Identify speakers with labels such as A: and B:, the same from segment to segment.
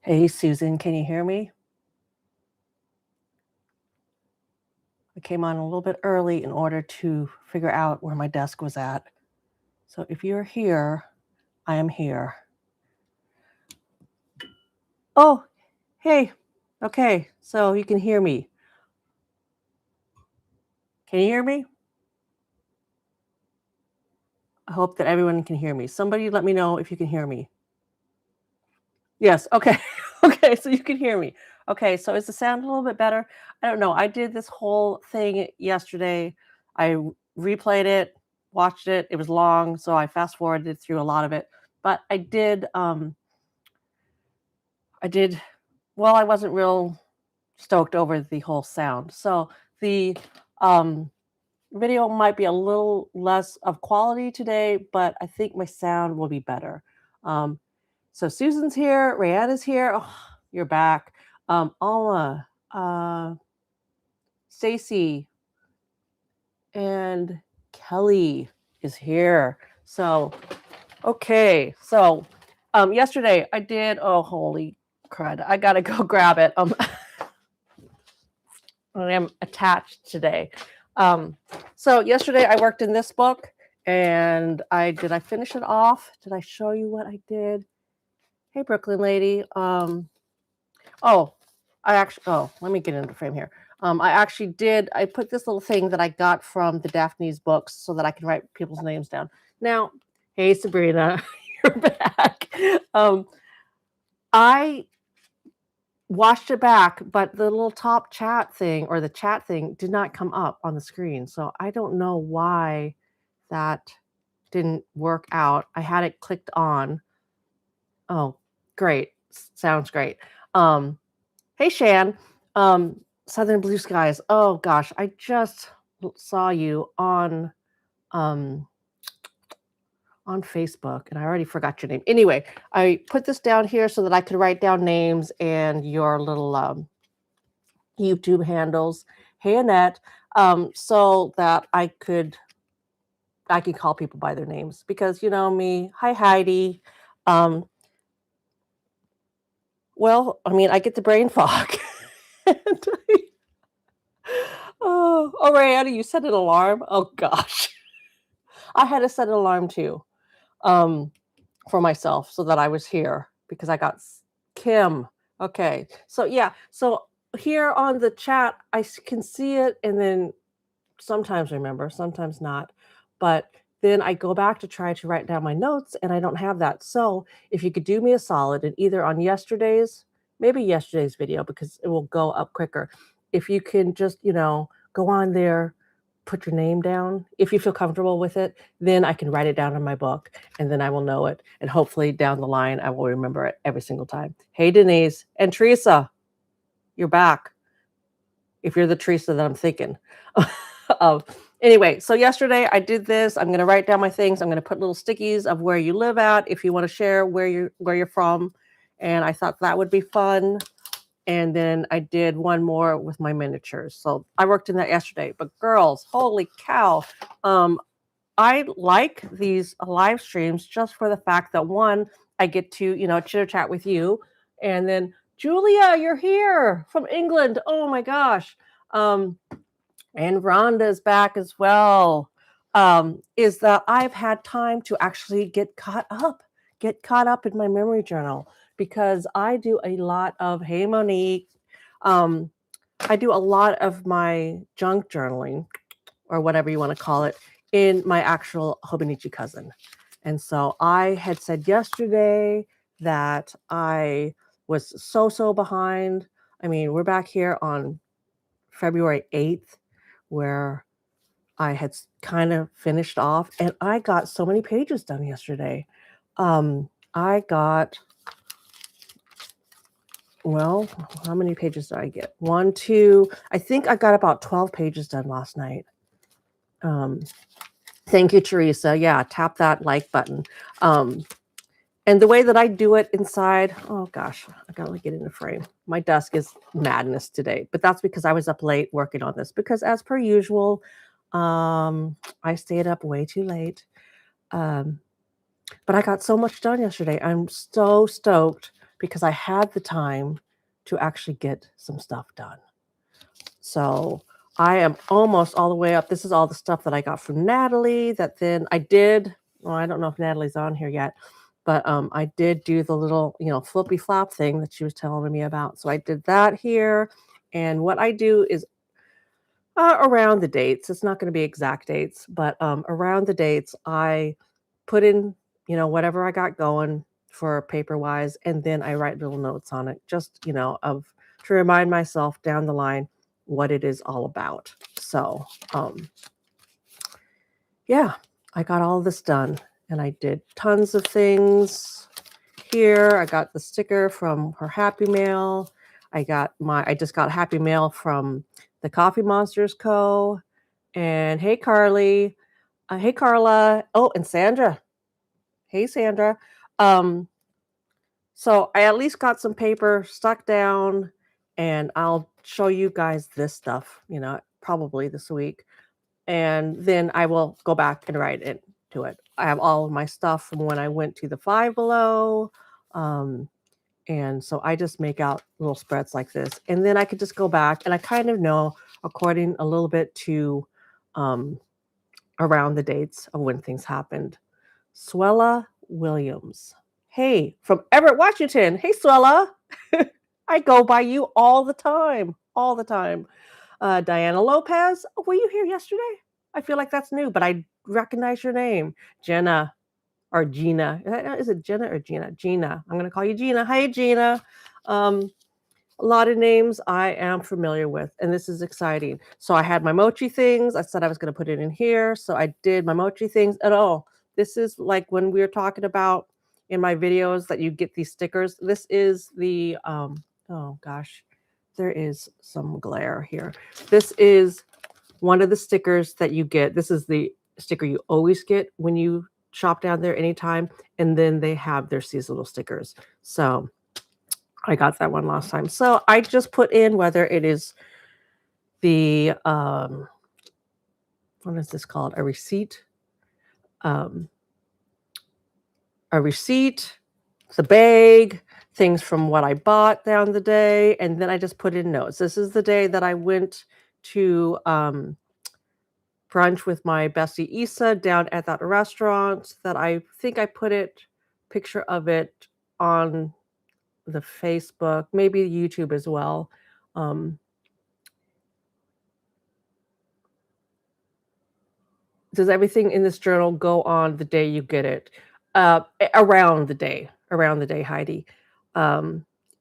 A: Hey, Susan, can you hear me? I came on a little bit early in order to figure out where my desk was at. So if you're here, I am here. Oh, hey. Okay, so you can hear me. Can you hear me? I hope that everyone can hear me. Somebody let me know if you can hear me. Yes, okay. Okay, so you can hear me. Okay, so is the sound a little bit better? I don't know. I did this whole thing yesterday. I replayed it, watched it. It was long, so I fast forwarded through a lot of it. But I did well, I wasn't real stoked over the whole sound. So the um video might be a little less of quality today, but I think my sound will be better. Um, so Susan's here, Rayanna's here. Oh, you're back. Alma, Stacy, and Kelly is here. So, okay. So, yesterday I did. Oh, holy crud! I gotta go grab it. I am attached today. So yesterday I worked in this book, and I finish it off? Did I show you what I did? Hey, Brooklyn lady. Oh, let me get into frame here. I put this little thing that I got from the Daphne's books so that I can write people's names down. Now, hey, Sabrina, you're back. I watched it back, but the little top chat thing or the chat thing did not come up on the screen. So I don't know why that didn't work out. I had it clicked on. Oh, great. Sounds great. Um, Hey, Shan. Southern Blue Skies. Oh gosh, I just saw you um on Facebook, and I already forgot your name. Anyway, I put this down here so that I could write down names and your little YouTube handles. Hey, Annette. So that I could call people by their names because you know me. Hi, Heidi. Um, well, I mean, I get the brain fog. And oh, Rihanna, you set an alarm? Oh gosh. I had to set an alarm too, um, for myself so that I was here because I got Kim. Okay. So yeah. So here on the chat, can see it and then sometimes remember, sometimes not. But then I go back to try to write down my notes and I don't have that. So if you could do me a solid and either on maybe yesterday's video because it will go up quicker. If you can just, go on there, put your name down. If you feel comfortable with it, then I can write it down in my book and then I will know it. And hopefully down the line, I will remember it every single time. Hey, Denise and Teresa, you're back. If you're the Teresa that I'm thinking of. Anyway, so yesterday I did this. I'm going to write down my things. I'm going to put little stickies of where you live at if you want to share where you're from. And I thought that would be fun. And then I did one more with my miniatures. So I worked in that yesterday. But girls, holy cow. I like these live streams just for the fact that one, I get to, chitter chat with you. And then Julia, you're here from England. Oh my gosh. And Rhonda's back as well. Is that I've had time to actually get caught up in my memory journal because I do a lot of, hey, Monique, I do a lot of my junk journaling or whatever you want to call it in my actual Hobonichi cousin. And so I had said yesterday that I was so behind. I mean, we're back here on February 8th where I had kind of finished off and I got so many pages done yesterday. I got, well, how many pages did I get? 1, 2, I think I got about 12 pages done last night. Thank you, Teresa. Yeah, tap that like button. And the way that I do it inside, oh gosh, I gotta get in the frame. My desk is madness today, but that's because I was up late working on this because as per usual, I stayed up way too late. But I got so much done yesterday. I'm so stoked because I had the time to actually get some stuff done. So I am almost all the way up. This is all the stuff that I got from Natalie that then I did. Well, I don't know if Natalie's on here yet, but I did do the little, flippy flop thing that she was telling me about. So I did that here. And what I do is around the dates, it's not going to be exact dates, but around the dates, I put in, whatever I got going for paper wise, and then I write little notes on it, just, to remind myself down the line what it is all about. So, yeah, I got all this done and I did tons of things here. I got the sticker from her Happy Mail. I just got Happy Mail from the Coffee Monsters Co. And hey, Carly. Hey, Carla. Oh, and Sandra. Hey, Sandra. So I at least got some paper stuck down, and I'll show you guys this stuff, probably this week. And then I will go back and write into it. I have all of my stuff from when I went to the Five Below. And so I just make out little spreads like this. And then I could just go back and I kind of know according a little bit to around the dates of when things happened. Swella Williams. Hey, from Everett, Washington. Hey, Swella. I go by you all the time. All the time. Diana Lopez. Oh, were you here yesterday? I feel like that's new, but I recognize your name. Jenna or Gina. Is it Jenna or Gina? Gina. I'm going to call you Gina. Hi, Gina. A lot of names I am familiar with, and this is exciting. So I had my mochi things. I said I was going to put it in here. So I did my mochi things. And this is like when we were talking about in my videos that you get these stickers. This is the, oh gosh, there is some glare here. This is one of the stickers that you get. This is the sticker you always get when you shop down there anytime. And then they have their seasonal stickers. So I got that one last time. So I just put in whether it is the, what is this called? A receipt. The bag, things from what I bought down the day. And then I just put in notes. This is the day that I went to brunch with my bestie Issa down at that restaurant that I think I put picture of it on the Facebook, maybe YouTube as well. Does everything in this journal go on the day you get it? Around the day, Heidi.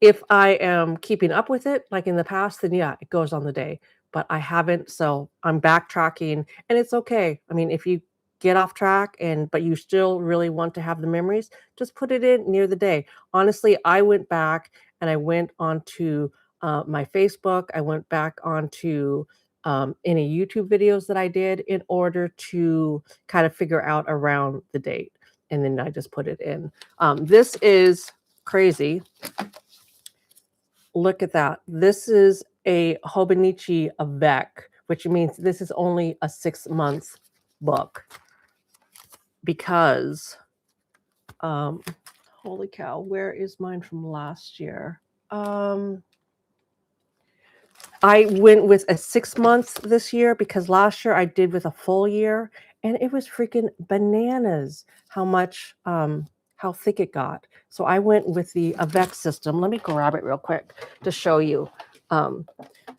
A: If I am keeping up with it, like in the past, then yeah, it goes on the day. But I haven't, so I'm backtracking, and it's okay. I mean, if you get off track but you still really want to have the memories, just put it in near the day. Honestly, I went back and I went onto my Facebook. I went back onto any YouTube videos that I did in order to kind of figure out around the date. And then I just put it in. This is crazy. Look at that. This is a Hobonichi Avec, which means this is only a 6-month book because, holy cow, where is mine from last year? I went with a 6 months this year because last year I did with a full year, and it was freaking bananas how much, how thick it got. So I went with the Avec system. Let me grab it real quick to show you.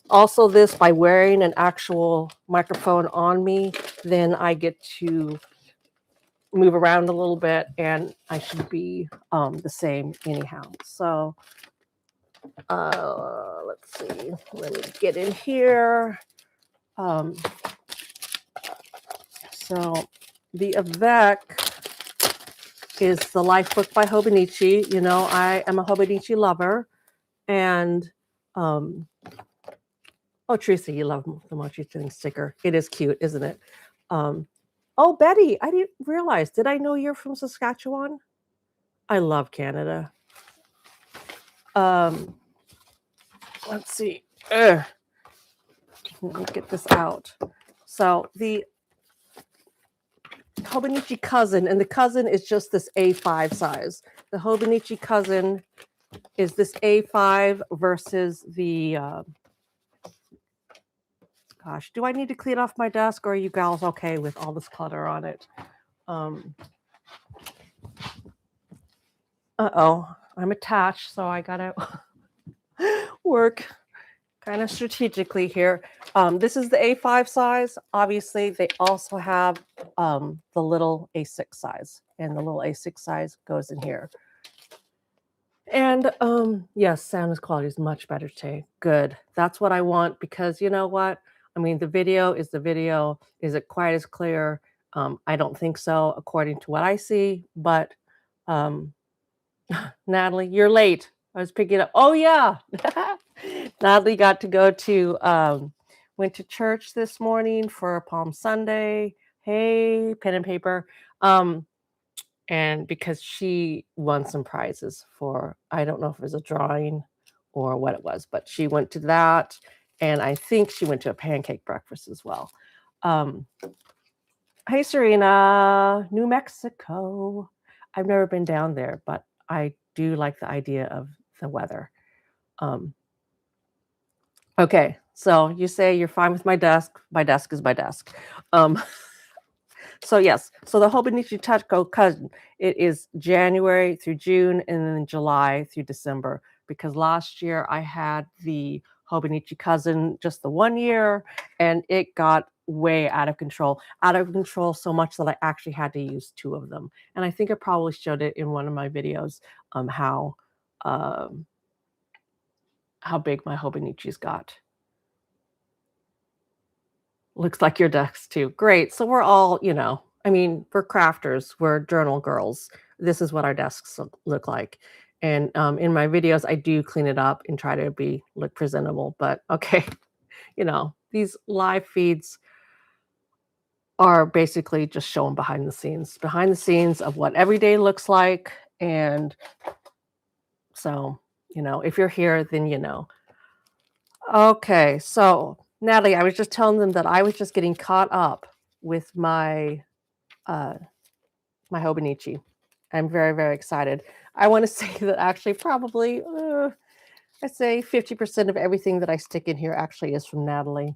A: Also this, by wearing an actual microphone on me, then I get to move around a little bit and I should be the same anyhow. So let's see, let me get in here. So the Avec is the Life Book by Hobonichi. I am a Hobonichi lover. And, oh, Teresa, you love the Mochi Thing sticker. It is cute, isn't it? Oh, Betty, I didn't realize. Did I know you're from Saskatchewan? I love Canada. Let's see. Let me get this out. So the Hobonichi Cousin, and the Cousin is just this A5 size. The Hobonichi Cousin is this A5 versus the, gosh, do I need to clean off my desk, or are you gals okay with all this clutter on it? Uh-oh, I'm attached, so I gotta work kind of strategically here. This is the A5 size. Obviously, they also have the little A6 size, and the little A6 size goes in here. And yes, sound quality is much better today. Good. That's what I want, because you know what? I mean, the video is the video. Is it quite as clear? I don't think so, according to what I see. But Natalie, you're late. I was picking up. Oh yeah, Natalie got to go to went to church this morning for Palm Sunday. Hey, pen and paper. And because she won some prizes for, I don't know if it was a drawing or what it was, but she went to that, and I think she went to a pancake breakfast as well. Hey, Serena, New Mexico. I've never been down there, but I do like the idea of the weather. Okay, so you say you're fine with my desk. My desk is my desk. So yes, so the Hobonichi Touchco cousin, it is January through June and then July through December, because last year I had the Hobonichi cousin just the 1 year, and it got way out of control so much that I actually had to use 2 of them. And I think I probably showed it in one of my videos, how big my Hobonichis got. Looks like your desk too. Great. So we're all, I mean, we're crafters, we're journal girls. This is what our desks look like. And in my videos, I do clean it up and try to look presentable. But okay, these live feeds are basically just showing behind the scenes of what every day looks like. And so, if you're here, then you know. Okay, so Natalie, I was just telling them that I was just getting caught up with my my Hobonichi. I'm very, very excited. I want to say that actually probably I'd say 50% of everything that I stick in here actually is from Natalie.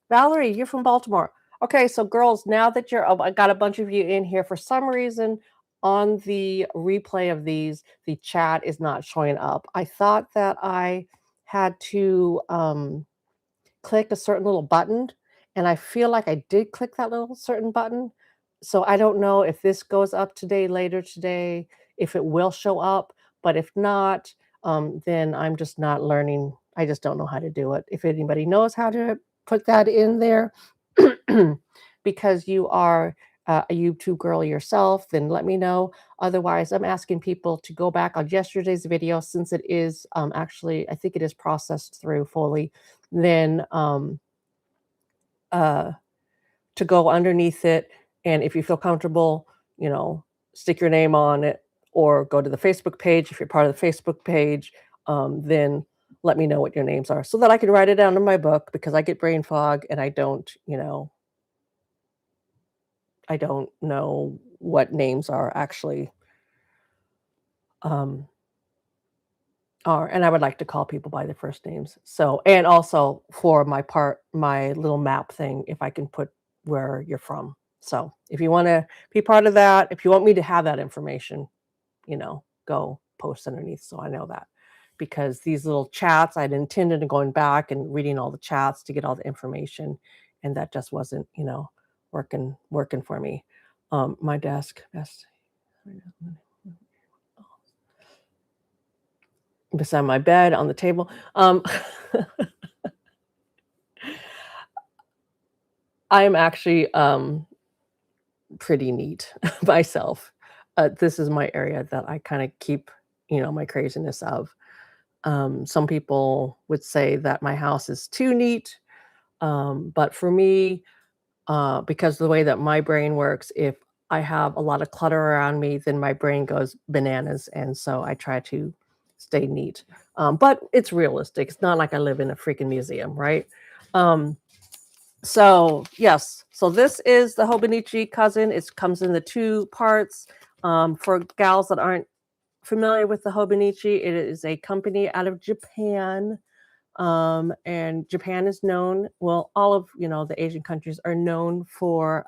A: Valerie, you're from Baltimore. Okay, so girls, now that I got a bunch of you in here, for some reason on the replay of these, the chat is not showing up. I thought that I had to click a certain little button, and I feel like I did click that little certain button. So I don't know if this goes up later today, if it will show up, but if not, then I'm just not learning. I just don't know how to do it. If anybody knows how to put that in there, because you are a YouTube girl yourself, then let me know. Otherwise, I'm asking people to go back on yesterday's video, since it is actually, I think it is processed through fully, then to go underneath it. And if you feel comfortable, stick your name on it, or go to the Facebook page. If you're part of the Facebook page, then let me know what your names are, so that I can write it down in my book, because I get brain fog and I don't know what names are actually are, and I would like to call people by their first names. So, and also for my little map thing, if I can put where you're from. So if you want to be part of that, if you want me to have that information, go post underneath, so I know that. Because these little chats, I'd intended on going back and reading all the chats to get all the information, and that just wasn't, working for me. My desk, beside my bed, on the table. I'm actually pretty neat myself. This is my area that I kind of keep, my craziness of. Some people would say that my house is too neat, but for me, because of the way that my brain works, if I have a lot of clutter around me, then my brain goes bananas, and so I try to stay neat. But it's realistic. It's not like I live in a freaking museum, right? So yes, so this is the Hobonichi cousin. It comes in the 2 parts. For gals that aren't familiar with the Hobonichi, it is a company out of Japan. And Japan is known, well, all of, the Asian countries are known for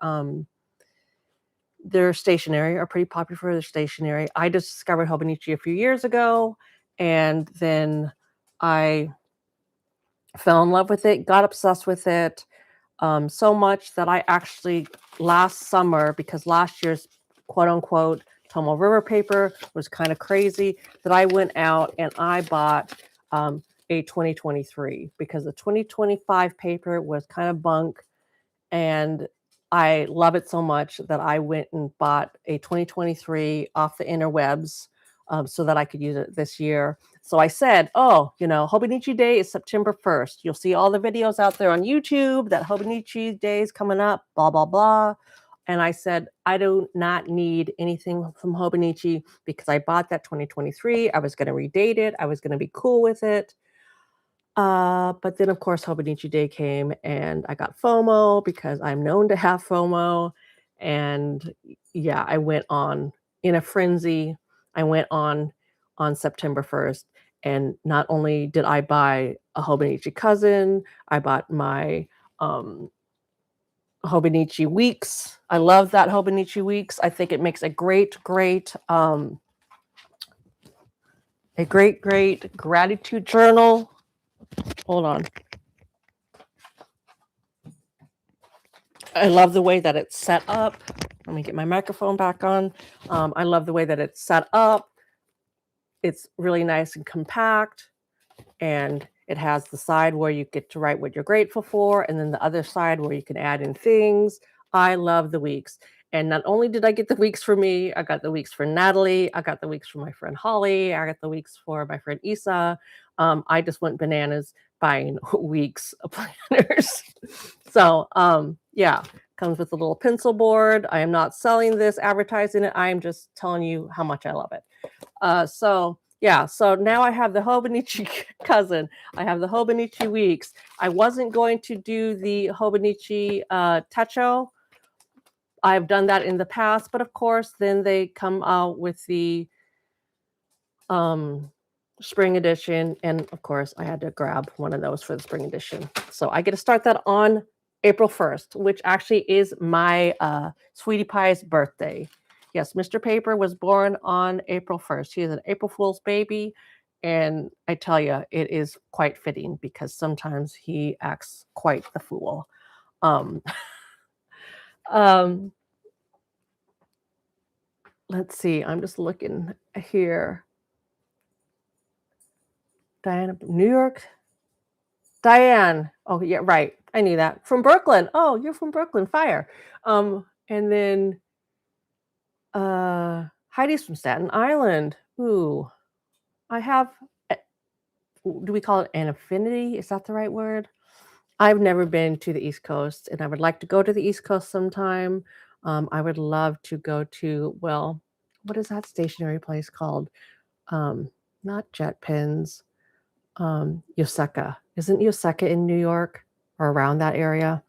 A: their stationery, are pretty popular for their stationery. I just discovered Hobonichi a few years ago, and then I fell in love with it, got obsessed with it, so much that I actually last summer, because last year's quote unquote Tomo River paper was kind of crazy, that I went out and I bought a 2023 because the 2025 paper was kind of bunk, and I love it so much that I went and bought a 2023 off the interwebs, so that I could use it this year. So I said, oh, Hobonichi Day is September 1st. You'll see all the videos out there on YouTube that Hobonichi Day is coming up, blah, blah, blah. And I said, I do not need anything from Hobonichi because I bought that 2023. I was going to redate it. I was going to be cool with it. But then, of course, Hobonichi Day came and I got FOMO because I'm known to have FOMO. And yeah, I went on in a frenzy. I went on September 1st. And not only did I buy a Hobonichi cousin, I bought my Hobonichi Weeks. I love that Hobonichi Weeks. I think it makes a great gratitude journal. Hold on. I love the way that it's set up. Let me get my microphone back on. I love the way that it's set up. It's really nice and compact, and it has the side where you get to write what you're grateful for, and then the other side where you can add in things. I love the weeks. And not only did I get the weeks for me, I got the weeks for Natalie, I got the weeks for my friend Holly, I got the weeks for my friend Isa. I just went bananas buying weeks of planners. So yeah, comes with a little pencil board. I am not selling this, advertising it. I am just telling you how much I love it. So yeah, so now I have the Hobonichi cousin. I have the Hobonichi Weeks. I wasn't going to do the Hobonichi Techo. I've done that in the past, but of course, then they come out with the spring edition. And of course, I had to grab one of those for the spring edition. So I get to start that on April 1st, which actually is my Sweetie Pie's birthday. Yes, Mr. Paper was born on April 1st. He is an April Fool's baby. And I tell you, it is quite fitting because sometimes he acts quite the fool. Let's see, I'm just looking here. Diana, New York. Diane. Oh, yeah, right. I knew that. From Brooklyn. Oh, you're from Brooklyn. Fire. And then Heidi's from Staten Island. Ooh, I have, do we call it an affinity? Is that the right word? I've never been to the East Coast, and I would like to go to the East Coast sometime. I would love to go to, well, what is that stationery place called? Not Jet Pens. Yoseka. Isn't Yoseka in New York or around that area?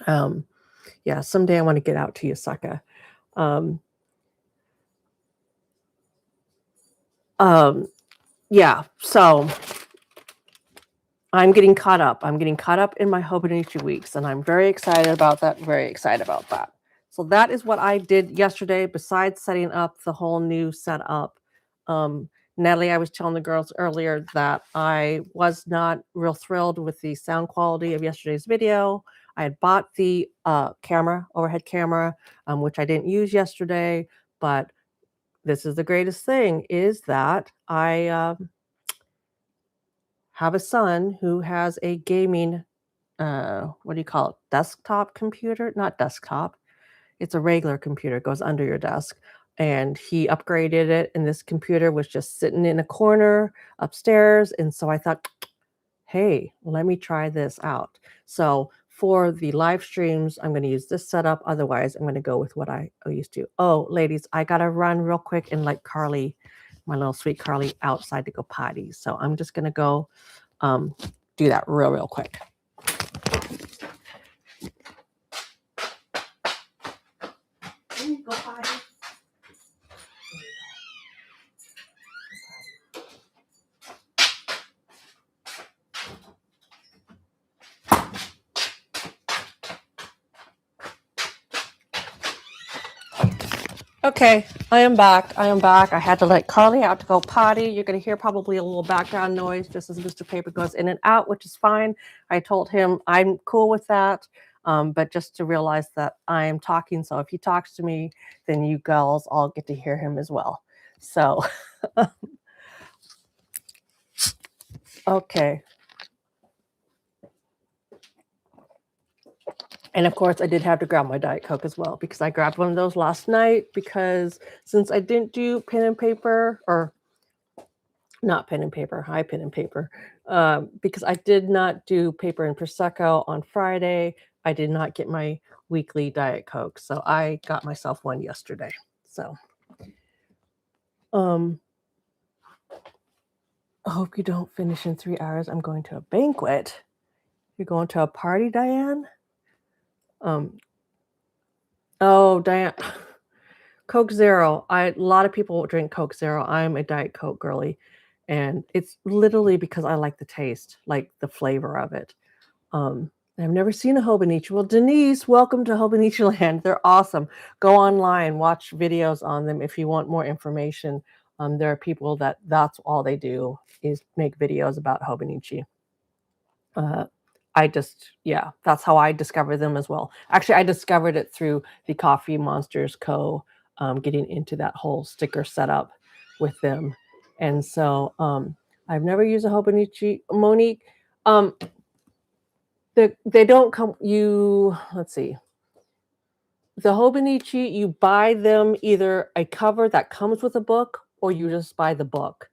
A: Yeah, someday I want to get out to Yoseka. Yeah, so I'm getting caught up. I'm getting caught up in my Hobonichi Weeks, and I'm very excited about that. Very excited about that. So that is what I did yesterday, besides setting up the whole new setup. Natalie, I was telling the girls earlier that I was not real thrilled with the sound quality of yesterday's video. I had bought the overhead camera, which I didn't use yesterday, but this is the greatest thing, is that I have a son who has a gaming, what do you call it? Desktop computer? Not desktop. It's a regular computer, it goes under your desk. And he upgraded it, and this computer was just sitting in a corner upstairs. And so I thought, hey, let me try this out. So for the live streams, I'm going to use this setup. Otherwise, I'm going to go with what I used to. Oh, ladies, I got to run real quick and let Carly, my little sweet Carly, outside to go potty. So I'm just going to go do that real quick. Go potty. Okay, I am back. I am back. I had to let Carly out to go potty. You're going to hear probably a little background noise just as Mr. Paper goes in and out, which is fine. I told him I'm cool with that, but just to realize that I am talking. So if he talks to me, then you girls all get to hear him as well. So, okay. And of course, I did have to grab my Diet Coke as well because I grabbed one of those last night because since I didn't do pen and paper or not pen and paper, high pen and paper, because I did not do paper and Prosecco on Friday. I did not get my weekly Diet Coke. So I got myself one yesterday. So I hope you don't finish in 3 hours. I'm going to a banquet. You're going to a party, Diane? Oh, Diane. Coke Zero. A lot of people drink Coke Zero. I'm a Diet Coke girly. And it's literally because I like the taste, like the flavor of it. I've never seen a Hobonichi. Well, Denise, welcome to Hobonichi Land. They're awesome. Go online, watch videos on them if you want more information. There are people that's all they do is make videos about Hobonichi. That's how I discovered them as well. Actually, I discovered it through the Coffee Monsters Co. Getting into that whole sticker setup with them. And so I've never used a Hobonichi. Monique, they don't come, let's see. The Hobonichi, you buy them either a cover that comes with a book or you just buy the book.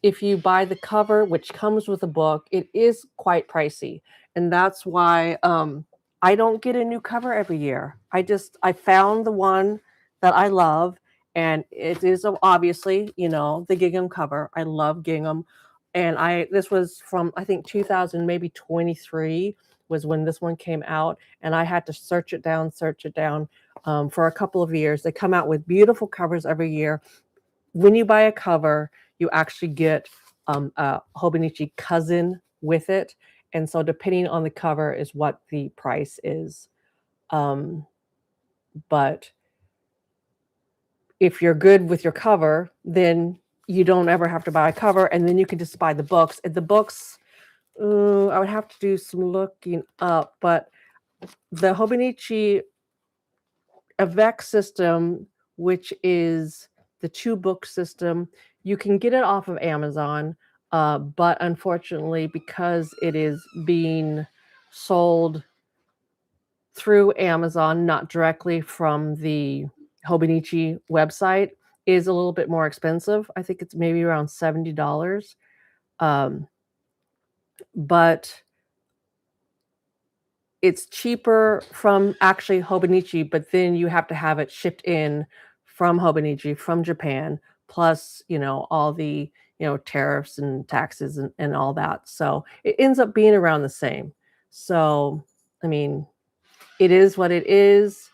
A: If you buy the cover, which comes with a book, it is quite pricey. And that's why I don't get a new cover every year. I found the one that I love, and it is obviously, the gingham cover. I love gingham. And this was from, I think, 2000, maybe 23 was when this one came out. And I had to search it down for a couple of years. They come out with beautiful covers every year. When you buy a cover, you actually get a Hobonichi cousin with it. And so depending on the cover is what the price is. But if you're good with your cover, then you don't ever have to buy a cover, and then you can just buy the books. And the books, I would have to do some looking up, but the Hobonichi Avec system, which is the 2-book system, you can get it off of Amazon, but unfortunately, because it is being sold through Amazon, not directly from the Hobonichi website, is a little bit more expensive. I think it's maybe around $70. But it's cheaper from actually Hobonichi, but then you have to have it shipped in from Hobonichi, from Japan, plus, all the, tariffs and taxes and all that. So it ends up being around the same. So, I mean, it is what it is.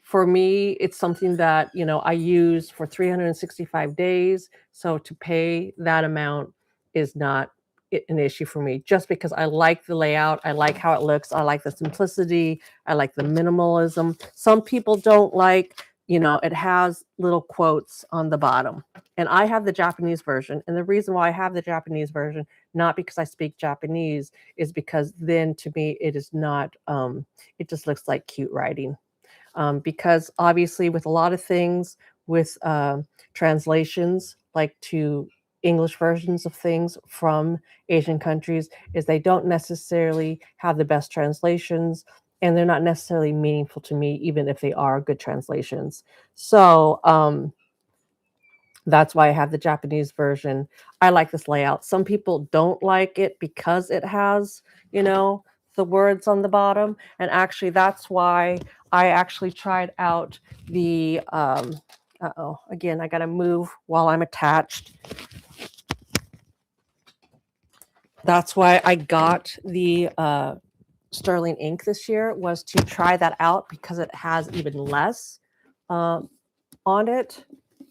A: For me, it's something that, I use for 365 days. So to pay that amount is not an issue for me, just because I like the layout. I like how it looks. I like the simplicity. I like the minimalism. Some people don't like, it has little quotes on the bottom. And I have the Japanese version. And the reason why I have the Japanese version, not because I speak Japanese, is because then to me, it is not, it just looks like cute writing. Because obviously with a lot of things, with translations, like to English versions of things from Asian countries, is they don't necessarily have the best translations, and they're not necessarily meaningful to me, even if they are good translations. So that's why I have the Japanese version. I like this layout. Some people don't like it because it has, the words on the bottom. And actually, that's why I actually tried out the, again, I got to move while I'm attached. That's why I got the Sterling ink this year, was to try that out because it has even less on it.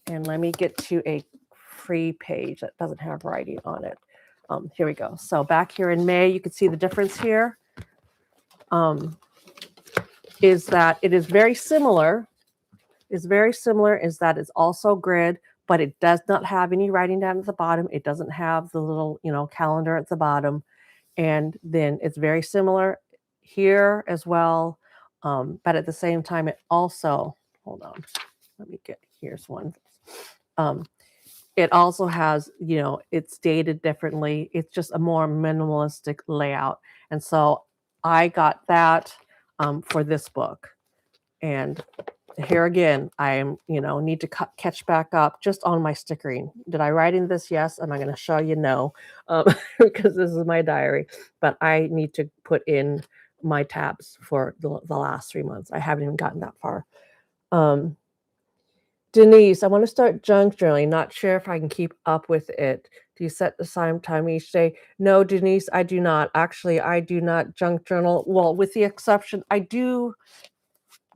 A: And let me get to a free page that doesn't have writing on it. Here we go. So back here in May, you can see the difference here. Is that it is very similar, is very similar is that it's also grid, but it does not have any writing down at the bottom. It doesn't have the little, calendar at the bottom. And then it's very similar here as well. But at the same time, it also, hold on, let me get, here's one. Um, it also has, it's dated differently. It's just a more minimalistic layout. And so I got that for this book. And here again, I am, need to catch back up just on my stickering. Did I write in this? Yes. Am I going to show you? No, because this is my diary. But I need to put in my tabs for the last 3 months. I haven't even gotten that far. Denise, I want to start junk journaling. Not sure if I can keep up with it. Do you set the same time each day? No, Denise, I do not. Actually, I do not junk journal. Well, with the exception, I do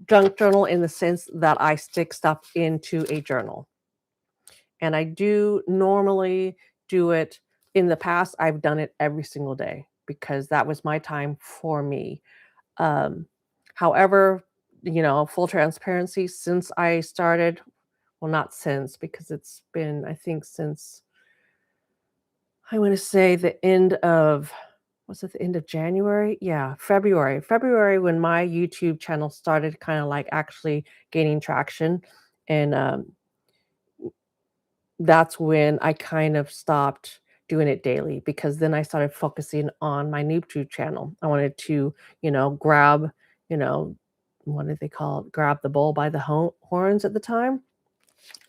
A: junk journal in the sense that I stick stuff into a journal. And I do normally do it. In the past, I've done it every single day because that was my time for me. Um, However, full transparency, since I started, well, not since, because it's been, I think, since I want to say the end of, was it the end of January? Yeah, February. February when my YouTube channel started kind of like actually gaining traction. And that's when I kind of stopped doing it daily because then I started focusing on my YouTube channel. I wanted to, grab, you know, what did they call it? Grab the bull by the horns at the time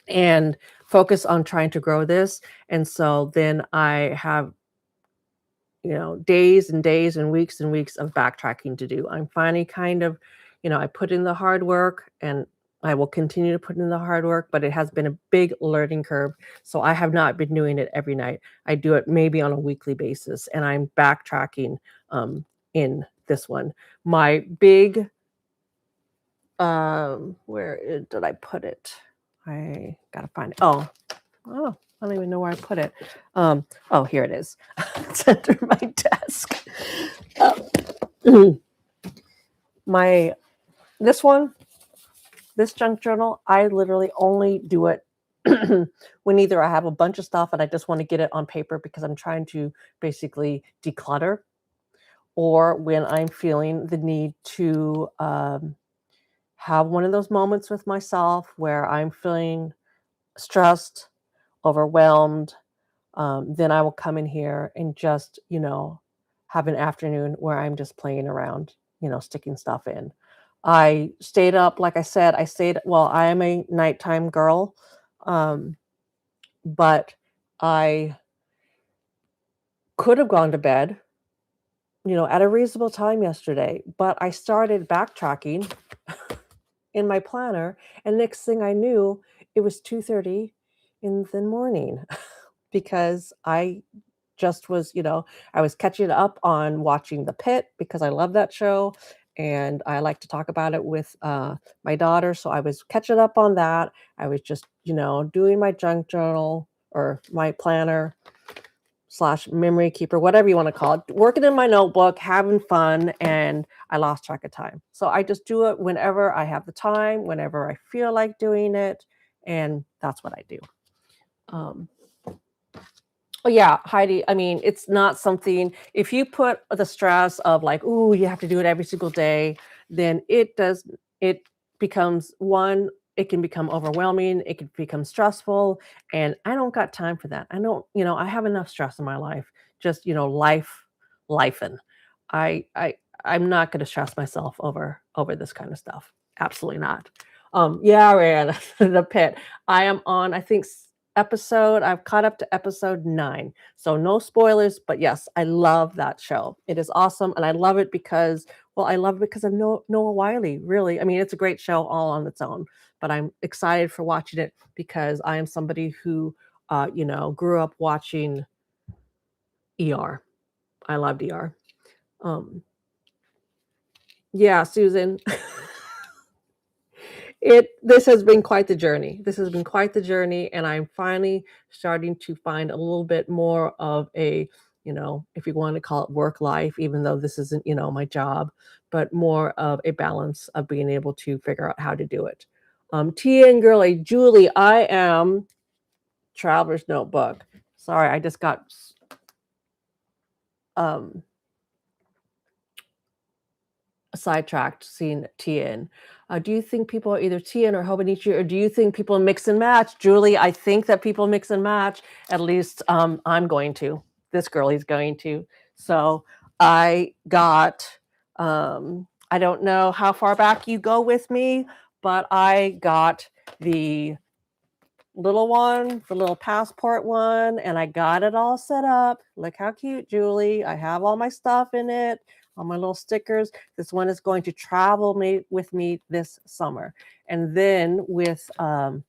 A: and focus on trying to grow this. And so then I have, days and days and weeks of backtracking to do. I'm finally kind of, I put in the hard work and I will continue to put in the hard work, but it has been a big learning curve. So I have not been doing it every night. I do it maybe on a weekly basis, and I'm backtracking in this one. My big, did I put it? I gotta find it. Oh, I don't even know where I put it. Oh, here it is. It's under my desk. My this one, this junk journal, I literally only do it when either I have a bunch of stuff and I just want to get it on paper because I'm trying to basically declutter, or when I'm feeling the need to have one of those moments with myself where I'm feeling stressed, overwhelmed. Then I will come in here and just, have an afternoon where I'm just playing around, sticking stuff in. I stayed up, like I said, well, I am a nighttime girl, but I could have gone to bed, at a reasonable time yesterday, but I started backtracking in my planner, and next thing I knew, it was 2:30 in the morning because I just was, I was catching up on watching The Pit because I love that show and I like to talk about it with my daughter. So I was catching up on that. I was just, doing my junk journal or my planner slash memory keeper, whatever you want to call it, working in my notebook, having fun, and I lost track of time. So I just do it whenever I have the time, whenever I feel like doing it, and that's what I do. Oh yeah, Heidi. I mean, it's not something, if you put the stress of like, ooh, you have to do it every single day, then it becomes one, it can become overwhelming, it can become stressful, and I don't got time for that. I don't, I have enough stress in my life, just, life and I I'm not going to stress myself over this kind of stuff. Absolutely not. Yeah, Rand, The Pit. I am on, I think, I've caught up to episode 9. So no spoilers, but yes, I love that show. It is awesome. And I love it because, well, I love it because of Noah Wiley, really. I mean, it's a great show all on its own, but I'm excited for watching it because I am somebody who, grew up watching ER. I loved ER. Yeah, Susan. This has been quite the journey. This has been quite the journey, and I'm finally starting to find a little bit more of a, if you want to call it work life, even though this isn't, my job, but more of a balance of being able to figure out how to do it. Tia and Girlie, Julie, I am Traveler's Notebook. Sorry, I just got um, sidetracked seeing Tien. Do you think people are either Tien or Hobonichi, or do you think people mix and match? Julie, I think that people mix and match. At least I'm going to. This girlie's going to. So I got, I don't know how far back you go with me, but I got the little one, the little passport one, and I got it all set up. Look how cute, Julie. I have all my stuff in it, all my little stickers. This one is going to travel with me this summer. And then with my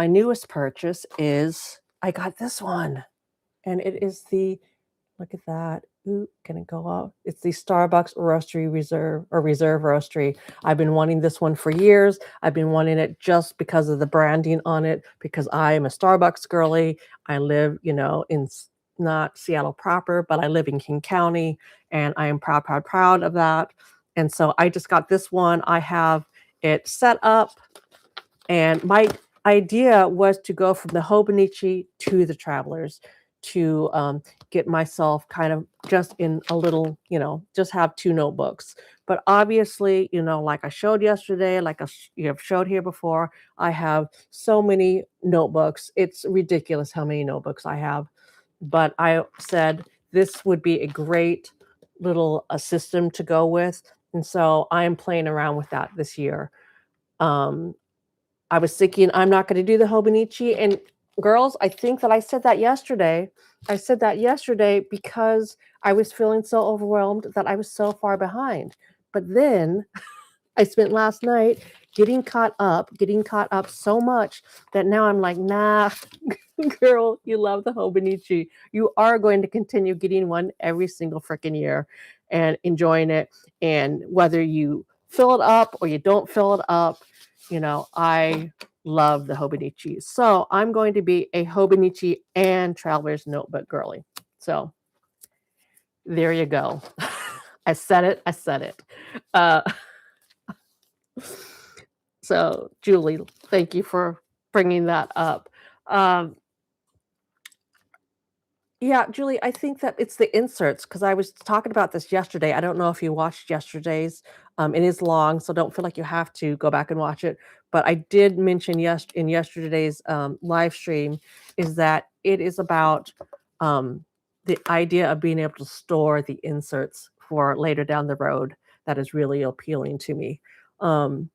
A: newest purchase is I got this one, and it is the, look at that. Ooh, can it go up? It's the Starbucks Roastery Reserve, or Reserve Roastery. I've been wanting this one for years. I've been wanting it just because of the branding on it, because I am a Starbucks girly. I live, in not Seattle proper, but I live in King County, and I am proud, proud, proud of that. And so I just got this one. I have it set up, and my idea was to go from the Hobonichi to the Travelers, to get myself kind of just in a little, just have two notebooks. But obviously, like I showed yesterday, like you have showed here before, I have so many notebooks. It's ridiculous how many notebooks I have. But I said this would be a great little system to go with. And so I am playing around with that this year. I was thinking I'm not going to do the Hobonichi. And girls, I think that I said that yesterday. I said that yesterday because I was feeling so overwhelmed that I was so far behind. But then I spent last night getting caught up so much that now I'm like, nah, girl, you love the Hobonichi. You are going to continue getting one every single freaking year and enjoying it. And whether you fill it up or you don't fill it up, I love the Hobonichi. So I'm going to be a Hobonichi and Traveler's Notebook girly. So there you go. I said it. I said it. Uh, so Julie, thank you for bringing that up. Yeah, Julie, I think that it's the inserts, because I was talking about this yesterday. I don't know if you watched yesterday's. It is long, so don't feel like you have to go back and watch it. But I did mention in yesterday's live stream is that it is about the idea of being able to store the inserts for later down the road. That is really appealing to me. Oh,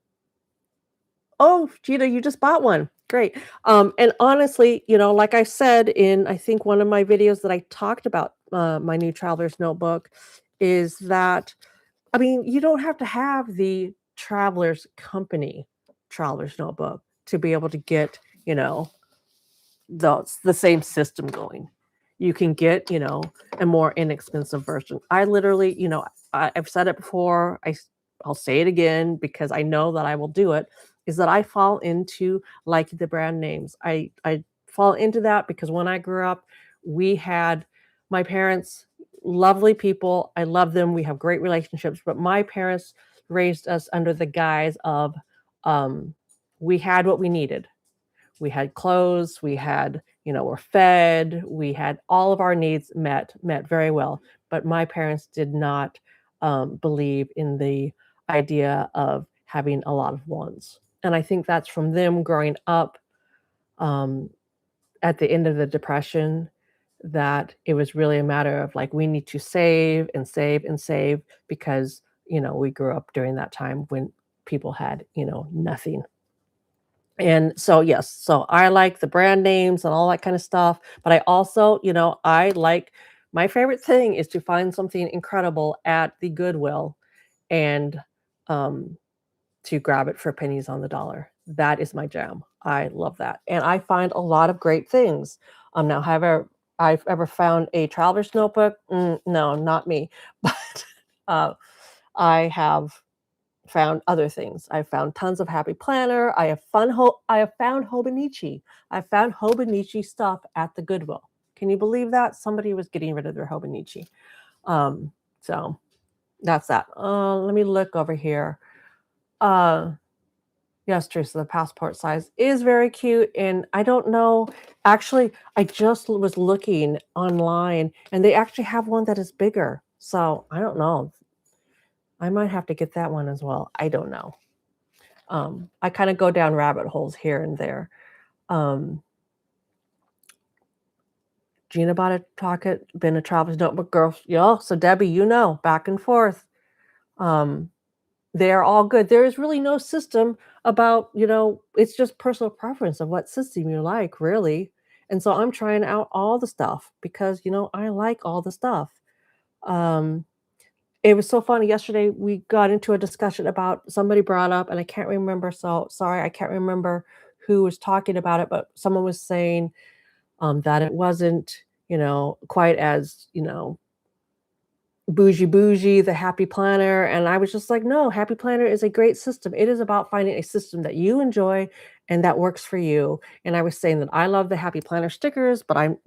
A: Gina, you just bought one. Great. And honestly, like I said in, I think, one of my videos that I talked about my new Traveler's Notebook, is that, I mean, you don't have to have the Traveler's Company Traveler's Notebook to be able to get, the same system going. You can get, a more inexpensive version. I literally, I've said it before. I'll say it again because I know that I will do it. Is that I fall into like the brand names. I fall into that because when I grew up, we had my parents, lovely people. I love them. We have great relationships. But my parents raised us under the guise of we had what we needed. We had clothes, we had, we're fed, we had all of our needs met very well. But my parents did not believe in the idea of having a lot of wants. And I think that's from them growing up at the end of the Depression, that it was really a matter of like, we need to save and save and save because, we grew up during that time when people had, nothing. And so, yes, so I like the brand names and all that kind of stuff, but I also, I like, my favorite thing is to find something incredible at the Goodwill and to grab it for pennies on the dollar. That is my jam. I love that. And I find a lot of great things. Now, however, I've ever found a Traveler's Notebook? No, not me. But I have found other things. I found tons of Happy Planner. I have found Hobonichi. I found Hobonichi stuff at the Goodwill. Can you believe that? Somebody was getting rid of their Hobonichi. So that's that. Let me look over here. Yes, Teresa, the passport size is very cute, and I don't know. Actually, I just was looking online, and they actually have one that is bigger. So I don't know. I might have to get that one as well. I don't know. I kind of go down rabbit holes here and there. Um, Gina bought a pocket, been a traveler's notebook girl. Yeah, so Debbie, back and forth. Um, they are all good. There is really no system about, it's just personal preference of what system you like, really. And so I'm trying out all the stuff because, I like all the stuff. Um, it was so funny. Yesterday, we got into a discussion about somebody brought up, and I can't remember. So sorry, I can't remember who was talking about it, but someone was saying that it wasn't, quite as, bougie, the Happy Planner, and I was just like, "No, Happy Planner is a great system. It is about finding a system that you enjoy and that works for you." And I was saying that I love the Happy Planner stickers, but I've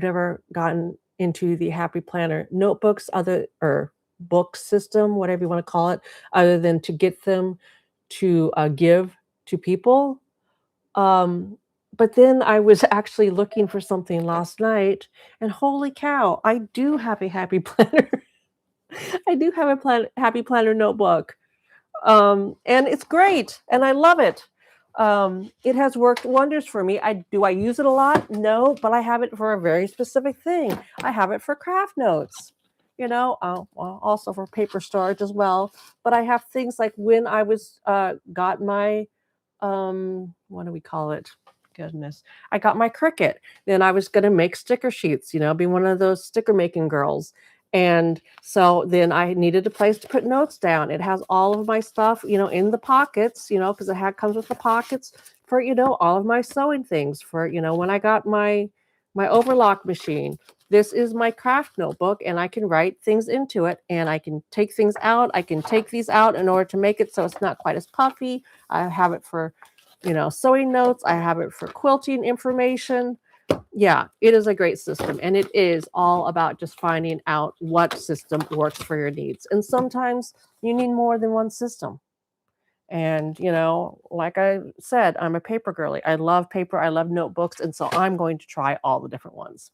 A: never gotten into the Happy Planner notebooks other or book system, whatever you wanna call it, other than to get them to, give to people. Um, but then I was actually looking for something last night, and holy cow, I do have a Happy Planner. I do have a Happy Planner notebook, and it's great, and I love it. It has worked wonders for me. I use it a lot? No, but I have it for a very specific thing. I have it for craft notes, well, also for paper storage as well. But I have things like when I was got my what do we call it? Goodness. I got my Cricut. Then I was gonna make sticker sheets, be one of those sticker making girls. And so then I needed a place to put notes down. It has all of my stuff, in the pockets, because comes with the pockets for, all of my sewing things for, when I got my overlock machine. This is my craft notebook, and I can write things into it, and I can take things out. I can take these out in order to make it so it's not quite as puffy. I have it for, sewing notes. I have it for quilting information. Yeah, it is a great system, and it is all about just finding out what system works for your needs. And sometimes you need more than one system. And, like I said, I'm a paper girly. I love paper. I love notebooks. And so I'm going to try all the different ones.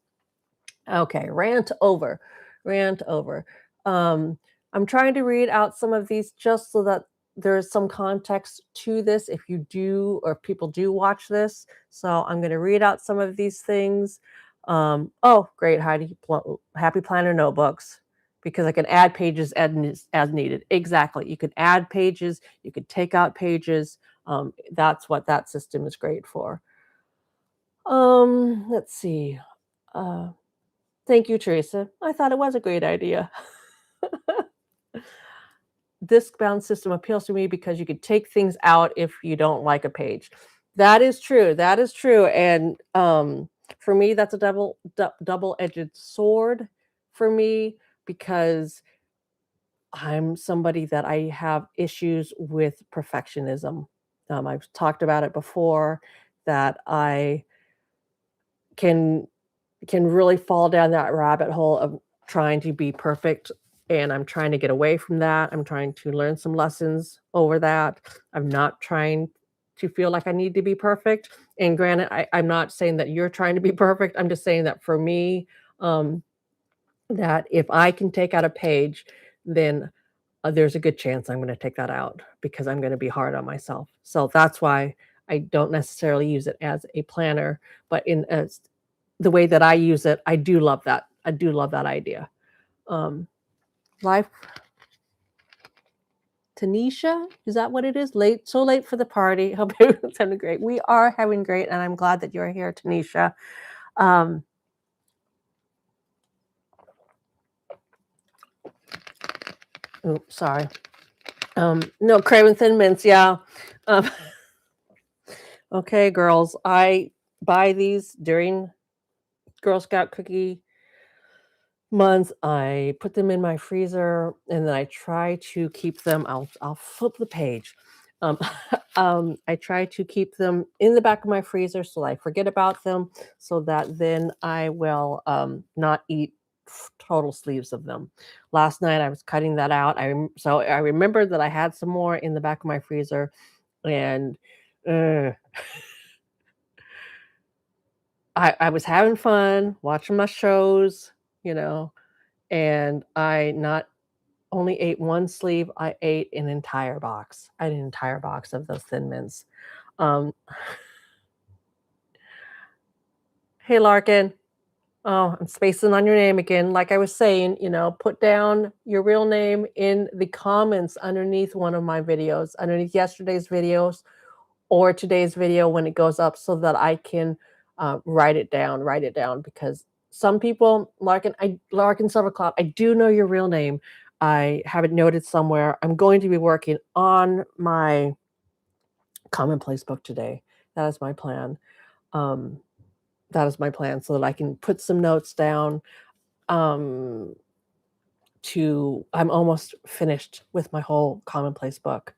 A: Okay, rant over, rant over. Um, I'm trying to read out some of these just so that there's some context to this if you do or people do watch this. So I'm going to read out some of these things. Oh, great, Heidi, Happy Planner notebooks because I can add pages as needed. Exactly. You can add pages, you can take out pages. That's what that system is great for. Let's see. Uh, Thank you, Teresa. I thought it was a great idea. Disc-bound system appeals to me because you could take things out if you don't like a page. That is true. That is true. And for me, that's a double-edged sword for me because I'm somebody that I have issues with perfectionism. I've talked about it before that I can really fall down that rabbit hole of trying to be perfect, and I'm trying to get away from that. I'm trying to learn some lessons over that. I'm not trying to feel like I need to be perfect, and granted, I'm not saying that you're trying to be perfect. I'm just saying that for me, um, that if I can take out a page, then, there's a good chance I'm gonna take that out because I'm gonna be hard on myself. So that's why I don't necessarily use it as a planner, but in as the way that I use it, I do love that. I do love that idea. Um, life Tanisha, is that what it is? Late, so late for the party. Hope everyone's having great. We are having great, and I'm glad that you're here, Tanisha. Um, oops, sorry. No, Craven Thin Mints, yeah. Um, okay, girls, I buy these during Girl Scout cookie months. I put them in my freezer, and then I try to keep them. I'll flip the page. Um, I try to keep them in the back of my freezer so I forget about them, so that then I will not eat total sleeves of them. Last night I was cutting that out. So I remembered that I had some more in the back of my freezer, And uh, I was having fun watching my shows, you know, and I not only ate one sleeve, I ate an entire box. I ate an entire box of those Thin Mints. Um, hey, Larkin. Oh, I'm spacing on your name again. Like I was saying, put down your real name in the comments underneath one of my videos, underneath yesterday's videos or today's video when it goes up so that I can write it down because some people, Larkin Silvercloud, I do know your real name. I have it noted somewhere. I'm going to be working on my commonplace book today. That is my plan. Um, that is my plan so that I can put some notes down. Um, I'm almost finished with my whole commonplace book,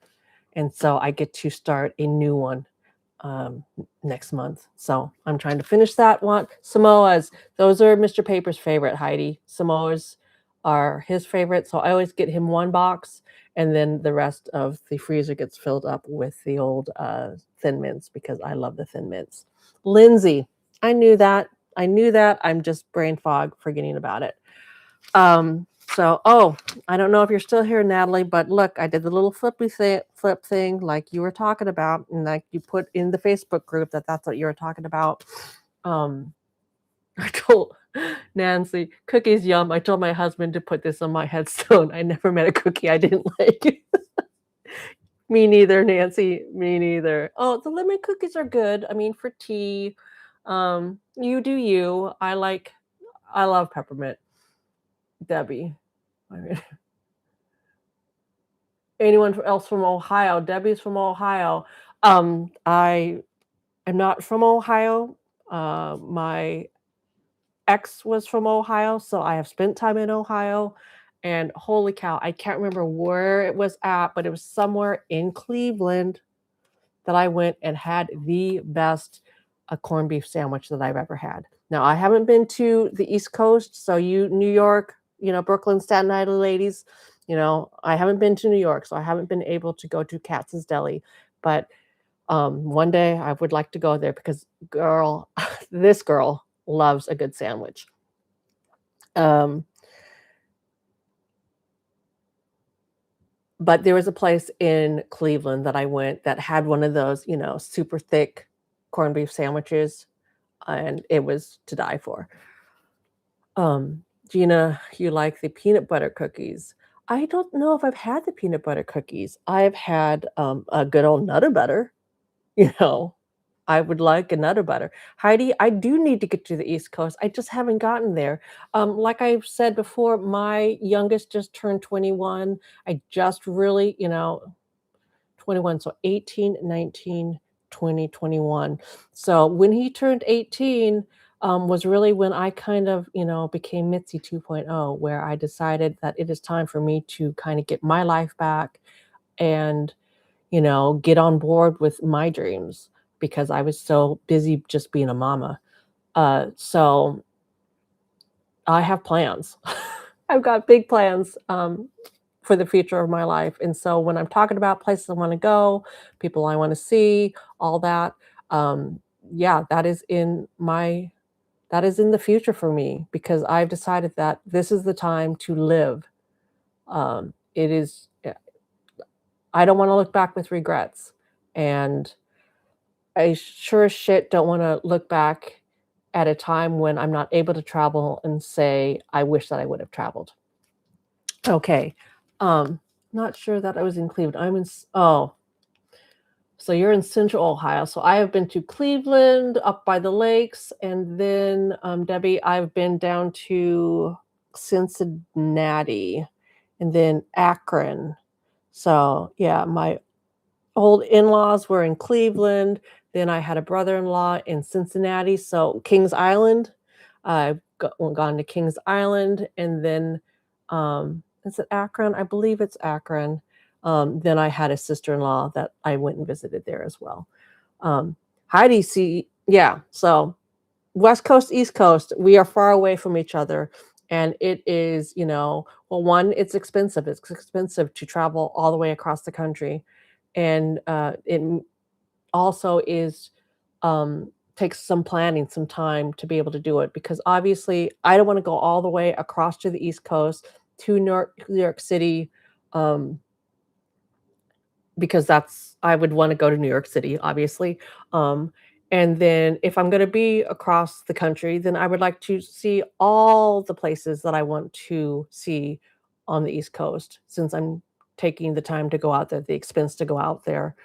A: and so I get to start a new one next month. So I'm trying to finish that one. Samoas, those are Mr. Paper's favorite, Heidi. Samoas are his favorite. So I always get him one box, and then the rest of the freezer gets filled up with the old Thin Mints because I love the Thin Mints. Lindsay, I knew that. I knew that. I'm just brain fog forgetting about it. Oh, I don't know if you're still here, Natalie, but look, I did the little flip thing like you were talking about, and like you put in the Facebook group that's what you were talking about. I told Nancy, cookies yum. I told my husband to put this on my headstone. I never met a cookie I didn't like. Me neither, Nancy. Me neither. Oh, the lemon cookies are good. I mean, for tea. You do you. I love peppermint. Debbie. I mean, anyone else from Ohio? Debbie's from Ohio. I am not from Ohio. My ex was from Ohio, so I have spent time in Ohio. And holy cow, I can't remember where it was at, but it was somewhere in Cleveland that I went and had the best corned beef sandwich that I've ever had. Now, I haven't been to the East Coast, so you, New York, Brooklyn, Staten Island ladies, I haven't been to New York, so I haven't been able to go to Katz's Deli. But one day I would like to go there because, girl, this girl loves a good sandwich. But there was a place in Cleveland that I went that had one of those, super thick corned beef sandwiches, and it was to die for. Gina, you like the peanut butter cookies. I don't know if I've had the peanut butter cookies. I've had a good old Nutter Butter, you know. I would like a Nutter Butter. Heidi, I do need to get to the East Coast. I just haven't gotten there. Like I've said before, my youngest just turned 21. I just really, 21, so 18, 19, 20, 21. So when he turned 18, was really when I kind of, became Mitzi 2.0, where I decided that it is time for me to kind of get my life back and, get on board with my dreams because I was so busy just being a mama. So I have plans. I've got big plans for the future of my life. And so when I'm talking about places I want to go, people I want to see, all that, yeah, that is in the future for me because I've decided that this is the time to live. It is, I don't want to look back with regrets. And I sure as shit don't want to look back at a time when I'm not able to travel and say, I wish that I would have traveled. Okay. Not sure that I was in Cleveland. So you're in Central Ohio. So I have been to Cleveland, up by the lakes, and then Debbie, I've been down to Cincinnati, and then Akron. So yeah, my old in-laws were in Cleveland. Then I had a brother-in-law in Cincinnati. So Kings Island, I've gone to Kings Island, and then is it Akron? I believe it's Akron. Then I had a sister-in-law that I went and visited there as well. Heidi, see, yeah. So West Coast, East Coast, we are far away from each other. And it is, well, one, it's expensive. It's expensive to travel all the way across the country. And it also is takes some planning, some time to be able to do it because obviously I don't want to go all the way across to the East Coast to New York City. Um, because that's I would wanna go to New York City, obviously, um, and then if I'm gonna be across the country, then I would like to see all the places that I want to see on the East Coast since I'm taking the time to go out there, the expense to go out there.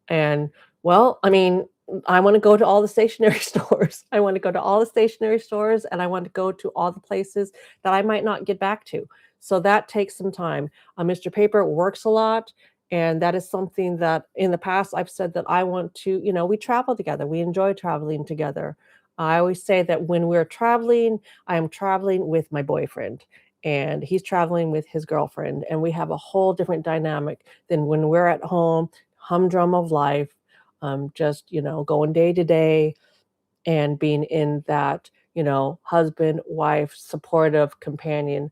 A: And, well, I mean, I wanna go to all the stationery stores. I wanna go to all the stationery stores, and I want to go to all the places that I might not get back to. So that takes some time. Mr. Paper works a lot, and that is something that in the past I've said that I want to we travel together. We enjoy traveling together. I always say that when we're traveling, I am traveling with my boyfriend, and he's traveling with his girlfriend, and we have a whole different dynamic than when we're at home humdrum of life, just, going day to day and being in that, husband, wife, supportive companion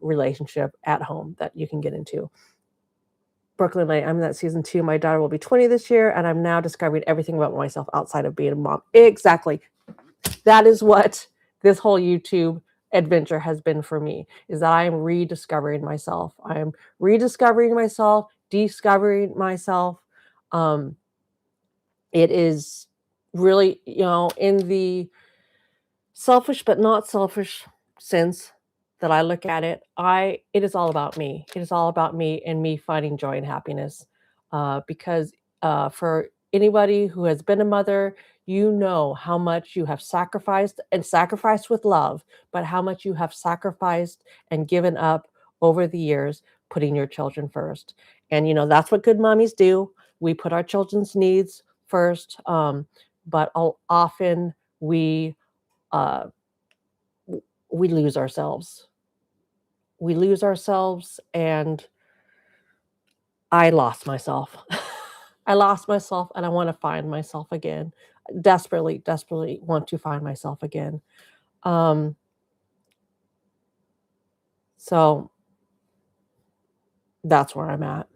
A: relationship at home that you can get into. Brooklyn Lane, I'm in that season 2. My daughter will be 20 this year, and I'm now discovering everything about myself outside of being a mom. Exactly. That is what this whole YouTube adventure has been for me, is that I am rediscovering myself. I am rediscovering myself, discovering myself. Um, it is really, in the selfish but not selfish sense that I look at it, it is all about me. It is all about me and me finding joy and happiness. Because for anybody who has been a mother, you know how much you have sacrificed and sacrificed with love, but how much you have sacrificed and given up over the years, putting your children first. And that's what good mommies do. We put our children's needs first, but often we uh, we lose ourselves. We lose ourselves, and I lost myself. I lost myself, and I wanna find myself again. Desperately, desperately want to find myself again. Um, so that's where I'm at.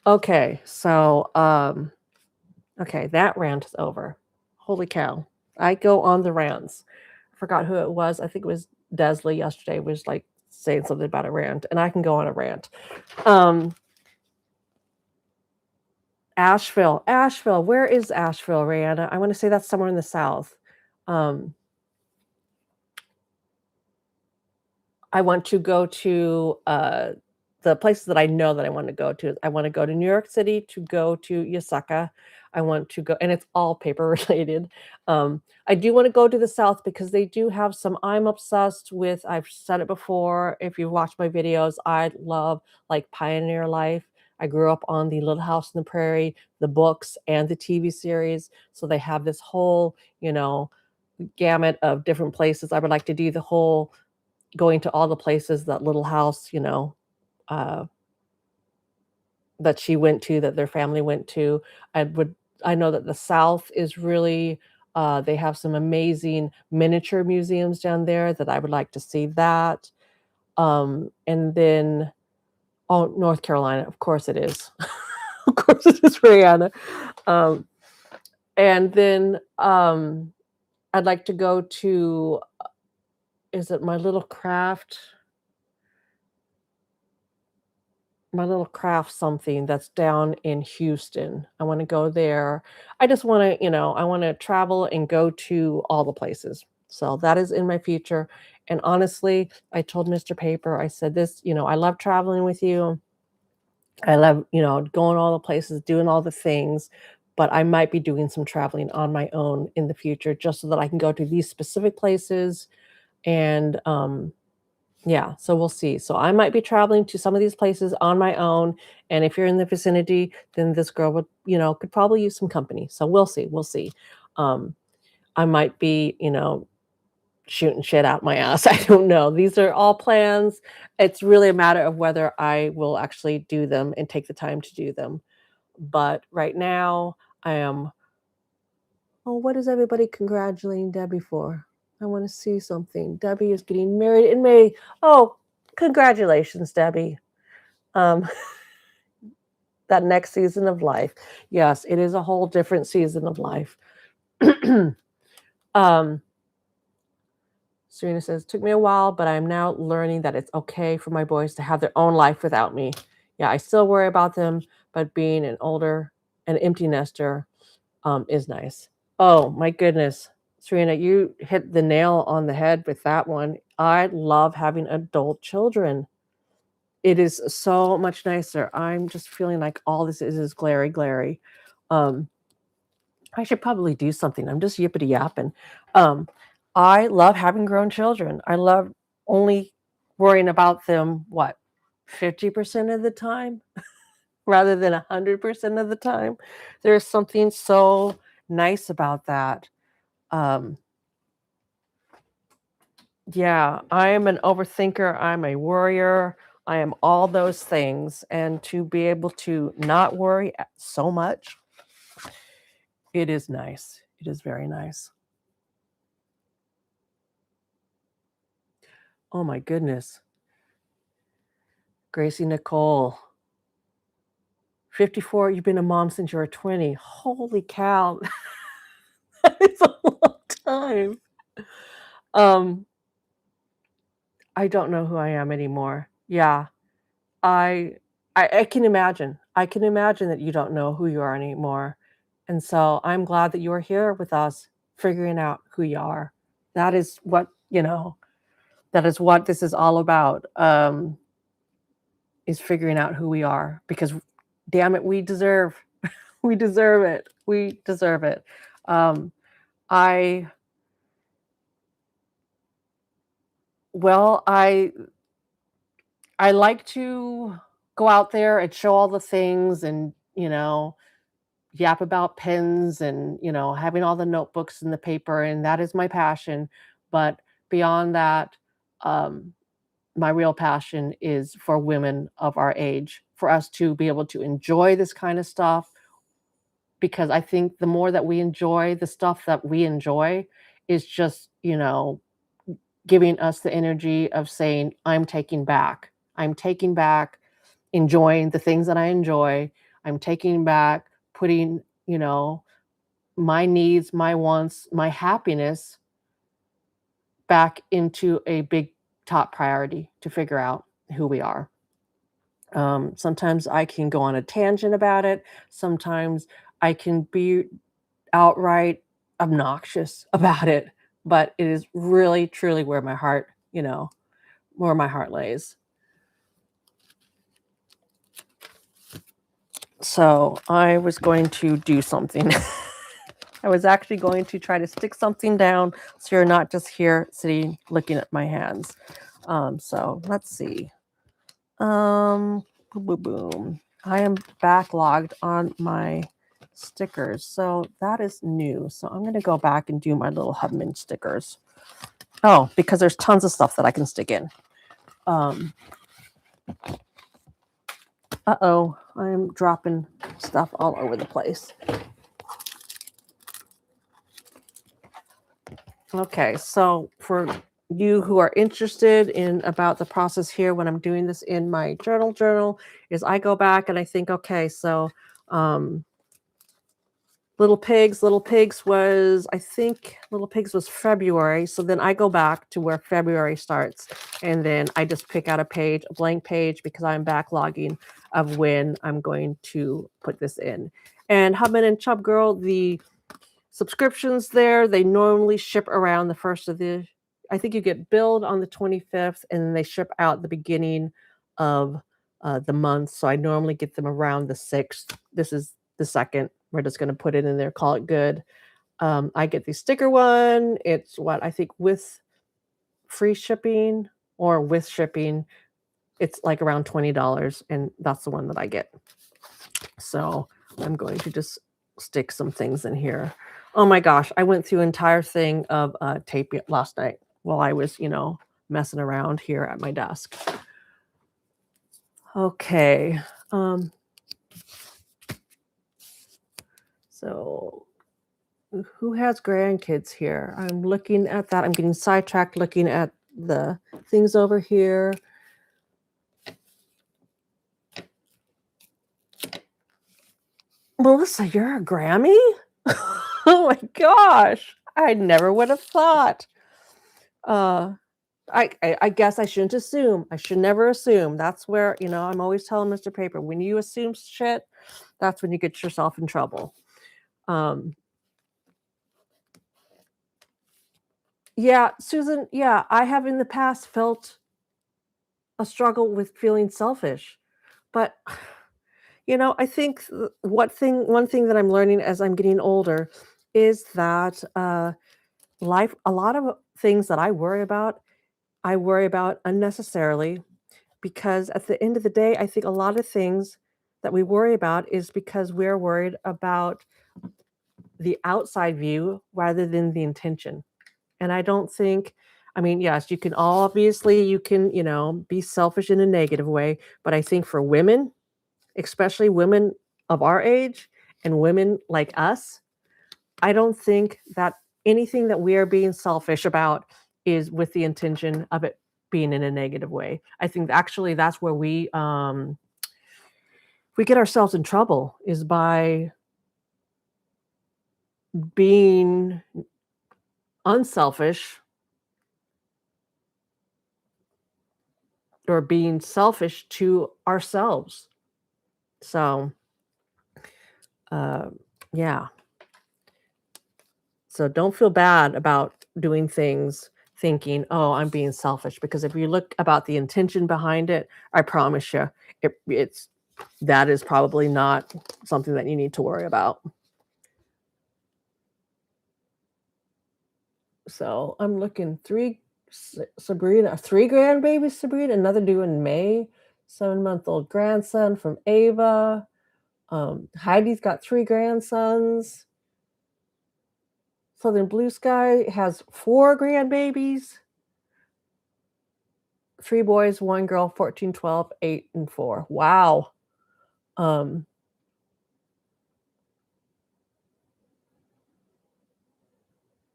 A: Okay, so, okay, that rant is over. Holy cow. I go on the rants. I forgot who it was. I think it was Desley yesterday was, like, saying something about a rant, and I can go on a rant. Um Asheville, where is Asheville, Rihanna? I wanna say that's somewhere in the South. Um, I want to go to, the places that I know that I wanna go to. I wanna go to New York City to go to Yasaka. I want to go and it's all paper related. I do wanna go to the South because they do have some I'm obsessed with I've said it before, if you've watched my videos, I love, like, pioneer life. I grew up on the Little House on the Prairie, the books, and the TV series, so they have this whole, gamut of different places. I would like to do the whole going to all the places that Little House, uh, that she went to, that their family went to. I would I know that the South is really they have some amazing miniature museums down there that I would like to see that. And then oh, North Carolina, of course it is. Of course it is, Rihanna. Um, and then I'd like to go to is it my little craft something that's down in Houston. I wanna go there. I just wanna, I wanna travel and go to all the places. So that is in my future. And honestly, I told Mr. Paper, I said, "This, I love traveling with you. I love, going all the places, doing all the things, but I might be doing some traveling on my own in the future just so that I can go to these specific places and, yeah, so we'll see. So I might be traveling to some of these places on my own, and if you're in the vicinity, then this girl would, could probably use some company. So we'll see, we'll see. Um, I might be, shooting shit out my ass. I don't know. These are all plans. It's really a matter of whether I will actually do them and take the time to do them. But right now, I am oh, what is everybody congratulating Debbie for? I wanna see something. Debbie is getting married in May. Oh, congratulations, Debbie. Um, that next season of life. Yes, it is a whole different season of life. Serena says, took me a while, but I'm now learning that it's okay for my boys to have their own life without me. Yeah, I still worry about them, but being an empty nester is nice. Oh my goodness. Serena, you hit the nail on the head with that one. I love having adult children. It is so much nicer. I'm just feeling like all this is glary, glary. I should probably do something. I'm just yippity yapping. I love having grown children. I love only worrying about them, 50% of the time rather than 100% of the time. There's something so nice about that. Yeah, I am an overthinker. I'm a worrier. I am all those things. And to be able to not worry so much, it is nice. It is very nice. Oh my goodness. Gracie Nicole, 54, you've been a mom since you were 20. Holy cow. That is a long time. I don't know who I am anymore. Yeah. I I can imagine. I can imagine that you don't know who you are anymore. And so I'm glad that you are here with us figuring out who you are. That is what, that is what this is all about. Is figuring out who we are because damn it, we deserve it. We deserve it. Um, I well, I like to go out there and show all the things and, yap about pens and, having all the notebooks and the paper, and that is my passion. But beyond that, um, my real passion is for women of our age, for us to be able to enjoy this kind of stuff because I think the more that we enjoy the stuff that we enjoy is just, giving us the energy of saying, I'm taking back. I'm taking back enjoying the things that I enjoy. I'm taking back putting, my needs, my wants, my happiness back into a big top priority to figure out who we are. Sometimes I can go on a tangent about it. Sometimes I can be outright obnoxious about it, but it is really, truly where my heart, where my heart lays. So I was going to do something. I was actually going to try to stick something down so you're not just here sitting looking at my hands. So let's see. Boom, boom, boom. I am backlogged on my stickers. So that is new. So I'm going to go back and do my little Hubman stickers. Oh, because there's tons of stuff that I can stick in. Uh-oh, I'm dropping stuff all over the place. Okay, so for you who are interested in about the process here when I'm doing this in my journal is I go back and I think, okay, so Little Pigs was, I think Little Pigs was February. So then I go back to where February starts. And then I just pick out a blank page, because I'm backlogging of when I'm going to put this in. And Hubman and Chub Girl, the subscriptions there, they normally ship around the first of I think you get billed on the 25th and then they ship out the beginning of the month. So I normally get them around the 6th. This is the 2nd. We're just going to put it in there, call it good. I get the sticker one. It's what I think with free shipping or with shipping, it's like around $20. And that's the one that I get. So I'm going to just stick some things in here. Oh my gosh, I went through an entire thing of tape last night while I was, messing around here at my desk. Okay. So who has grandkids here? I'm looking at that. I'm getting sidetracked looking at the things over here. Melissa, you're a Grammy? Oh my gosh, I never would have thought. Uh, I guess I shouldn't assume. I should never assume. That's where, I'm always telling Mr. Paper, when you assume shit, that's when you get yourself in trouble. Um, yeah, Susan, yeah, I have in the past felt a struggle with feeling selfish, but I think one thing that I'm learning as I'm getting older is that life, a lot of things that I worry about unnecessarily because at the end of the day, I think a lot of things that we worry about is because we're worried about the outside view rather than the intention. And I don't think, I mean, yes, you can, be selfish in a negative way, but I think for women, especially women of our age and women like us, I don't think that anything that we are being selfish about is with the intention of it being in a negative way. I think actually that's where we get ourselves in trouble is by being unselfish or being selfish to ourselves. So, uh, yeah. So don't feel bad about doing things thinking, "Oh, I'm being selfish," because if you look about the intention behind it, I promise you, it's that is probably not something that you need to worry about. So I'm looking 3 Sabrina, 3 grandbabies, Sabrina, another due in May, 7-month-old grandson from Ava. Heidi's got 3 grandsons. Southern Blue Sky has 4 grandbabies. 3 boys, 1 girl, 14, 12, 8, and 4. Wow. Um,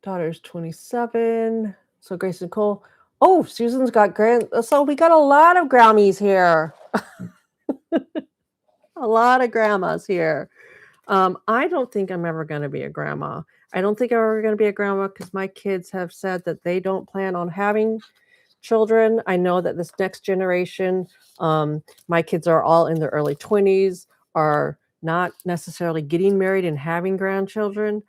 A: daughter's 27. So Grace Nicole. Oh, Susan's got so we got a lot of Grammies here. A lot of grandmas here. I don't think I'm ever gonna be a grandma. I don't think I'm ever gonna be a grandma because my kids have said that they don't plan on having children. I know that this next generation, my kids are all in their early 20s, are not necessarily getting married and having grandchildren.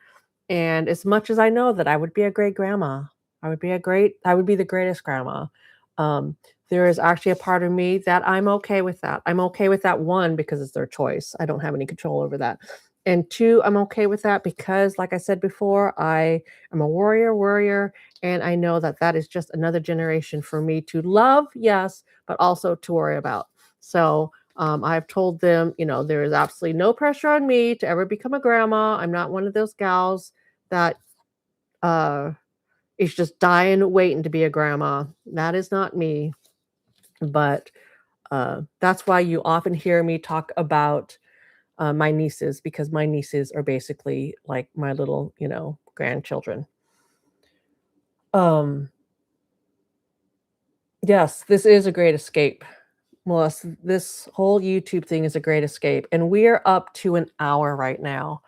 A: And as much as I know that I would be a great grandma, I would be the greatest grandma. Um, there is actually a part of me that I'm okay with that. I'm okay with that, 1, because it's their choice. I don't have any control over that. And 2, I'm okay with that because, like I said before, I am a warrior, and I know that that is just another generation for me to love, yes, but also to worry about. So I've told them, there is absolutely no pressure on me to ever become a grandma. I'm not one of those gals that uh, is just dying waiting to be a grandma. That is not me. But that's why you often hear me talk about my nieces because my nieces are basically like my little, grandchildren. Um, yes, this is a great escape. Melissa, this whole YouTube thing is a great escape, and we are up to an hour right now.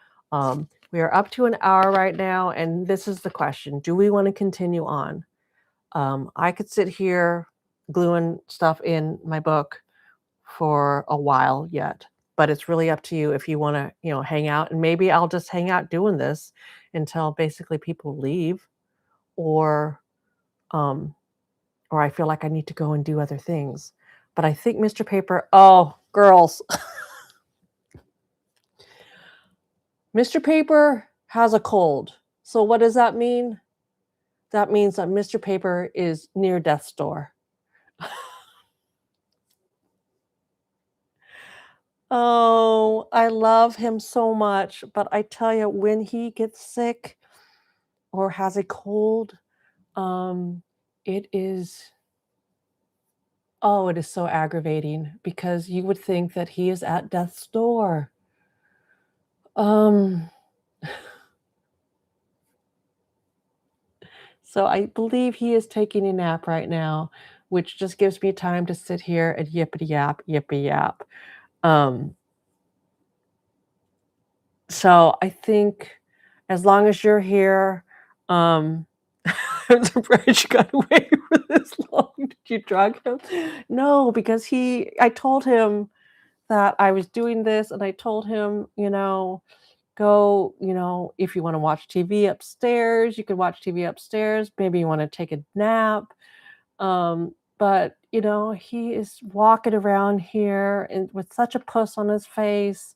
A: We are up to an hour right now, and this is the question: do we want to continue on? I could sit here gluing stuff in my book for a while yet, but it's really up to you if you want to, hang out. And maybe I'll just hang out doing this until basically people leave, or um, or I feel like I need to go and do other things. But I think Mr. Paper, oh, girls, Mr. Paper has a cold. So what does that mean? That means that Mr. Paper is near death's door. Oh, I love him so much, but I tell you, when he gets sick or has a cold, um, it is oh, it is so aggravating because you would think that he is at death's door. Um, so I believe he is taking a nap right now, which just gives me time to sit here and yippity yap, yippee yap. Um, So I think as long as you're here, um, I'm surprised you got away for this long. Did you drug him? No, because I told him that I was doing this, and I told him, go, if you want to watch TV upstairs, you can watch TV upstairs. Maybe you want to take a nap. But he is walking around here and with such a puss on his face.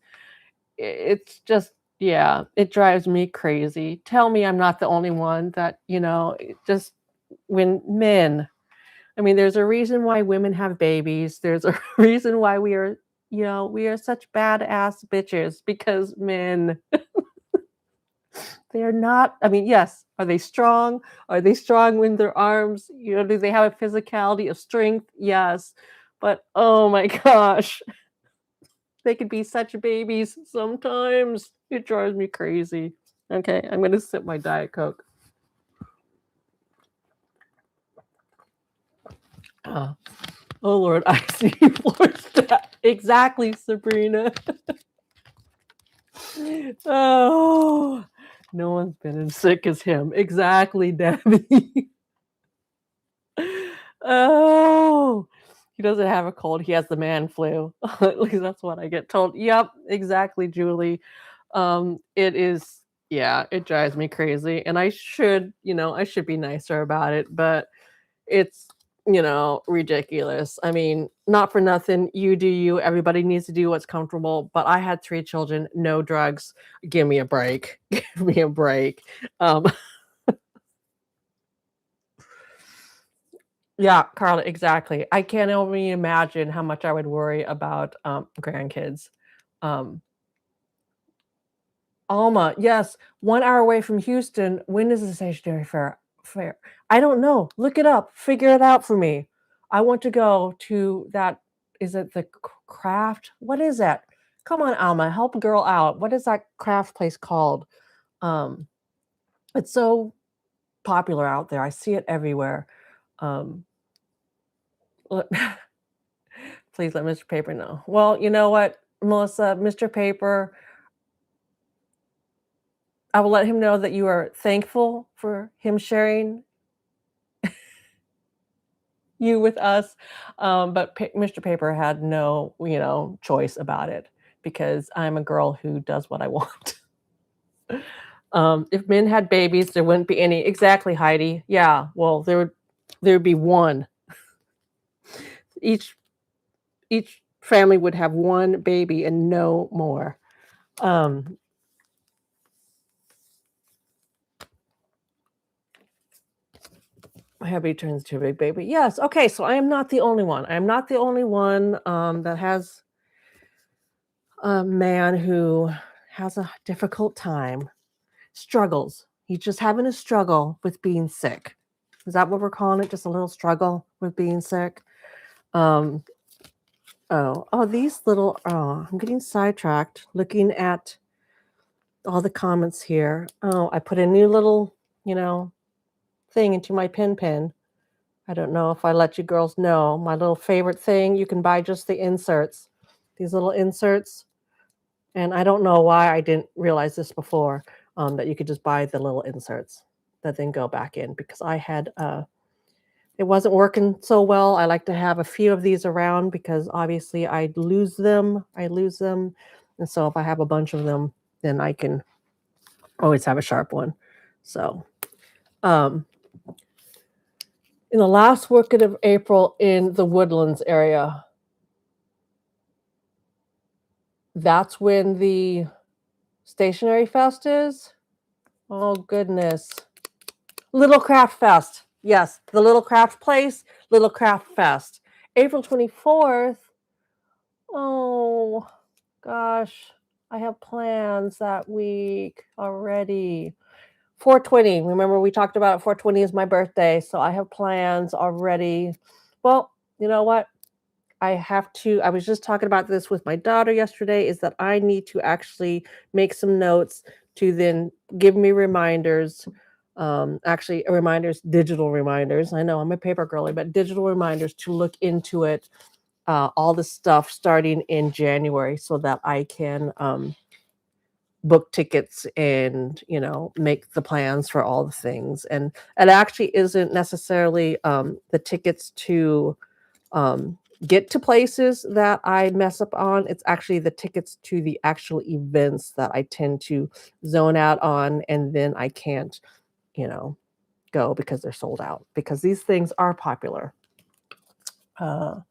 A: It's just, yeah, it drives me crazy. Tell me I'm not the only one that, it just when men, I mean, there's a reason why women have babies. There's a reason why we are such badass bitches because men, they're not, I mean, yes, are they strong? Are they strong with their arms? Do they have a physicality of strength? Yes. But oh my gosh, they could be such babies sometimes. It drives me crazy. Okay, I'm gonna sip my Diet Coke. Uh, oh Lord, I see floors that exactly, Sabrina. Oh, no one's been as sick as him. Exactly, Debbie. Oh, he doesn't have a cold. He has the man flu. At least that's what I get told. Yep, exactly, Julie. It is, yeah, it drives me crazy. And I should be nicer about it, but it's, ridiculous. I mean, not for nothing. You do you. Everybody needs to do what's comfortable. But I had 3 children, no drugs. Give me a break. Give me a break. Um, Yeah, Carla, exactly. I can't only imagine how much I would worry about, grandkids. Um, Alma, yes, 1 hour away from Houston. When is the stationery fair? I don't know. Look it up. Figure it out for me. I want to go to that, is it the craft? What is that? Come on, Alma, help a girl out. What is that craft place called? Um, it's so popular out there. I see it everywhere. Um, Please let Mr. Paper know. Well, you know what, Melissa, Mr. Paper, I will let him know that you are thankful for him sharing you with us. But Mr. Paper had no, choice about it because I'm a girl who does what I want. If men had babies, there wouldn't be any. Exactly, Heidi. Yeah. Well, there would be one. Each each family would have one baby and no more. Um, Heavy turns to a big baby. Yes. Okay. So I am not the only one. I am not the only one that has a man who has a difficult time, struggles. He's just having a struggle with being sick. Is that what we're calling it? Just a little struggle with being sick? Um, these little, I'm getting sidetracked looking at all the comments here. Oh, I put a new little, thing into my pen. I don't know if I let you girls know my little favorite thing. You can buy just the inserts, these little inserts. And I don't know why I didn't realize this before, that you could just buy the little inserts that then go back in because I had, it wasn't working so well. I like to have a few of these around because obviously I lose them. And so if I have a bunch of them, then I can always have a sharp one. So, um, in the last weekend of April in the Woodlands area, that's when the Stationery Fest is? Oh, goodness. Little Craft Fest. Yes, the Little Craft Place, Little Craft Fest. April 24th. Oh, gosh. I have plans that week already. 420. Remember, we talked about it. 420 is my birthday, so I have plans already. Well, you know what? I was just talking about this with my daughter yesterday, is that I need to actually make some notes to then give me reminders. Actually, reminders, digital reminders. I know I'm a paper girly, but digital reminders to look into it, all the stuff starting in January so that I can book tickets and, make the plans for all the things. And it actually isn't necessarily the tickets to um, get to places that I mess up on. It's actually the tickets to the actual events that I tend to zone out on, and then I can't, you know, go because they're sold out, because these things are popular. Uh,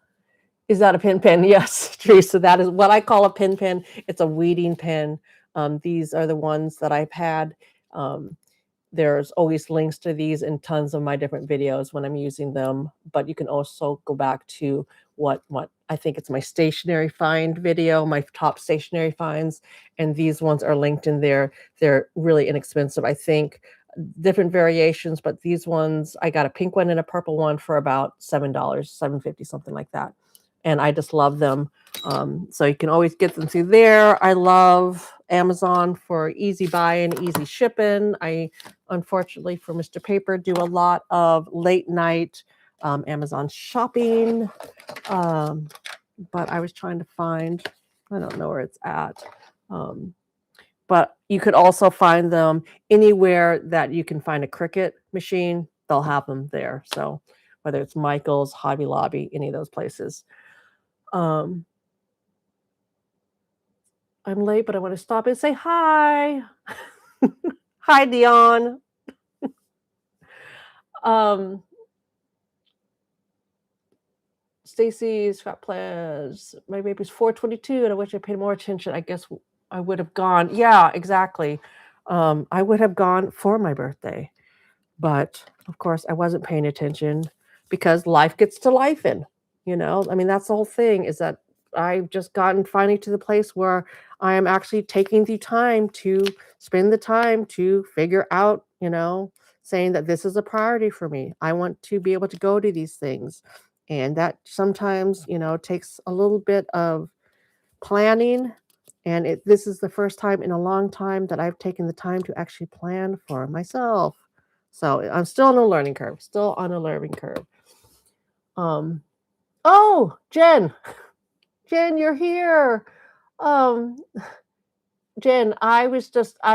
A: is that a pin pen? Yes, Teresa, that is what I call a pin pen. It's a weeding pen. These are the ones that I've had. Um, there's always links to these in tons of my different videos when I'm using them, but you can also go back to what I think it's my stationery find video, my top stationery finds, and these ones are linked in there. They're really inexpensive. I think different variations, but these ones, I got a pink one and a purple one for about $7, 7.50, something like that. And I just love them. So you can always get them through there. I love Amazon for easy buy and easy shipping. I, unfortunately for Mr. Paper, do a lot of late night Amazon shopping. But I was trying to find, I don't know where it's at. But you could also find them anywhere that you can find a Cricut machine, they'll have them there. So whether it's Michael's, Hobby Lobby, any of those places. I'm late, but I want to stop and say hi. Hi, Dion. Stacy's got plans. My baby's 422, and I wish I paid more attention. I guess I would have gone. Yeah, exactly. I would have gone for my birthday, but of course I wasn't paying attention because life gets to life in. I mean, that's the whole thing, is that I've just gotten finally to the place where I am actually taking the time to spend the time to figure out, saying that this is a priority for me. I want to be able to go to these things. And that sometimes, takes a little bit of planning. And this is the first time in a long time that I've taken the time to actually plan for myself. So I'm still on a learning curve, still on a learning curve. Oh, Jen, you're here. Um, Jen, I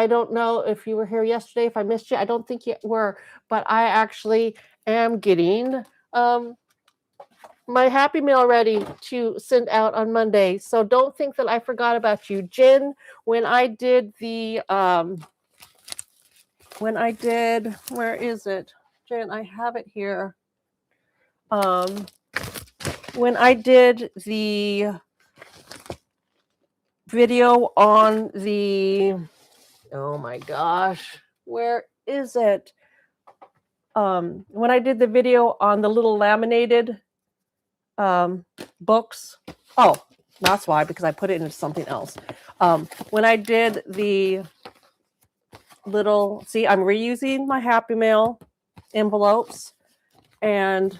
A: don't know if you were here yesterday, if I missed you. I don't think you were, but I actually am getting my Happy Meal ready to send out on Monday. So don't think that I forgot about you. Jen, when I did, where is it? Jen, I have it here. When I did the video on oh my gosh, where is it? When I did the video on the little laminated books. Oh, that's why, because I put it into something else. When I did the see, I'm reusing my Happy Mail envelopes. And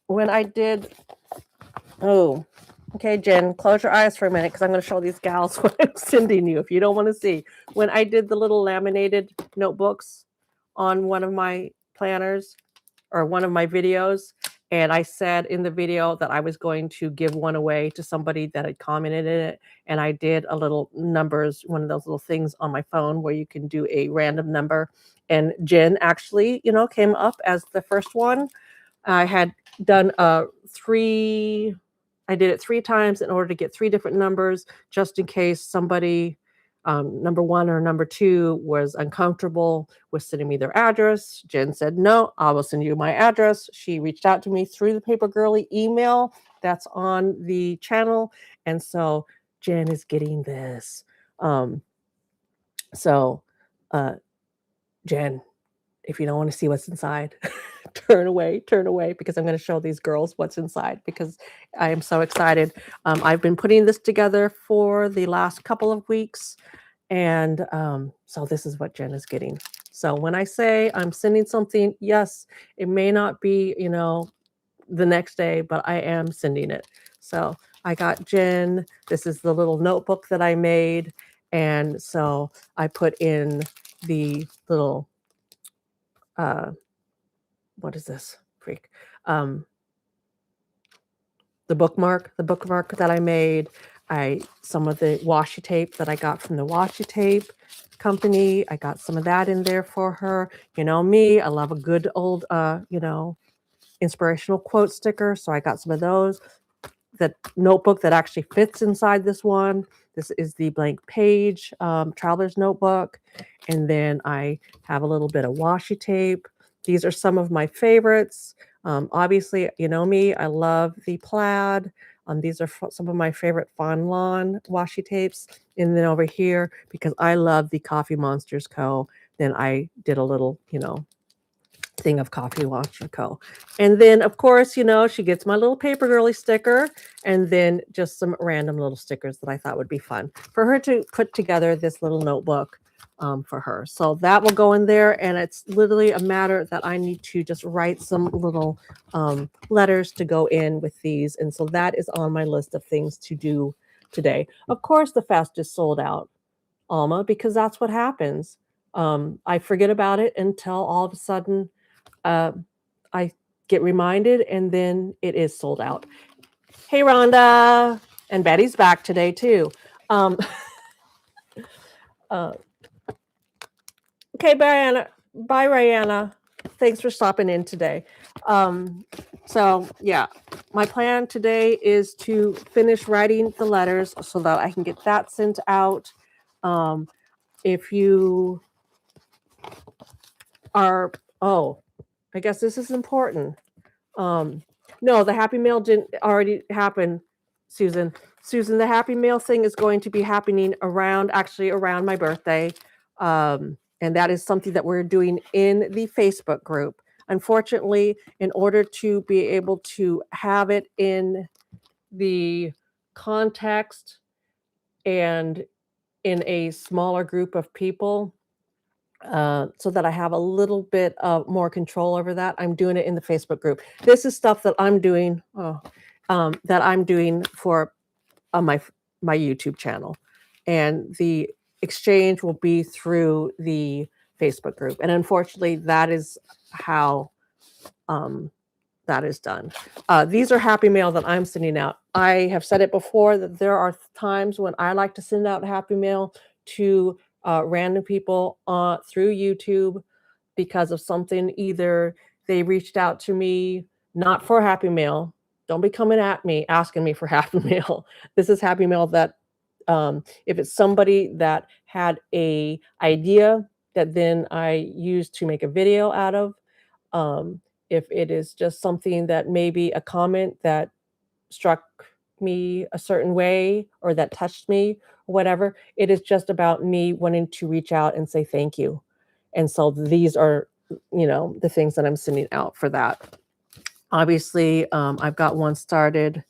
A: when I did, okay, Jen, close your eyes for a minute because I'm going to show these gals what I'm sending you if you don't want to see. When I did the little laminated notebooks on one of my planners or one of my videos, and I said in the video that I was going to give one away to somebody that had commented in it, and I did a little numbers, one of those little things on my phone where you can do a random number, and Jen actually, came up as the first one. I had done I did it 3 times in order to get 3 different numbers, just in case somebody, number 1 or number 2 was uncomfortable with sending me their address. Jen said, no, I will send you my address. She reached out to me through the Paper Girlie email that's on the channel. And so Jen is getting this. Jen, if you don't want to see what's inside, turn away, because I'm going to show these girls what's inside, because I am so excited. I've been putting this together for the last couple of weeks, and so this is what Jen is getting. So when I say I'm sending something, yes, it may not be, the next day, but I am sending it. So I got Jen, this is the little notebook that I made, and so I put in the little what is this? The bookmark that I made. some of the washi tape that I got from the washi tape company. I got some of that in there for her. You know me, I love a good old, inspirational quote sticker. So I got some of those. The notebook that actually fits inside this one. This is the blank page traveler's notebook. And then I have a little bit of washi tape. These are some of my favorites. Obviously, you know me, I love the plaid. These are some of my favorite Fawn Lawn washi tapes. And then over here, because I love the Coffee Monsters Co., then I did a little, thing of Coffee Monster Co. And then, of course, she gets my little Paper Girlie sticker and then just some random little stickers that I thought would be fun for her to put together this little notebook for her. So that will go in there, and it's literally a matter that I need to just write some little letters to go in with these. And so that is on my list of things to do today. Of course, the fest is sold out, Alma, because that's what happens. I forget about it until all of a sudden I get reminded, and then it is sold out. Hey, Rhonda. And Betty's back today, too. Okay, bye, Rihanna. Thanks for stopping in today. So, yeah, my plan today is to finish writing the letters so that I can get that sent out. If you are, I guess this is important. No, the Happy Mail didn't already happen, Susan. Susan, the Happy Mail thing is going to be happening around my birthday. And that is something that we're doing in the Facebook group. Unfortunately, in order to be able to have it in the context and in a smaller group of people, so that I have a little bit of more control over that, I'm doing it in the Facebook group. This is stuff that I'm doing for my YouTube channel, and the exchange will be through the Facebook group. And unfortunately, that is how that is done. These are Happy Mail that I'm sending out. I have said it before that there are times when I like to send out Happy Mail to random people through YouTube because of something. Either they reached out to me, not for Happy Mail. Don't be coming at me asking me for Happy Mail. This is Happy Mail that if it's somebody that had a idea that then I used to make a video out of. If it is just something that maybe a comment that struck me a certain way or that touched me, whatever, it is just about me wanting to reach out and say thank you. And so these are, the things that I'm sending out for that. Obviously, I've got one started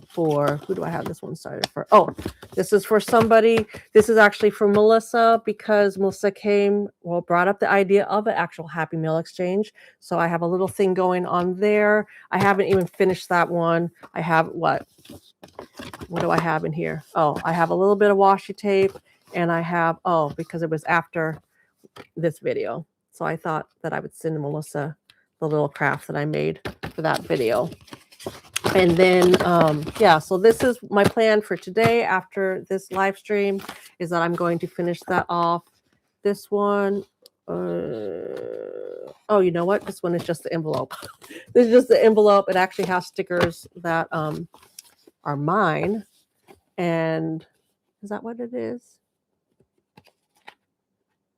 A: for, who do I have this one started for? Oh, this is for somebody. This is actually for Melissa, because Melissa brought up the idea of an actual Happy Meal exchange. So I have a little thing going on there. I haven't even finished that one. I have what do I have in here? Oh, I have a little bit of washi tape, and I have, because it was after this video. So I thought that I would send Melissa the little craft that I made for that video. And then, so this is my plan for today after this live stream, is that I'm going to finish that off. This one, you know what? This one is just the envelope. This is just the envelope. It actually has stickers that are mine. And is that what it is?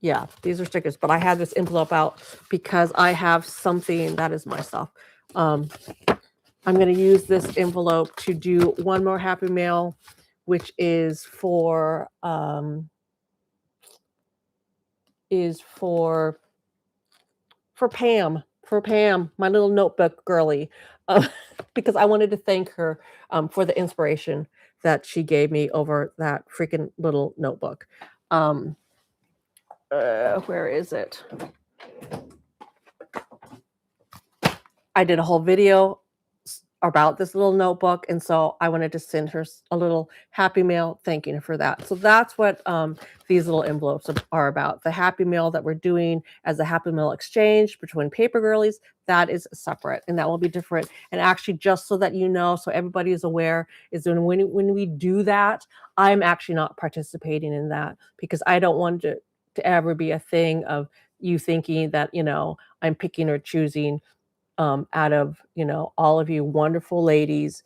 A: Yeah, these are stickers, but I had this envelope out because I have something that is my stuff. I'm going to use this envelope to do one more Happy Mail, which is for Pam, my little notebook girlie, because I wanted to thank her for the inspiration that she gave me over that freaking little notebook. Where is it? I did a whole video about this little notebook, and so I wanted to send her a little happy mail thanking her for that. So that's what these little envelopes are about. The happy mail that we're doing as a happy mail exchange between paper girlies, that is separate, and that will be different. And actually, just so that you know, so everybody is aware, is when we do that, I'm actually not participating in that because I don't want it to ever be a thing of you thinking that, I'm picking or choosing out of, all of you wonderful ladies,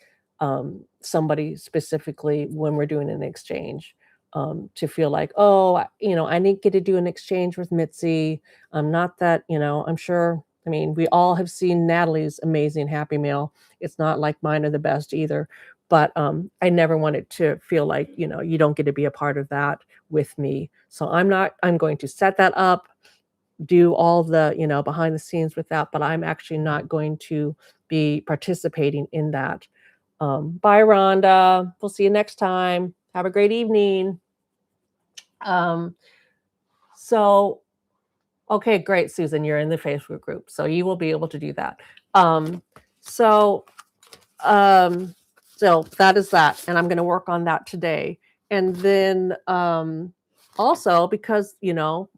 A: somebody specifically when we're doing an exchange, to feel like, oh, I didn't get to do an exchange with Mitzi. Not that, I'm sure, I mean, we all have seen Natalie's amazing Happy Meal. It's not like mine are the best either. But I never wanted to feel like, you don't get to be a part of that with me. So I'm going to set that up, do all the, behind the scenes with that, but I'm actually not going to be participating in that. Bye, Rhonda. We'll see you next time. Have a great evening. Um, so, okay, great, Susan. You're in the Facebook group, so you will be able to do that. So, so that is that, and I'm going to work on that today. And then also because,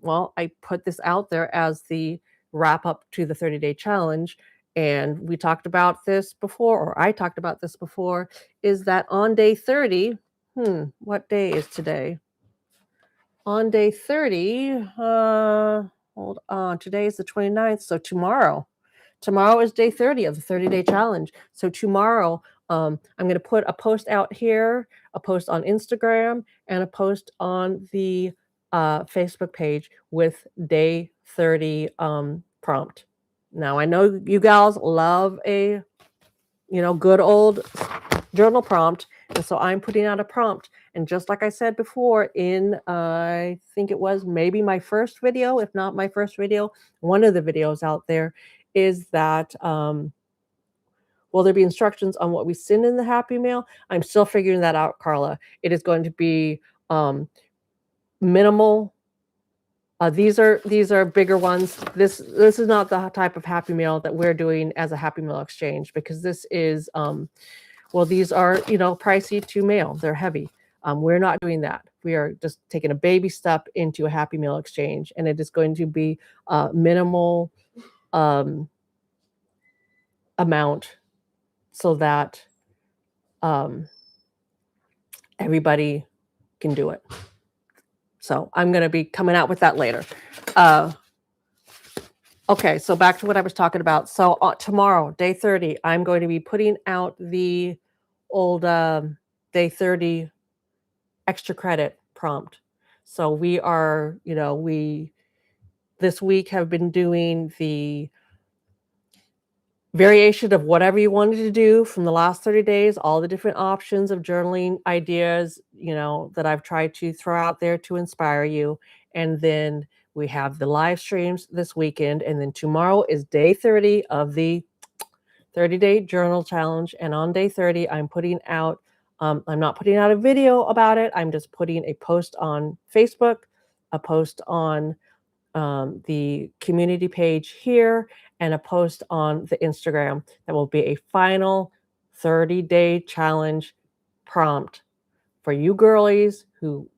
A: well, I put this out there as the wrap up to the 30-day challenge, and we talked about this before, or I talked about this before, is that on day 30, what day is today? On day 30, hold on, today is the 29th, so tomorrow is day 30 of the 30-day challenge. So tomorrow, I'm going to put a post out here, a post on Instagram, and a post on the Facebook page with day 30 prompt. Now, I know you gals love a, good old journal prompt. And so I'm putting out a prompt. And just like I said before, in I think it was maybe my first video, if not my first video, one of the videos out there, is that will there be instructions on what we send in the Happy Mail? I'm still figuring that out, Carla. It is going to be minimal. These are bigger ones. This is not the type of Happy Mail that we're doing as a Happy Mail exchange, because this is well, these are, pricey to mail. They're heavy. We're not doing that. We are just taking a baby step into a Happy Meal exchange, and it is going to be minimal amount so that everybody can do it. So I'm going to be coming out with that later. Okay, so back to what I was talking about. So tomorrow, day 30, I'm going to be putting out the old day 30 extra credit prompt. So we are, we this week have been doing the variation of whatever you wanted to do from the last 30 days, all the different options of journaling ideas, that I've tried to throw out there to inspire you. And then we have the live streams this weekend. And then tomorrow is day 30 of the 30-day journal challenge. And on day 30, I'm putting out, I'm not putting out a video about it. I'm just putting a post on Facebook, a post on the community page here, and a post on the Instagram that will be a final 30-day challenge prompt for you girlies who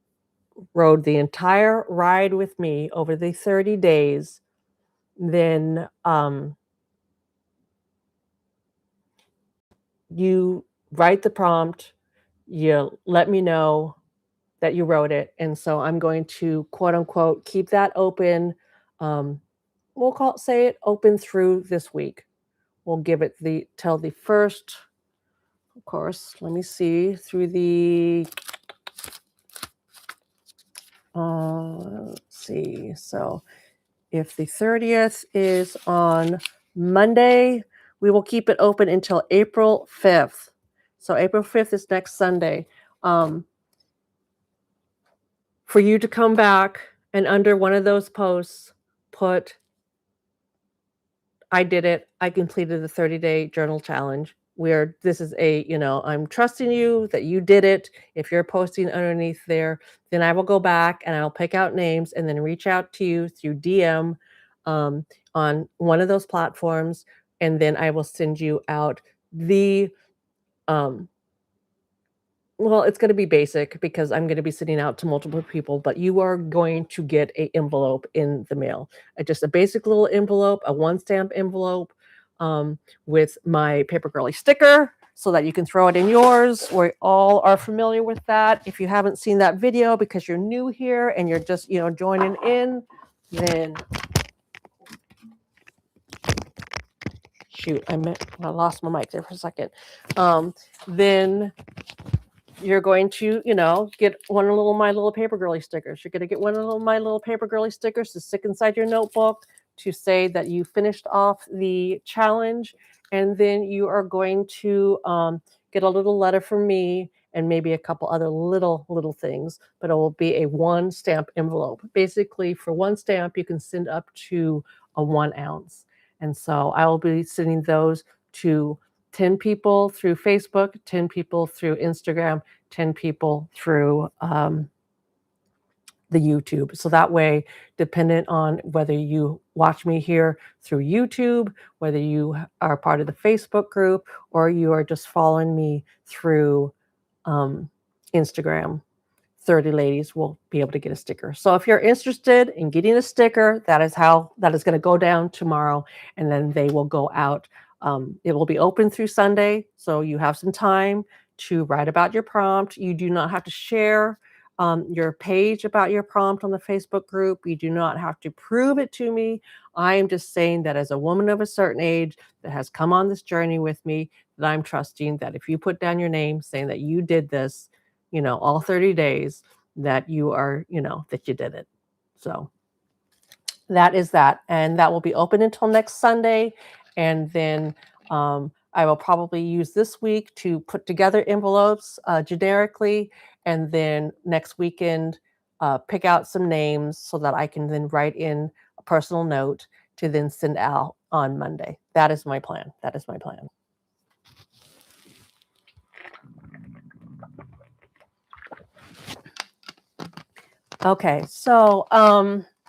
A: rode the entire ride with me over the 30 days. Then you write the prompt, you let me know that you wrote it. And so I'm going to, quote unquote, keep that open. We'll say it open through this week. We'll give it till the first, of course, let me see, through the, let's see. So if the 30th is on Monday, we will keep it open until April 5th. So April 5th is next Sunday. For you to come back and under one of those posts, put, I did it. I completed the 30-day journal challenge. This is I'm trusting you that you did it. If you're posting underneath there, then I will go back and I'll pick out names and then reach out to you through DM on one of those platforms. And then I will send you out The well, it's going to be basic because I'm going to be sending out to multiple people, but you are going to get a envelope in the mail. Just a basic little envelope, a one stamp envelope, with my Paper Girlie sticker so that you can throw it in yours. We all are familiar with that. If you haven't seen that video because you're new here and you're just, joining in, then shoot, I lost my mic there for a second. Then you're going to, get one of my little Paper Girlie stickers. You're going to get one of my little Paper Girlie stickers to stick inside your notebook to say that you finished off the challenge. And then you are going to get a little letter from me and maybe a couple other little things, but it will be a one stamp envelope. Basically, for one stamp, you can send up to a 1 ounce. And so I will be sending those to 10 people through Facebook, 10 people through Instagram, 10 people through the YouTube. So that way, dependent on whether you watch me here through YouTube, whether you are part of the Facebook group, or you are just following me through Instagram, 30 ladies will be able to get a sticker. So if you're interested in getting a sticker, that is going to go down tomorrow, and then they will go out. It will be open through Sunday, so you have some time to write about your prompt. You do not have to share your page about your prompt on the Facebook group. You do not have to prove it to me. I am just saying that as a woman of a certain age that has come on this journey with me, that I'm trusting that if you put down your name saying that you did this, all 30 days, that you are, that you did it. So that is that. And that will be open until next Sunday. And then I will probably use this week to put together envelopes generically. And then next weekend, pick out some names so that I can then write in a personal note to then send out on Monday. That is my plan. That is my plan. Okay, so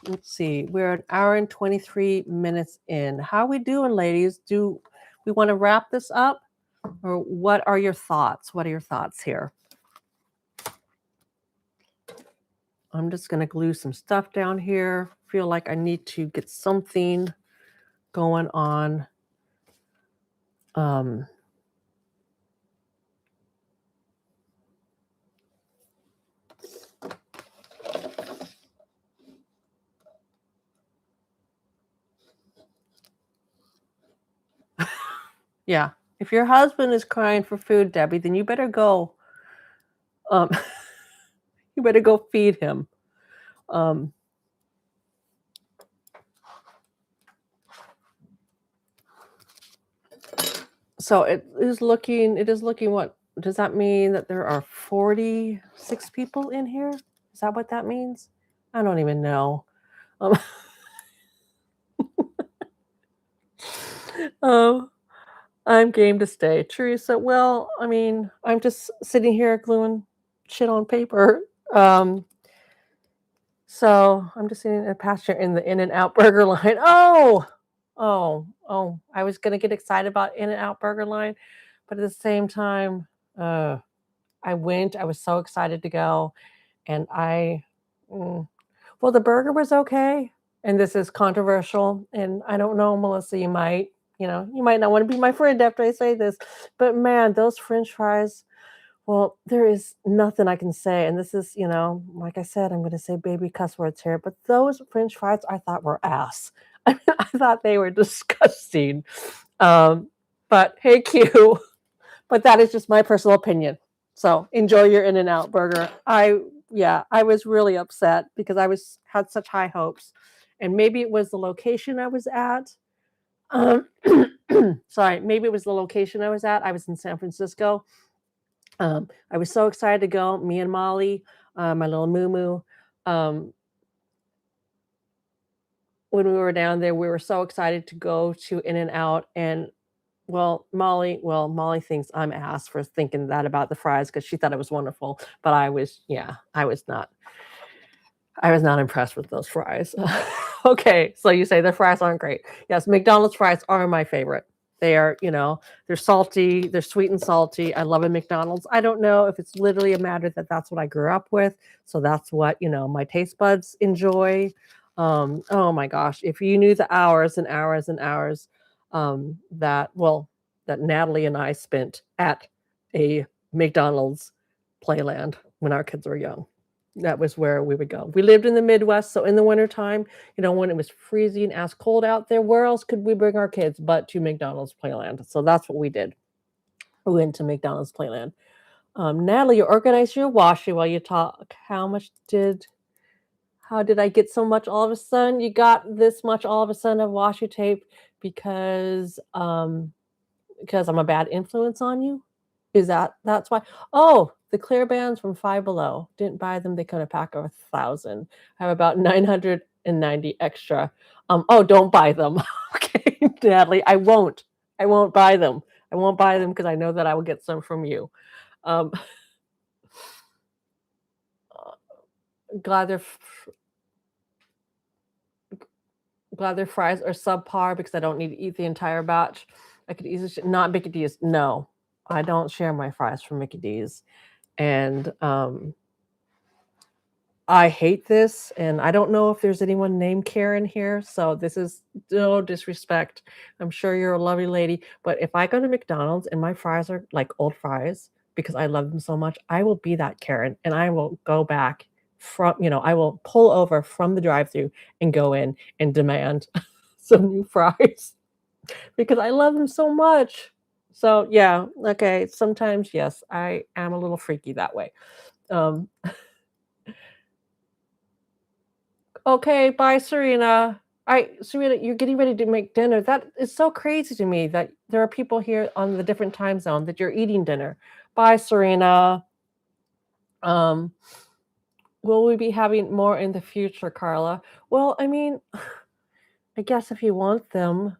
A: let's see. We're an hour and 23 minutes in. How are we doing, ladies? Do we want to wrap this up? Or what are your thoughts? What are your thoughts here? I'm just going to glue some stuff down here. Feel like I need to get something going on. Yeah. If your husband is crying for food, Debbie, then you better go. You better go feed him. So it is looking, what does that mean? That there are 46 people in here? Is that what that means? I don't even know. I'm game to stay. Teresa, well, I mean, I'm just sitting here gluing shit on paper. So I'm just sitting in a pasture in the In-N-Out burger line. Oh, I was going to get excited about In-N-Out burger line, but at the same time, I went. I was so excited to go, and well, the burger was okay, and this is controversial, and I don't know, Melissa, you might not want to be my friend after I say this, but man, those French fries. Well, there is nothing I can say, and this is, like I said, I'm going to say baby cuss words here, but those French fries I thought were ass. I thought they were disgusting. But hey, Q. But that is just my personal opinion. So enjoy your In-N-Out burger. I was really upset because I had such high hopes, and maybe it was the location I was at. Sorry, maybe it was the location I was at. I was in San Francisco. I was so excited to go. Me and Molly, my little moo. When we were down there, we were so excited to go to In-N-Out, and Molly thinks I'm ass for thinking that about the fries because she thought it was wonderful. But I was not impressed with those fries. Okay, so you say the fries aren't great. Yes, McDonald's fries are my favorite. They are, they're salty, they're sweet and salty. I love a McDonald's. I don't know if it's literally a matter that that's what I grew up with, so that's what, my taste buds enjoy. Oh my gosh, if you knew the hours and hours and hours that Natalie and I spent at a McDonald's playland when our kids were young. That was where we would go. We lived in the Midwest, so in the wintertime, when it was freezing ass cold out there, where else could we bring our kids but to McDonald's Playland? So that's what we did. We went to McDonald's Playland. Natalie, you organize your washi while you talk. How did I get so much all of a sudden? You got this much all of a sudden of washi tape because I'm a bad influence on you? That's why? Oh, the clear bands from Five Below. Didn't buy them. They come in a pack of 1,000. I have about 990 extra. Oh, don't buy them. Okay, Natalie, I won't. I won't buy them. I won't buy them because I know that I will get some from you. Um, glad they're glad their fries are subpar because I don't need to eat the entire batch. I could easily not Mickey D's. No, I don't share my fries from Mickey D's. And I hate this, and I don't know if there's anyone named Karen here, so this is no disrespect. I'm sure you're a lovely lady, but if I go to McDonald's and my fries are like old fries because I love them so much, I will be that Karen and I will go back I will pull over from the drive-through and go in and demand some new fries because I love them so much. So yeah, okay, sometimes yes, I am a little freaky that way. Um, Okay, bye, Serena. Serena, you're getting ready to make dinner. That is so crazy to me that there are people here on the different time zone that you're eating dinner. Bye, Serena. Um, will we be having more in the future, Carla? Well, I mean, I guess if you want them,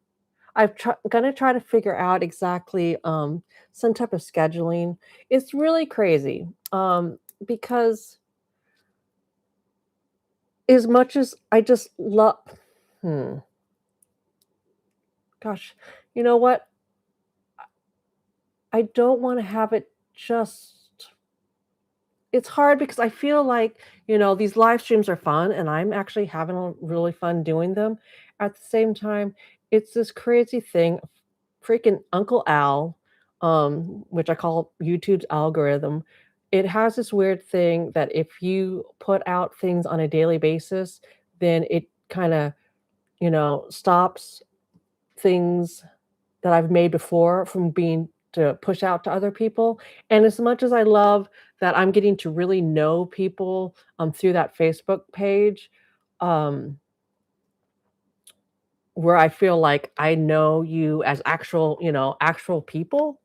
A: gonna try to figure out exactly some type of scheduling. It's really crazy because as much as I just love, hmm, gosh, you know what? I don't wanna have it just it's hard because I feel like, these live streams are fun, and I'm actually having a really fun doing them. At the same time, it's this crazy thing, freaking Uncle Al, which I call YouTube's algorithm. It has this weird thing that if you put out things on a daily basis, then it kinda, stops things that I've made before from being to push out to other people. And as much as I love that I'm getting to really know people through that Facebook page, um, where I feel like I know you as actual people.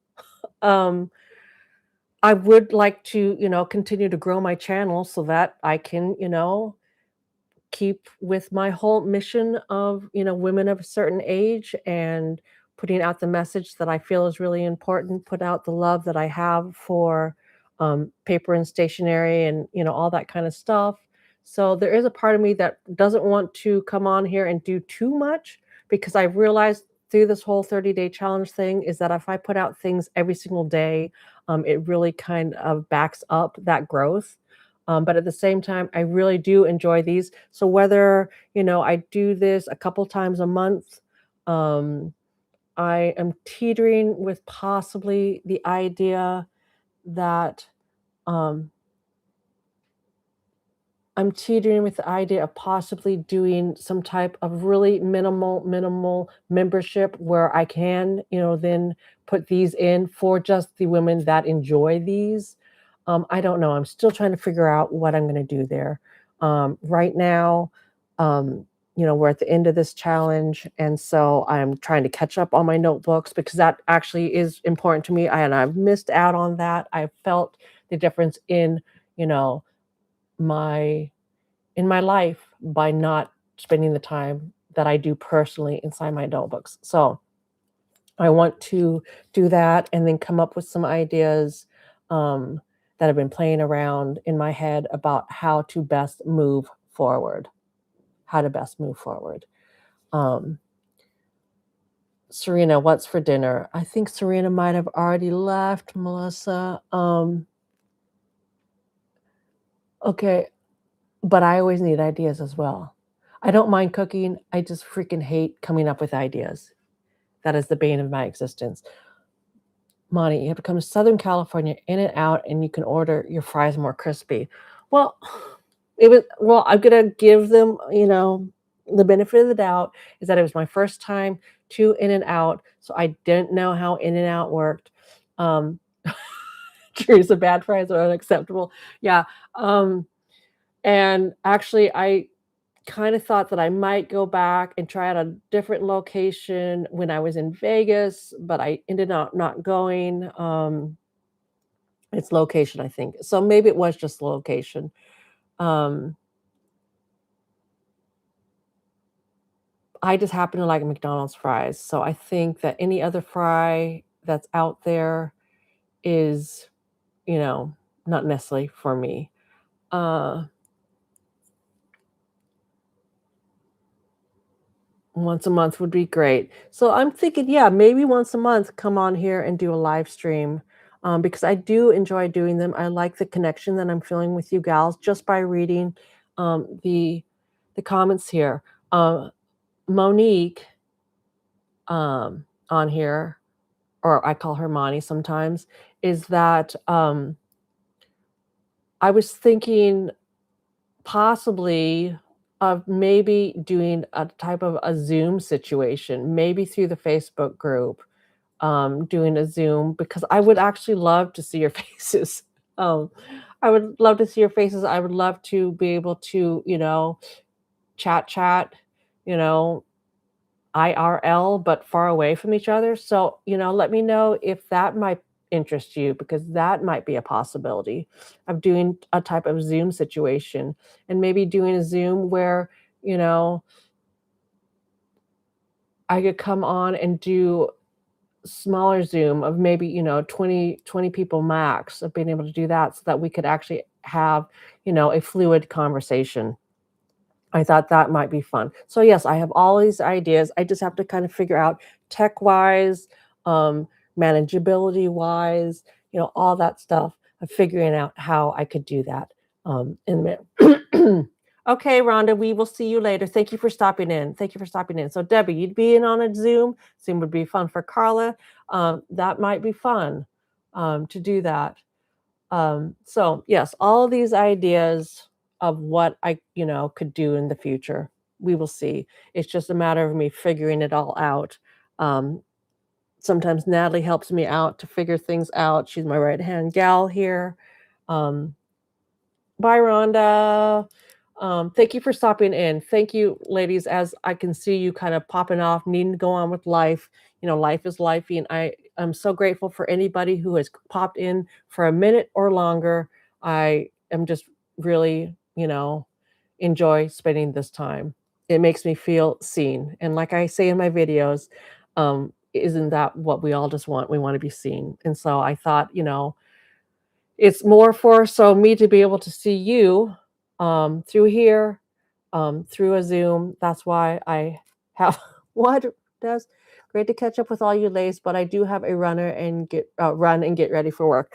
A: Um, I would like to, continue to grow my channel so that I can, keep with my whole mission of, women of a certain age and putting out the message that I feel is really important, put out the love that I have for paper and stationery and, all that kind of stuff. So there is a part of me that doesn't want to come on here and do too much because I've realized through this whole 30-day challenge thing is that if I put out things every single day, it really kind of backs up that growth. But at the same time, I really do enjoy these. So whether, I do this a couple times a month, um, I am teetering with possibly the idea that um, I'm teetering with the idea of possibly doing some type of really minimal membership where I can, then put these in for just the women that enjoy these. I don't know. I'm still trying to figure out what I'm going to do there. Right now, we're at the end of this challenge, and so I'm trying to catch up on my notebooks because that actually is important to me, and I've missed out on that. I felt the difference you know, my my life by not spending the time that I do personally inside my notebooks. So I want to do that and then come up with some ideas um, that have been playing around in my head about how to best move forward. How to best move forward. Um, Serena, what's for dinner? I think Serena might have already left, Melissa. Okay, but I always need ideas as well. I don't mind cooking. I just freaking hate coming up with ideas. That is the bane of my existence. Monty, you have to come to Southern California, In and Out, and you can order your fries more crispy. Well, I'm gonna give them, the benefit of the doubt is that it was my first time to In and Out, so I didn't know how In and Out worked. Um, Teresa, bad fries are unacceptable. Yeah. Um, and actually, I kind of thought that I might go back and try out a different location when I was in Vegas, but I ended up not going. It's location, I think. So maybe it was just location. Um, I just happen to like McDonald's fries. So I think that any other fry that's out there is, you know, not necessarily for me. Uh, Once a month would be great. So I'm thinking, yeah, maybe once a month, come on here and do a live stream, because I do enjoy doing them. I like the connection that I'm feeling with you gals just by reading the comments here. Monique on here, or I call her Monty sometimes, is that I was thinking possibly of maybe doing a type of a Zoom situation, maybe through the Facebook group, doing a Zoom because I would actually love to see your faces. Um, I would love to see your faces. I would love to be able to, chat, you know, IRL, but far away from each other. So, let me know if that might interest you because that might be a possibility of doing a type of Zoom situation and maybe doing a Zoom where, you know, I could come on and do smaller Zoom of maybe, 20 people max of being able to do that so that we could actually have, a fluid conversation. I thought that might be fun. So yes, I have all these ideas. I just have to kind of figure out tech wise, um, manageability wise, all that stuff of figuring out how I could do that. In a minute. Okay, Rhonda, we will see you later. Thank you for stopping in. Thank you for stopping in. So Debbie, you'd be in on a Zoom. Zoom would be fun for Carla. That might be fun to do that. So yes, all these ideas of what I, could do in the future. We will see. It's just a matter of me figuring it all out. Um, Sometimes Natalie helps me out to figure things out. She's my right hand gal here. Um, Bye, Rhonda. Thank you for stopping in. Thank you, ladies. As I can see you kind of popping off, needing to go on with life. Life is life, and I am so grateful for anybody who has popped in for a minute or longer. I am just really, enjoy spending this time. It makes me feel seen, and like I say in my videos, isn't that what we all just want? We want to be seen, and so I thought, it's more for so me to be able to see you, through here, through a Zoom. That's why I have what does great to catch up with all you ladies, but I do have a run and get ready for work.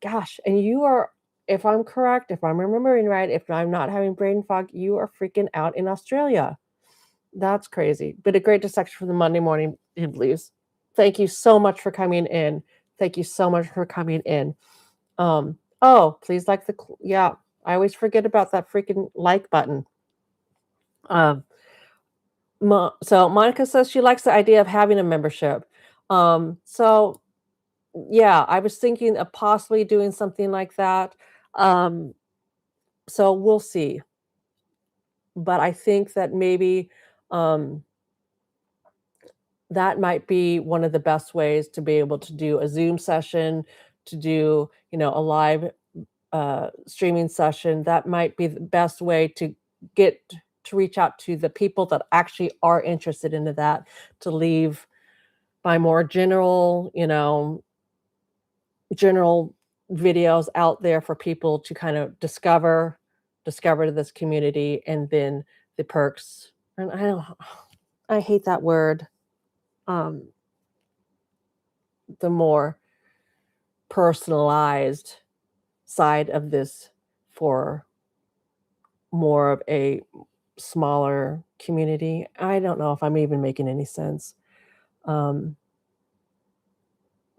A: Gosh, and you are, if I'm correct, if I'm remembering right, if I'm not having brain fog, you are freaking out in Australia. That's crazy. But a great dissection for the Monday morning blues. Thank you so much for coming in. Thank you so much for coming in. Oh, please like yeah, I always forget about that freaking like button. Um, so Monica says she likes the idea of having a membership. So yeah, I was thinking of possibly doing something like that. Um, so we'll see. But I think that maybe um, that might be one of the best ways to be able to do a Zoom session, to do, a live streaming session. That might be the best way to get to reach out to the people that actually are interested into that, to leave my more general videos out there for people to kind of discover this community, and then the perks. And I hate that word. the more personalized side of this for more of a smaller community. I don't know if I'm even making any sense. Um,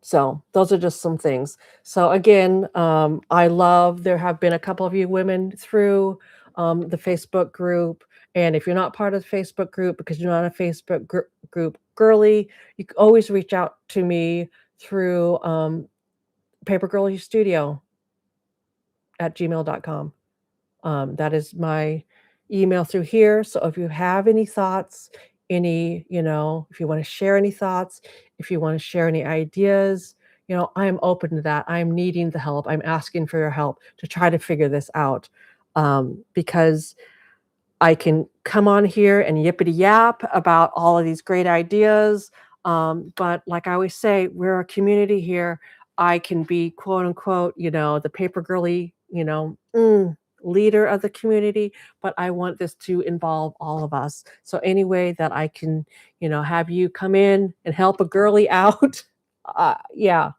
A: so those are just some things. So again, I love there have been a couple of you women through the Facebook group. And if you're not part of the Facebook group because you're not a Facebook group girly, you can always reach out to me through Paper Girlie Studio at gmail.com. That is my email through here. So if you have any thoughts, any, if you want to share any thoughts, if you want to share any ideas, I am open to that. I'm needing the help. I'm asking for your help to try to figure this out. Because I can come on here and yippity yap about all of these great ideas. But like I always say, we're a community here. I can be quote unquote, the paper girly, leader of the community, but I want this to involve all of us. So any way that I can, have you come in and help a girly out, yeah,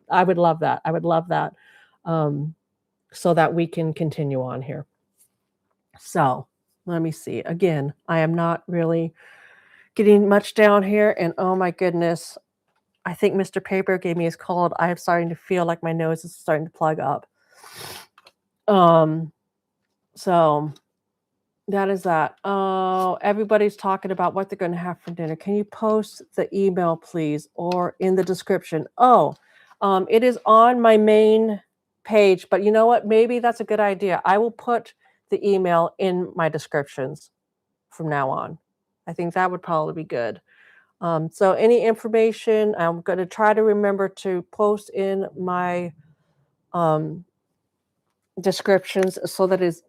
A: I would love that. I would love that. So that we can continue on here. So let me see. Again, I am not really getting much down here. And oh my goodness, I think Mr. Paper gave me his cold. I am starting to feel like my nose is starting to plug up. So that is that. Oh, everybody's talking about what they're going to have for dinner. Can you post the email, please, or in the description? Oh, it is on my main page, but you know what? Maybe that's a good idea. I will put the email in my descriptions from now on. I think that would probably be good. So any information, I'm going to try to remember to post in my descriptions so that it's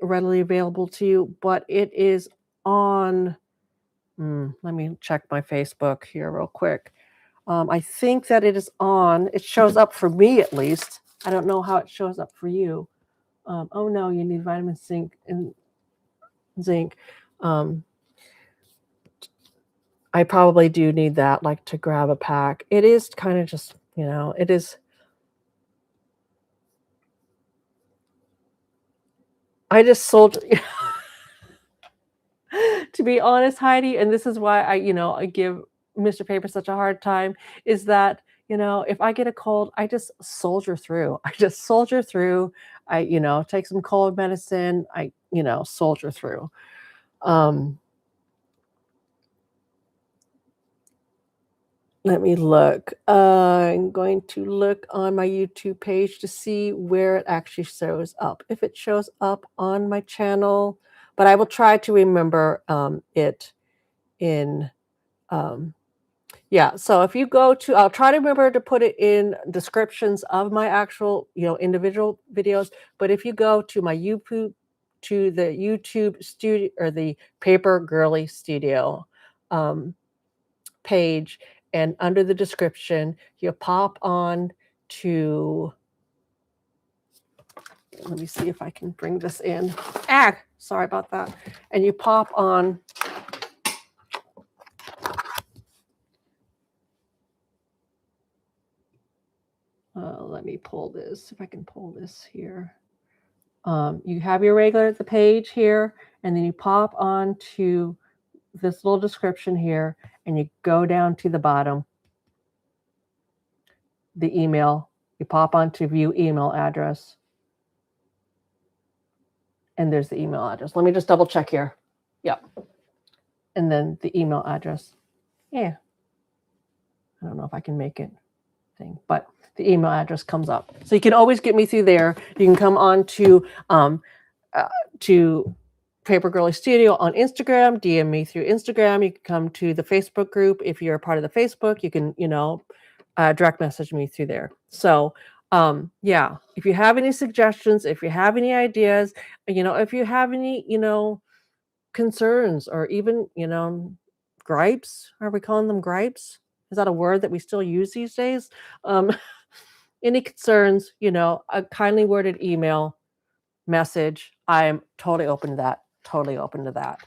A: readily available to you. But it is on. Let me check my Facebook here real quick. I think that it is on. It shows up for me at least. I don't know how it shows up for you. Oh no, you need vitamin zinc and zinc. I probably do need that, like, to grab a pack. It is kind of just, it is. I just sold, to be honest, Heidi, and this is why I give Mr. Paper such a hard time, is that, if I get a cold, I just soldier through. I just soldier through. I, take some cold medicine. I, soldier through. Let me look. I'm going to look on my YouTube page to see where it actually shows up. If it shows up on my channel, but I will try to remember it in. Yeah, so if you go to, I'll try to remember to put it in descriptions of my actual, individual videos. But if you go to my YouTube, to the YouTube studio or the Paper Girly Studio page, and under the description, you pop on to, let me see if I can bring this in. Sorry about that. And you pop on. Let me pull this, if I can pull this here. You have your regular, the page here, and then you pop on to this little description here, and you go down to the bottom, the email. You pop on to view email address, and there's the email address. Let me just double check here. Yep. And then the email address. Yeah. I don't know if I can make it thing, but the email address comes up. So you can always get me through there. You can come on to Paper Girly Studio on Instagram, DM me through Instagram. You can come to the Facebook group. If you're a part of the Facebook, you can, direct message me through there. So, yeah, if you have any suggestions, if you have any ideas, if you have any, concerns or even, gripes, are we calling them gripes? Is that a word that we still use these days? Any concerns, a kindly worded email, message, I'm totally open to that. Totally open to that.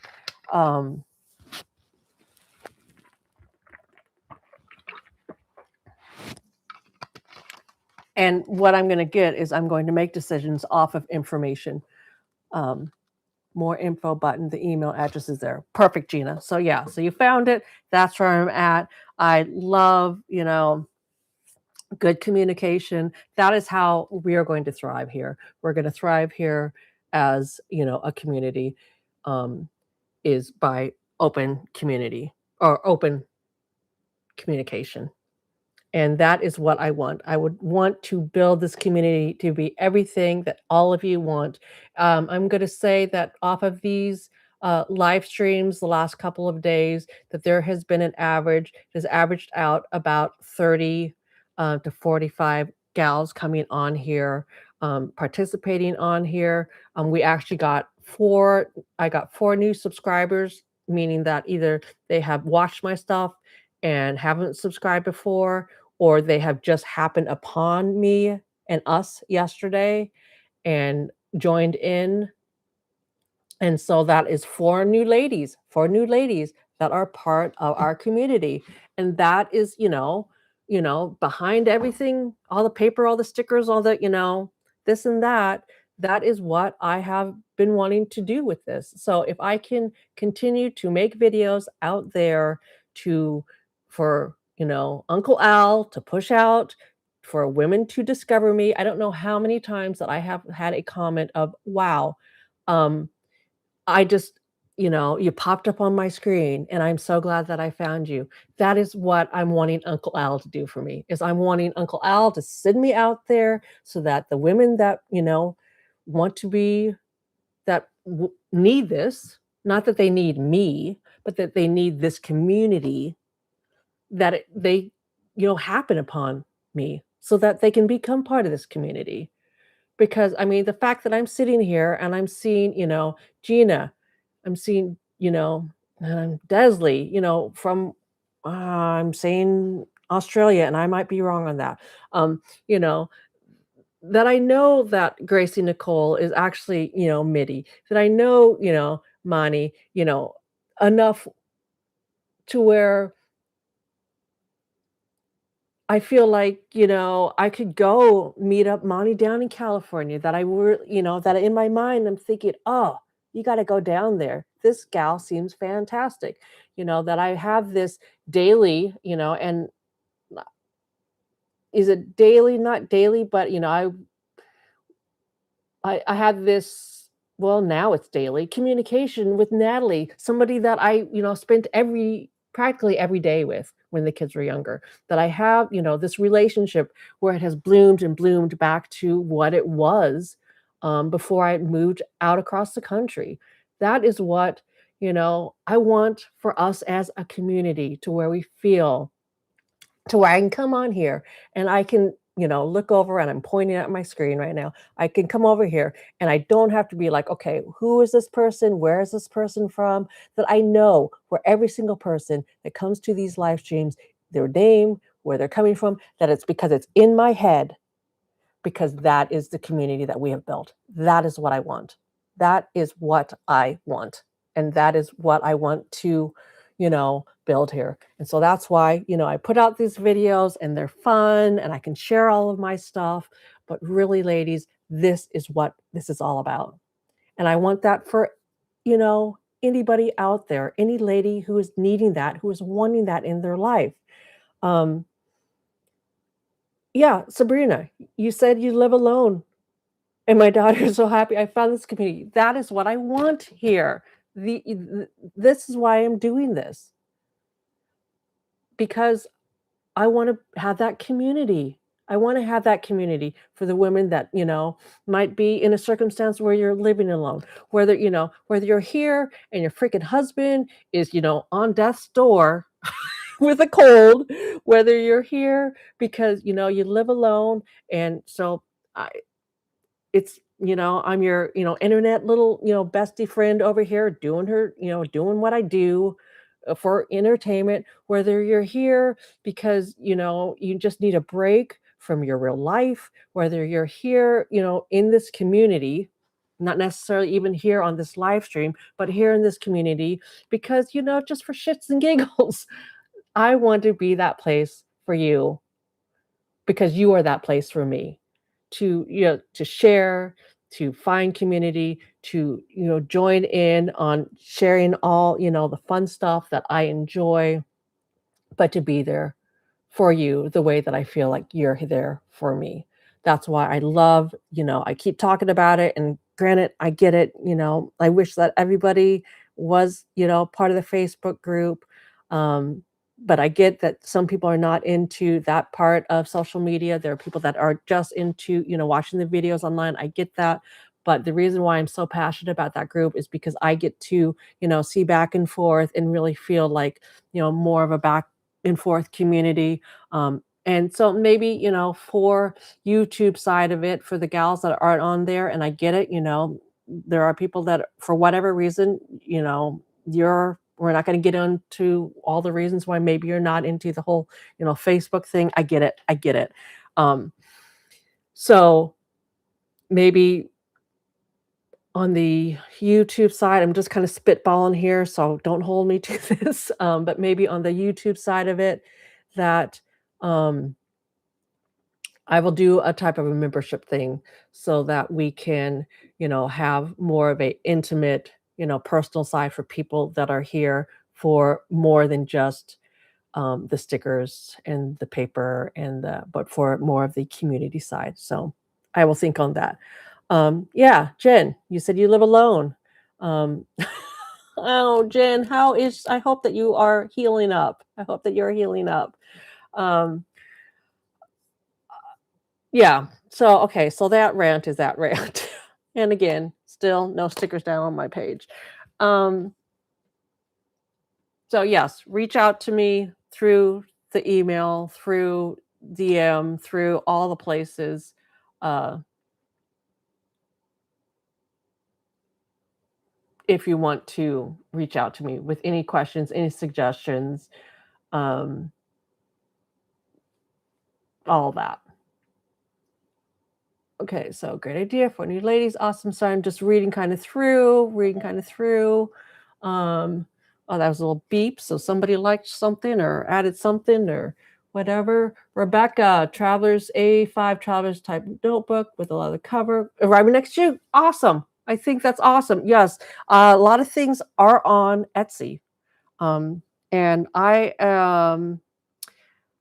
A: And what I'm gonna get is I'm going to make decisions off of information. Um, More info button, the email address is there. Perfect, Gina. So yeah, so you found it. That's where I'm at. I love, good communication. That is how we are going to thrive here. We're going to thrive here as, a community, um, is by open community or open communication. And that is what I want. I would want to build this community to be everything that all of you want. I'm going to say that off of these live streams the last couple of days, that there has been an average, has averaged out about 30 to 45 gals coming on here, participating on here. We actually got I got 4 new subscribers, meaning that either they have watched my stuff and haven't subscribed before, or they have just happened upon me and us yesterday and joined in. And so that is 4 new ladies that are part of our community. And that is, behind everything, all the paper, all the stickers, all the, this and that, that is what I have been wanting to do with this. So if I can continue to make videos out there to for, Uncle Al to push out, for women to discover me. I don't know how many times that I have had a comment of, wow, um, I just you popped up on my screen, and I'm so glad that I found you. That is what I'm wanting Uncle Al to do for me, is I'm wanting Uncle Al to send me out there so that the women that, want to be that need this, not that they need me, but that they need this community, that they, happen upon me so that they can become part of this community. Because, I mean, the fact that I'm sitting here and I'm seeing, Gina, I'm seeing, Desley, from, I'm saying Australia, and I might be wrong on that. You know, that I know that Gracie Nicole is actually, MIDI, that I know, Mani, enough to where I feel like, I could go meet up Monty down in California, that I were that in my mind, I'm thinking, "Oh, you gotta go down there. This gal seems fantastic." That I have this daily, and is it daily? Not daily, but, I had this, well, now it's daily communication with Natalie, somebody that I, spent practically every day with when the kids were younger. That I have, this relationship where it has bloomed and bloomed back to what it was, before I moved out across the country. That is what, I want for us as a community, to where we feel, to where I can come on here and I can, look over, and I'm pointing at my screen right now. I can come over here and I don't have to be like, okay, who is this person? Where is this person from? That I know where every single person that comes to these live streams, their name, where they're coming from, that it's because it's in my head, because that is the community that we have built. That is what I want. That is what I want. And that is what I want to, build here. And so that's why, I put out these videos and they're fun and I can share all of my stuff. But really, ladies, this is what this is all about. And I want that for, anybody out there, any lady who is needing that, who is wanting that in their life. Um, yeah, Sabrina, you said you live alone. And my daughter is so happy I found this community. That is what I want here. This is why I'm doing this, because I want to have that community. I want to have that community for the women that, might be in a circumstance where you're living alone, whether you're here and your freaking husband is, on death's door with a cold, whether you're here because, you live alone. And so I, it's, I'm your, internet little, bestie friend over here doing doing what I do, for entertainment, whether you're here because, you just need a break from your real life, whether you're here, in this community, not necessarily even here on this live stream, but here in this community because, just for shits and giggles. I want to be that place for you because you are that place for me to, to share, to find community, to, join in on sharing all, the fun stuff that I enjoy, but to be there for you the way that I feel like you're there for me. That's why I love, I keep talking about it, and granted, I get it, I wish that everybody was, part of the Facebook group. Um, but I get that some people are not into that part of social media. There are people that are just into, watching the videos online. I get that. But the reason why I'm so passionate about that group is because I get to, see back and forth and really feel like, more of a back and forth community. And so maybe, for YouTube side of it, for the gals that aren't on there, and I get it, there are people that for whatever reason, we're not going to get into all the reasons why maybe you're not into the whole, Facebook thing. I get it. I get it. Um, so maybe on the YouTube side, I'm just kind of spitballing here, so don't hold me to this. But maybe on the YouTube side of it, that um, I will do a type of a membership thing so that we can, have more of a intimate, personal side for people that are here for more than just the stickers and the paper but for more of the community side. So I will think on that. Yeah, Jen, you said you live alone. Um, oh, Jen, I hope that you are healing up. I hope that you're healing up. Um, yeah. So, okay. So that rant is that rant. And again, still no stickers down on my page. Um, so yes, reach out to me through the email, through DM, through all the places. Uh, if you want to reach out to me with any questions, any suggestions, um, all that. Okay, so great idea for new ladies. Awesome. So I'm just reading kind of through. Um, oh, that was a little beep. So somebody liked something or added something or whatever. Rebecca, Travelers A5 Travelers type notebook with a leather cover. Arriving next June. Awesome. I think that's awesome. Yes. A lot of things are on Etsy. Um, and I've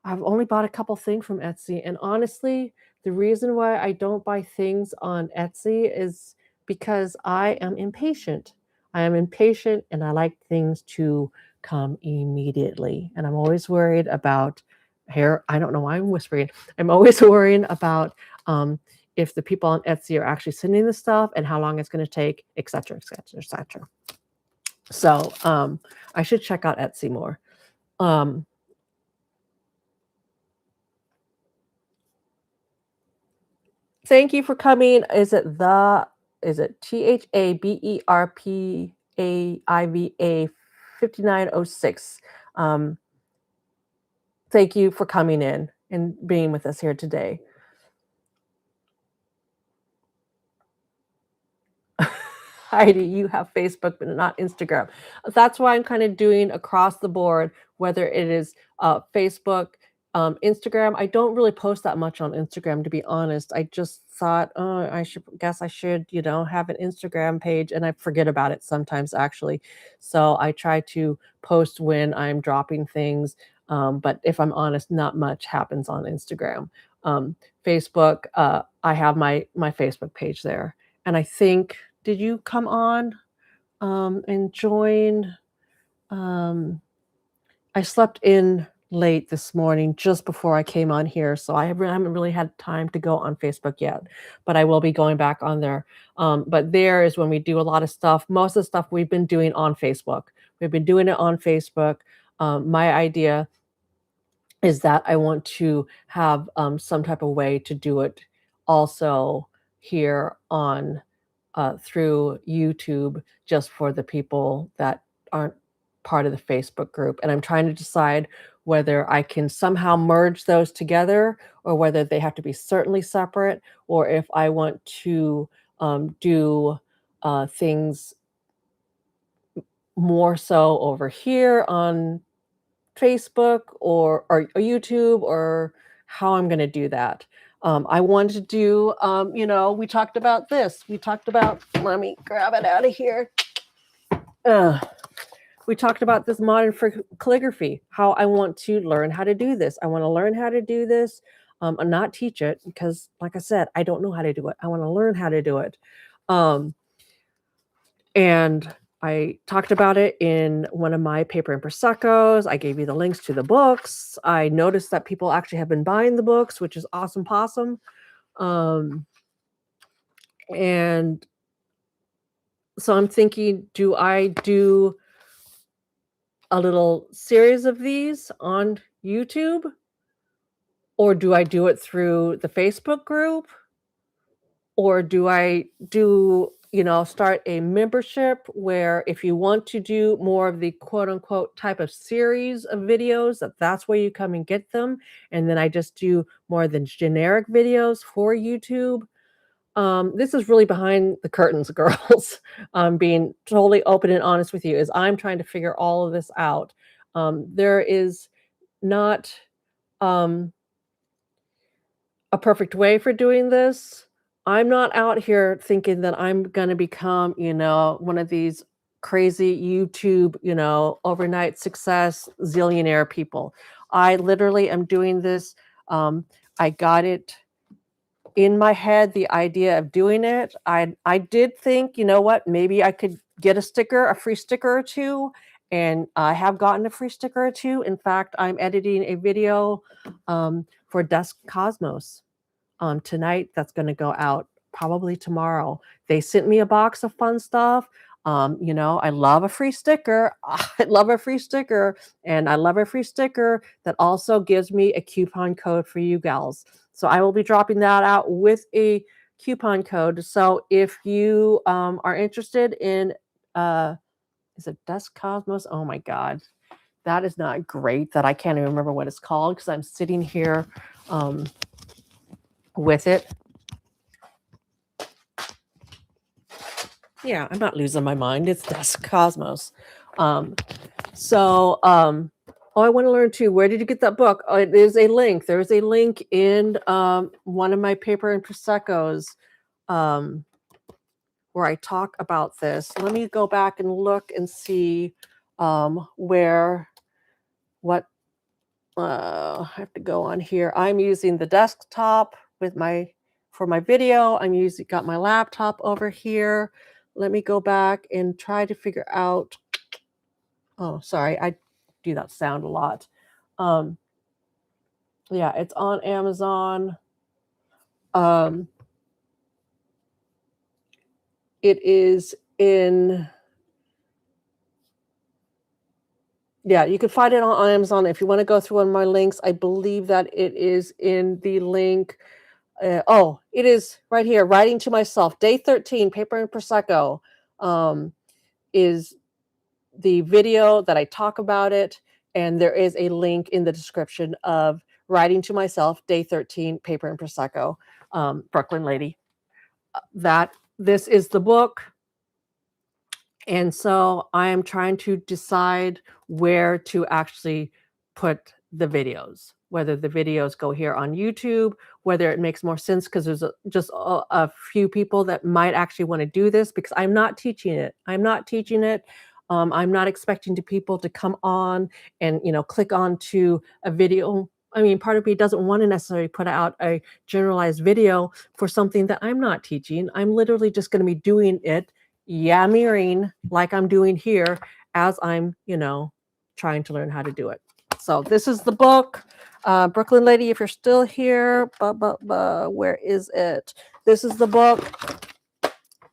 A: only bought a couple things from Etsy, and honestly, the reason why I don't buy things on Etsy is because I am impatient. I am impatient and I like things to come immediately. And I'm always worried about here. I don't know why I'm whispering. I'm always worrying about if the people on Etsy are actually sending the stuff and how long it's going to take, et cetera, et cetera, et cetera. So I should check out Etsy more. Um, Thank you for coming. Is it THABERPAIVA 5906? Thank you for coming in and being with us here today. Heidi, you have Facebook, but not Instagram. That's why I'm kind of doing across the board, whether it is Facebook, Instagram. I don't really post that much on Instagram, to be honest. I just thought, oh, I should, have an Instagram page, and I forget about it sometimes, actually. So I try to post when I'm dropping things. But if I'm honest, not much happens on Instagram. Facebook, I have my Facebook page there, and I think did you come on, and join? Um, I slept in late this morning just before I came on here, so haven't really had time to go on Facebook yet, but I will be going back on there. But there is when we do a lot of stuff. Most of the stuff we've been doing on Facebook. We've been doing it on Facebook. My idea is that I want to have some type of way to do it also here on through YouTube just for the people that aren't part of the Facebook group. And I'm trying to decide whether I can somehow merge those together or whether they have to be certainly separate, or if I want to do things more so over here on Facebook or YouTube, or how I'm going to do that. I wanted to do, we talked about this. We talked about, let me grab it out of here. We talked about this modern calligraphy, how I want to learn how to do this. I want to learn how to do this and not teach it because, like I said, I don't know how to do it. I want to learn how to do it. And I talked about it in one of my paper and Prosecco's. I gave you the links to the books. I noticed that people actually have been buying the books, which is awesome possum. And so I'm thinking, do I do a little series of these on YouTube? Or do I do it through the Facebook group? Or do I start a membership where if you want to do more of the quote unquote type of series of videos, that's where you come and get them. And then I just do more than generic videos for YouTube. This is really behind the curtains, girls. Being totally open and honest with you is I'm trying to figure all of this out. There is not a perfect way for doing this. I'm not out here thinking that I'm going to become, one of these crazy YouTube, overnight success zillionaire people. I literally am doing this. I got it in my head, the idea of doing it. I did think, you know what, maybe I could get a free sticker or two. And I have gotten a free sticker or two. In fact, I'm editing a video for Dusk Cosmos tonight. That's going to go out probably tomorrow. They sent me a box of fun stuff. I love a free sticker. I love a free sticker. And I love a free sticker that also gives me a coupon code for you gals. So I will be dropping that out with a coupon code. So if you are interested in, is it Dusk Cosmos? Oh my God. That is not great that I can't even remember what it's called because I'm sitting here with it. Yeah, I'm not losing my mind. It's Dusk Cosmos. I want to learn too. Where did you get that book? Oh, there's a link. There's a link in one of my paper and Prosecco's where I talk about this. Let me go back and look and see I have to go on here. I'm using the desktop for my video. Got my laptop over here. Let me go back and try to figure out. Oh, sorry. I do that sound a lot. Yeah, it's on Amazon. It is in. Yeah, you can find it on Amazon. If you want to go through one of my links, I believe that it is in the link. It is right here. Writing to Myself, Day 13, Paper and Prosecco, is the video that I talk about it. And there is a link in the description of Writing to Myself, Day 13, Paper and Prosecco, Brooklyn Lady. This is the book. And so I am trying to decide where to actually put the videos, whether the videos go here on YouTube, whether it makes more sense because there's just a few people that might actually want to do this because I'm not teaching it. I'm not expecting people to come on and, click on to a video. I mean, part of me doesn't want to necessarily put out a generalized video for something that I'm not teaching. I'm literally just going to be doing it yammering like I'm doing here as I'm, trying to learn how to do it. So this is the book. Brooklyn Lady, if you're still here, where is it? This is the book.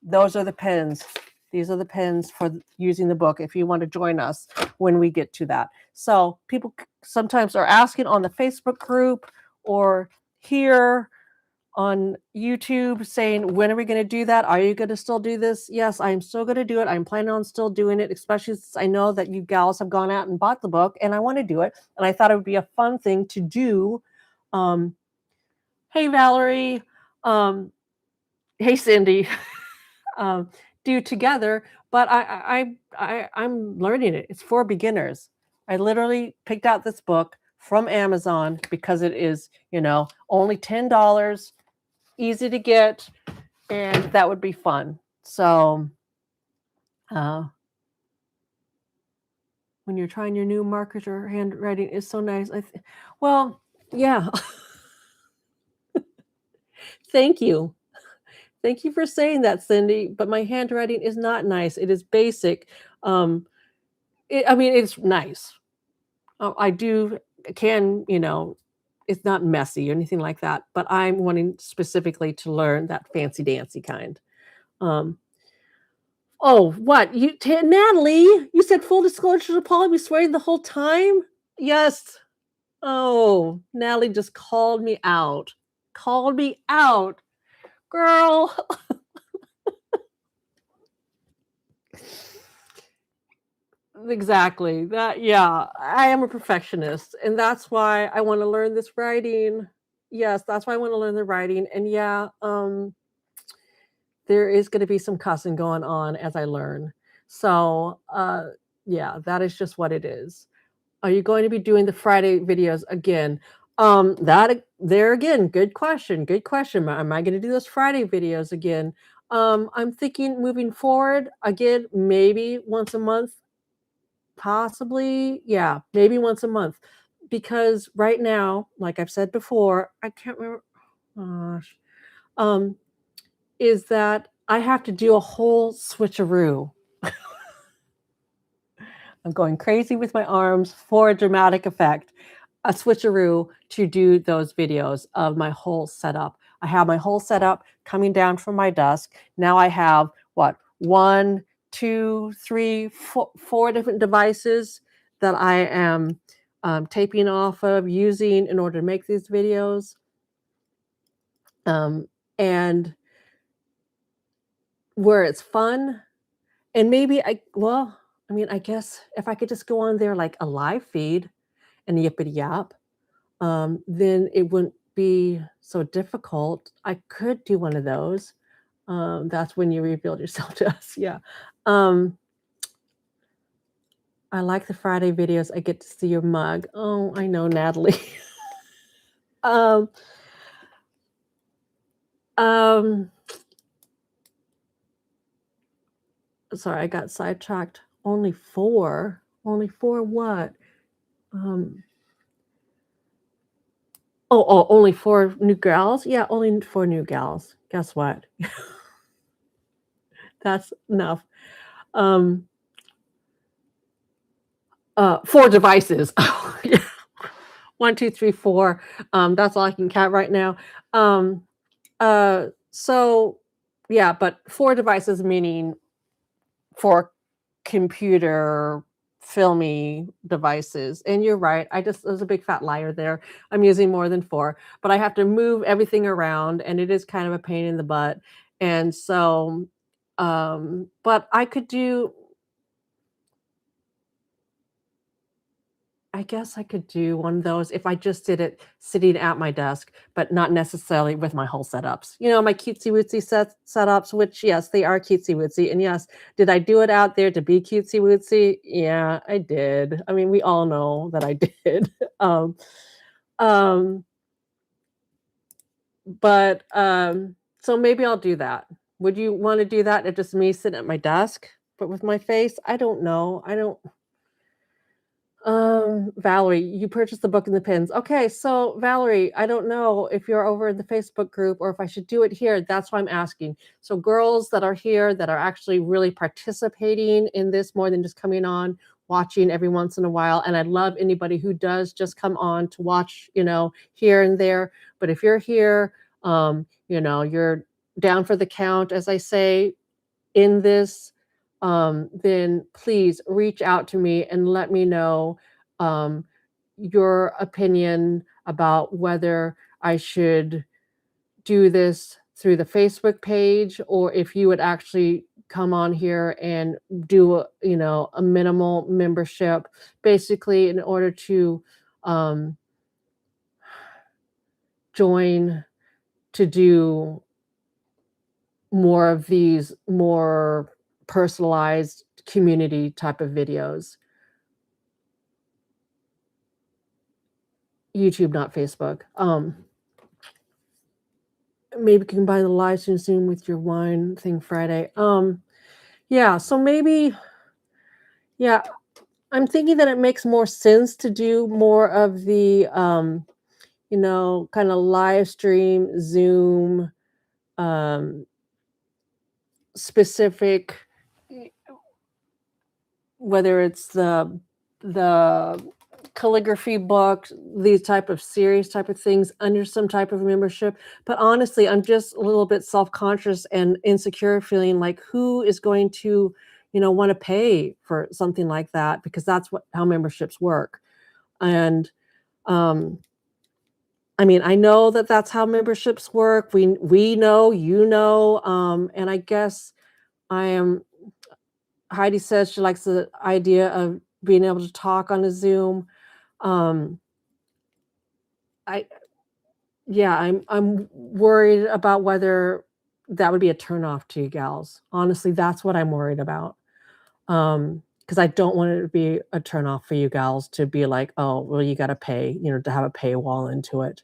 A: Those are the pens. These are the pens for using the book if you want to join us when we get to that. So people sometimes are asking on the Facebook group or here on YouTube saying, when are we going to do that? Are you going to still do this? Yes, I'm still going to do it. I'm planning on still doing it, especially since I know that you gals have gone out and bought the book and I want to do it. And I thought it would be a fun thing to do. Hey, Valerie. Hey, Cindy. Do together. But I'm learning it. It's for beginners. I literally picked out this book from Amazon because it is, only $10, easy to get, and that would be fun. So, when you're trying your new markers, your handwriting is so nice. Well, yeah. Thank you. Thank you for saying that, Cindy. But my handwriting is not nice. It is basic. I mean, it's nice. I can, it's not messy or anything like that. But I'm wanting specifically to learn that fancy dancy kind. Um, oh, what Natalie? You said full disclosure to Paul. We swearing the whole time. Yes. Oh, Natalie just called me out. Called me out, girl. Exactly. Yeah, I am a perfectionist, and that's why I wanna learn this writing. Yes, that's why I wanna learn the writing, and yeah, there is gonna be some cussing going on as I learn. So, yeah, that is just what it is. Are you going to be doing the Friday videos again? That there again, good question, good question. Am I gonna do those Friday videos again? I'm thinking moving forward, again, maybe once a month. Possibly, yeah, maybe once a month. Because right now, like I've said before, I can't remember, gosh, um, is that I have to do a whole switcheroo. I'm going crazy with my arms for a dramatic effect. A switcheroo to do those videos of my whole setup. I have my whole setup coming down from my desk. Now I have what, one, two, three, four different devices that I am taping off of, using in order to make these videos. And where it's fun, and maybe I guess if I could just go on there like a live feed and yippity yap, then it wouldn't be so difficult. I could do one of those. That's when you rebuild yourself to us. Yeah. Um, I like the Friday videos. I get to see your mug. Oh, I know, Natalie. um, um, sorry, I got sidetracked. Only four. Only four what? Um, only four new gals? Yeah, only four new gals. Guess what? That's enough. Um, four devices. Yeah. One, two, three, four. That's all I can count right now. So yeah, but four devices meaning four computer filmy devices. And you're right. There's a big fat liar there. I'm using more than four, but I have to move everything around, and it is kind of a pain in the butt. And so, but I guess I could do one of those if I just did it sitting at my desk, but not necessarily with my whole setups. My cutesy wootsy setups, which yes, they are cutesy wootsy. And yes, did I do it out there to be cutesy wootsy? Yeah, I did. I mean, we all know that I did. um, um, but so maybe I'll do that. Would you want to do that? If just me sitting at my desk, but with my face? I don't know. I don't. Valerie, you purchased the book and the pins. Okay, so Valerie, I don't know if you're over in the Facebook group or if I should do it here. That's why I'm asking. So girls that are here that are actually really participating in this more than just coming on, watching every once in a while. And I love anybody who does just come on to watch, here and there. But if you're here, you're down for the count, as I say, in this, then please reach out to me and let me know um, your opinion about whether I should do this through the Facebook page, or if you would actually come on here and do a minimal membership, basically in order to um, join to do more of these more personalized community type of videos. YouTube, not Facebook. Maybe you can buy the live stream soon with your wine thing Friday. Yeah, so maybe, yeah, I'm thinking that it makes more sense to do more of the, kind of live stream, Zoom, um, specific, whether it's the calligraphy books, these type of series type of things under some type of membership. But honestly, I'm just a little bit self-conscious and insecure, feeling like who is going to, want to pay for something like that, because that's how memberships work. And um, I mean, I know that that's how memberships work. We know, and I guess I am. Heidi says she likes the idea of being able to talk on a Zoom. Um, I Yeah, I'm worried about whether that would be a turnoff to you gals. Honestly, that's what I'm worried about. Because I don't want it to be a turnoff for you gals to be like, "Oh, well, you gotta pay," to have a paywall into it.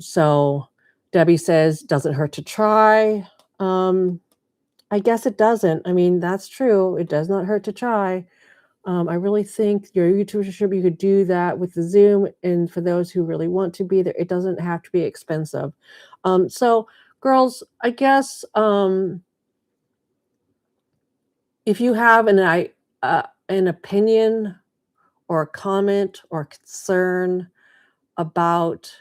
A: So Debbie says, "Doesn't hurt to try." Um, I guess it doesn't. I mean, that's true. It does not hurt to try. I really think your YouTubership, you could do that with the Zoom, and for those who really want to be there, it doesn't have to be expensive. So girls, I guess, if you have an opinion or a comment or concern about,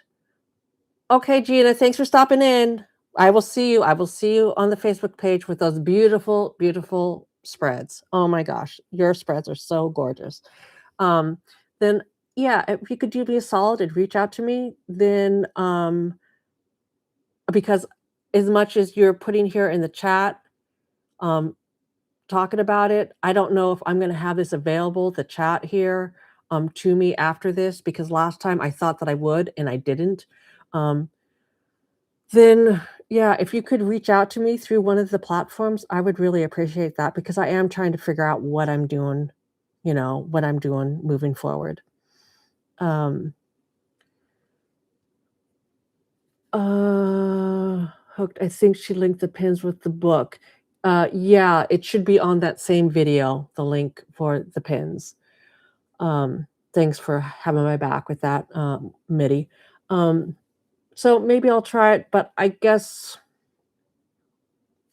A: okay, Gina, thanks for stopping in. I will see you on the Facebook page with those beautiful, beautiful spreads. Oh my gosh, your spreads are so gorgeous. Um, then yeah, if you could do me a solid and reach out to me, then because as much as you're putting here in the chat, um, talking about it, I don't know if I'm gonna have this available, the chat here, to me after this, because last time I thought that I would and I didn't. Um, then yeah, if you could reach out to me through one of the platforms, I would really appreciate that, because I am trying to figure out what I'm doing, what I'm doing moving forward. Um Hooked, I think she linked the pins with the book. Yeah, it should be on that same video, the link for the pins. Thanks for having my back with that, MIDI. So maybe I'll try it, but I guess,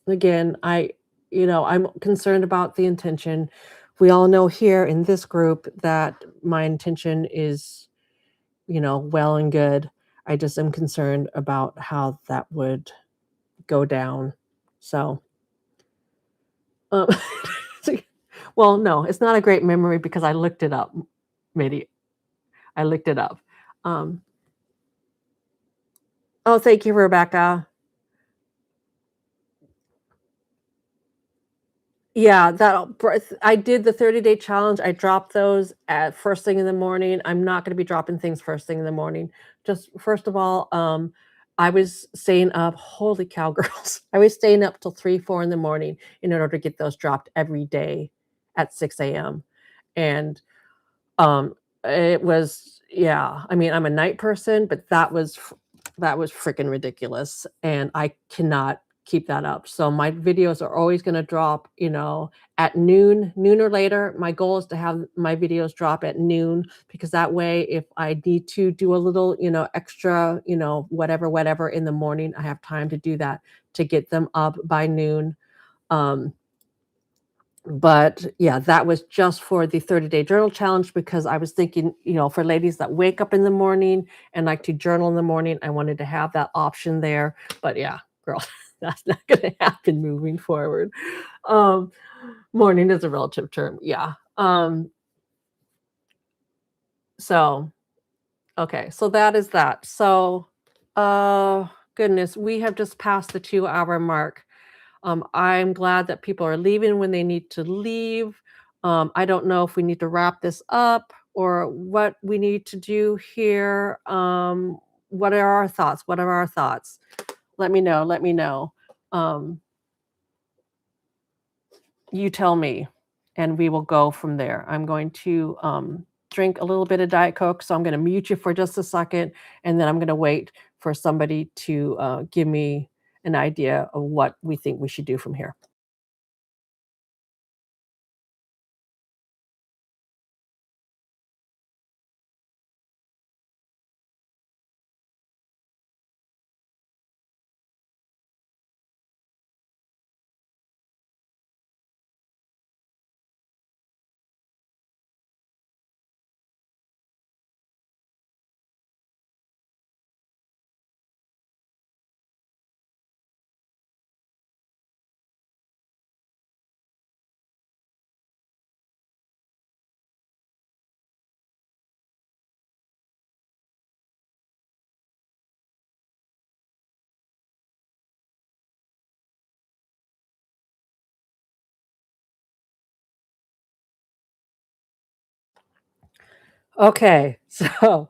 A: again, I'm concerned about the intention. We all know here in this group that my intention is, well and good. I just am concerned about how that would go down. So, um, well, no, it's not a great memory because I looked it up, Maybe I looked it up. Um, oh, thank you, Rebecca. Yeah, I did the 30-day challenge. I dropped those at first thing in the morning. I'm not gonna be dropping things first thing in the morning. Just first of all, I was staying up, holy cow, girls. I was staying up till 3, 4 in the morning in order to get those dropped every day at 6 AM. And Um, it was, yeah, I mean, I'm a night person, but that was freaking ridiculous, and I cannot keep that up. So my videos are always gonna drop, at noon or later. My goal is to have my videos drop at noon, because that way, if I need to do a little, extra, whatever in the morning, I have time to do that to get them up by noon. Um, but yeah, that was just for the 30-day journal challenge, because I was thinking, for ladies that wake up in the morning and like to journal in the morning, I wanted to have that option there. But yeah, girl, that's not gonna happen moving forward. Um, Morning is a relative term. Yeah. So okay, so that is that. So goodness, we have just passed the 2-hour mark. I'm glad that people are leaving when they need to leave. I don't know if we need to wrap this up or what we need to do here. What are our thoughts? What are our thoughts? Let me know. Let me know. Um, you tell me, and we will go from there. I'm going to drink a little bit of Diet Coke, so I'm gonna mute you for just a second, and then I'm gonna wait for somebody to, give me an idea of what we think we should do from here. Okay, so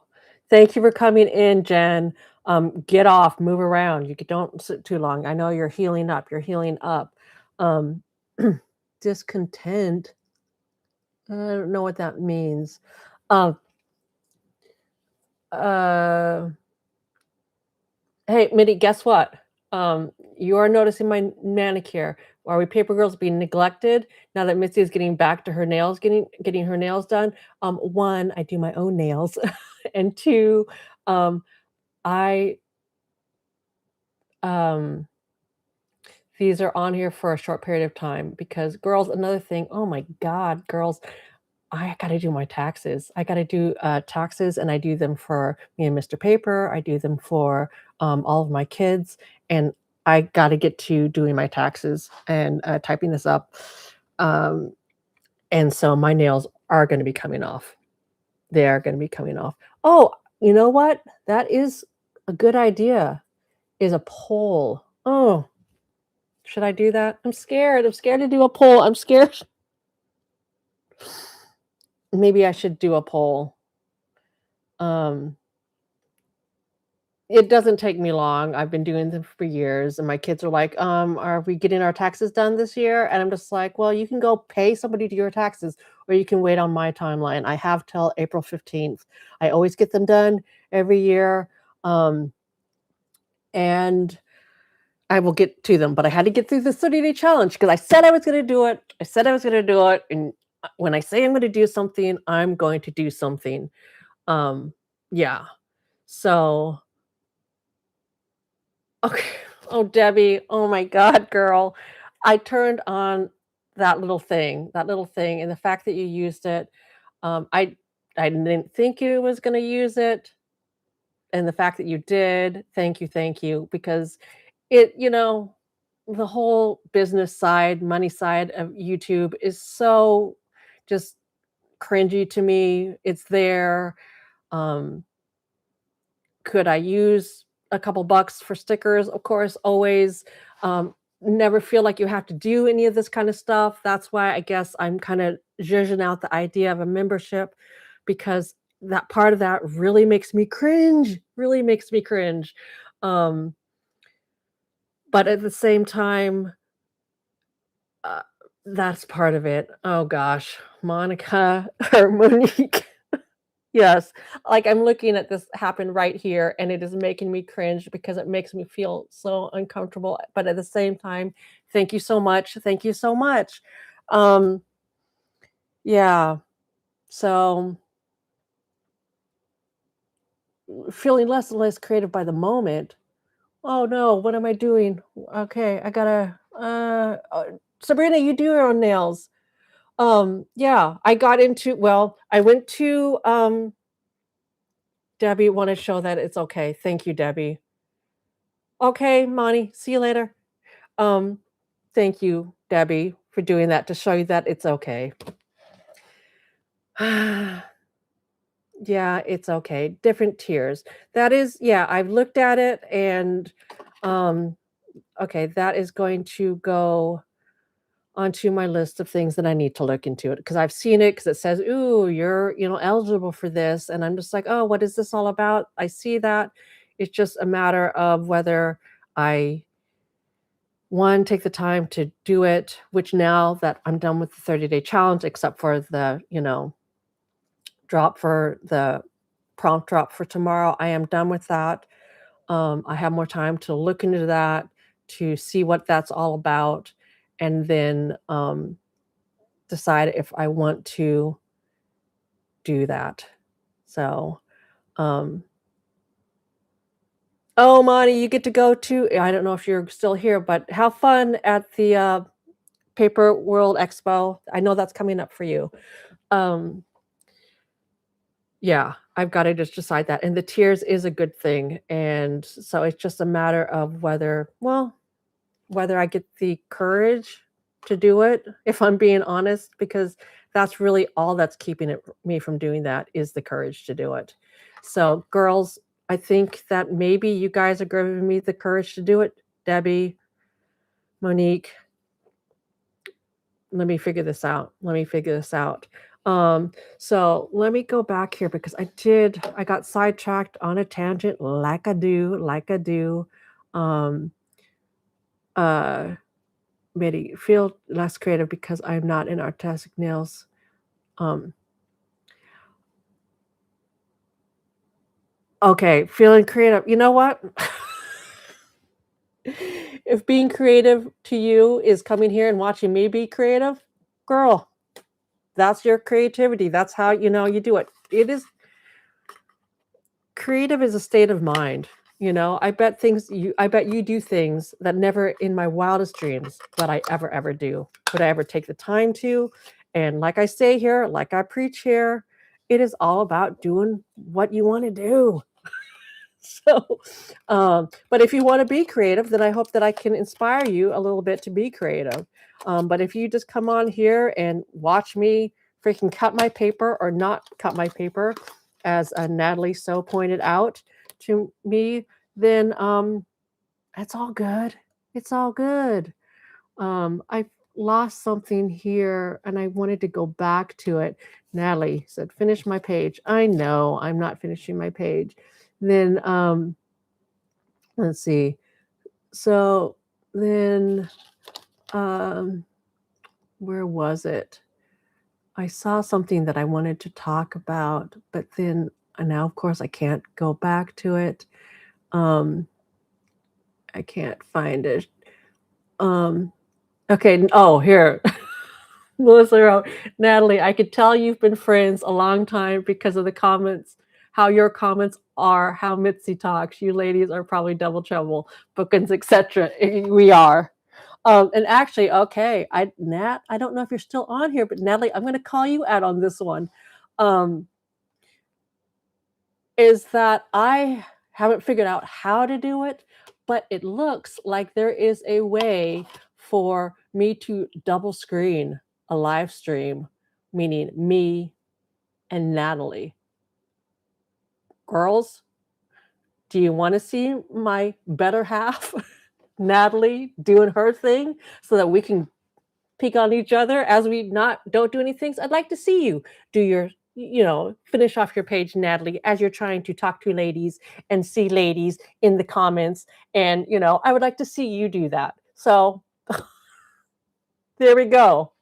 A: thank you for coming in, Jen. Get off, move around. Don't sit too long. I know you're healing up. You're healing up. Um, discontent. I don't know what that means. Um, uh, hey, Mitty, guess what? You are noticing my manicure. Are we paper girls being neglected now that Missy is getting back to her nails, getting her nails done? One, I do my own nails, and two, um, I um these are on here for a short period of time because girls, another thing, oh my God, girls, I gotta do my taxes. I gotta do taxes and I do them for me and Mr. Paper. I do them for all of my kids. And I gotta get to doing my taxes and typing this up. Um, and so my nails are gonna be coming off. They are gonna be coming off. Oh, you know what? That is a good idea, is a poll. Oh, should I do that? I'm scared. I'm scared to do a poll. I'm scared. Maybe I should do a poll. Um, it doesn't take me long. I've been doing them for years, and my kids are like, "Are we getting our taxes done this year?" And I'm just like, "Well, you can go pay somebody to do your taxes, or you can wait on my timeline. I have till April 15th. I always get them done every year, um, and I will get to them, but I had to get through this 30-day challenge because I said I was gonna do it. I said I was gonna do it, and when I say I'm gonna do something, I'm going to do something. Um, yeah. So, okay. Oh, Debbie, oh my God, girl. I turned on that little thing, and the fact that you used it, I didn't think you was gonna use it, and the fact that you did, thank you, because the whole business side, money side of YouTube is so just cringy to me. It's there. Um, could I use a couple bucks for stickers? Of course, always. Never feel like you have to do any of this kind of stuff. That's why I guess I'm kind of zhuzhing out the idea of a membership because that part of that really makes me cringe. Um, but at the same time, Uh, that's part of it. Oh gosh, Monica or Monique. Yes, like, I'm looking at this happen right here, and it is making me cringe because it makes me feel so uncomfortable, but at the same time, thank you so much, thank you so much. Um, yeah, so feeling less and less creative by the moment. "Oh, no, what am I doing? Okay, I gotta, Sabrina, you do your own nails." Yeah, I went to, Debbie wanna show that it's okay. Thank you, Debbie. Okay, Monty, see you later. Um, thank you, Debbie, for doing that to show you that it's okay. Yeah, it's okay. Different tiers. That is yeah, I've looked at it and, um, okay, that is going to go onto my list of things that I need to look into it because I've seen it because it says, "Ooh, you're, eligible for this," and I'm just like, "Oh, what is this all about?" I see that. It's just a matter of whether I, 1, take the time to do it, which now that I'm done with the 30-day challenge, except for the, drop for the prompt drop for tomorrow. I am done with that. I have more time to look into that, to see what that's all about, and then decide if I want to do that. So, um, oh, Monty, you get to go to, I don't know if you're still here, but have fun at the Paper World Expo. I know that's coming up for you. Um, yeah, I've got to just decide that. And the tears is a good thing. And so it's just a matter of whether, well, whether I get the courage to do it, if I'm being honest, because that's really all that's keeping me from doing that is the courage to do it. So, girls, I think that maybe you guys are giving me the courage to do it. Debbie, Monique, let me figure this out. Let me figure this out. So let me go back here because I got sidetracked on a tangent like I do. Um, uh, Maybe feel less creative because I'm not in artistic nails. Um, okay, feeling creative. You know what? If being creative to you is coming here and watching me be creative, girl, that's your creativity. That's how you do it. It is creative is a state of mind. I bet you do things that never in my wildest dreams that I ever do. Would I ever take the time to? And like I say here, like I preach here, it is all about doing what you want to do. So, but if you want to be creative, then I hope that I can inspire you a little bit to be creative. But if you just come on here and watch me freaking cut my paper or not cut my paper, as Natalie so pointed out to me, then it's all good. It's all good. I lost something here and I wanted to go back to it. Natalie said, finish my page. I know I'm not finishing my page. Then let's see. So then where was it? I saw something that I wanted to talk about, but then now of course I can't go back to it. Um I can't find it. Um okay, oh here. Melissa wrote, Natalie, I could tell you've been friends a long time because of the comments, how your comments are, how Mitzi talks. You ladies are probably double trouble, bookings, etc. We are. And actually, okay, Nat, I don't know if you're still on here, but Natalie, I'm going to call you out on this one. Is that I haven't figured out how to do it, but it looks like there is a way for me to double screen a live stream, meaning me and Natalie. Girls, do you want to see my better half, Natalie, doing her thing so that we can pick on each other as we don't do anything? I'd like to see you do your, finish off your page, Natalie, as you're trying to talk to ladies and see ladies in the comments. And, I would like to see you do that. So there we go.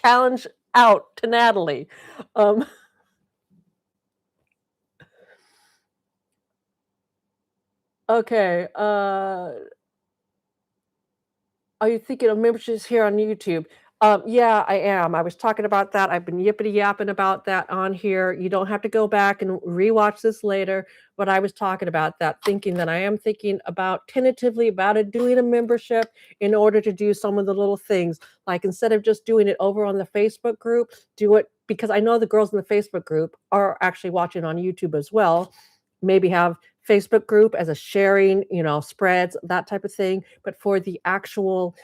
A: Challenge out to Natalie. Okay. Are you thinking of memberships here on YouTube? Yeah, I am. I was talking about that. I've been yippity yapping about that on here. You don't have to go back and rewatch this later. But I was talking about that, thinking that I am thinking about tentatively about it, doing a membership in order to do some of the little things. Like instead of just doing it over on the Facebook group, do it because I know the girls in the Facebook group are actually watching on YouTube as well. Maybe have Facebook group as a sharing, spreads, that type of thing. But for the actual,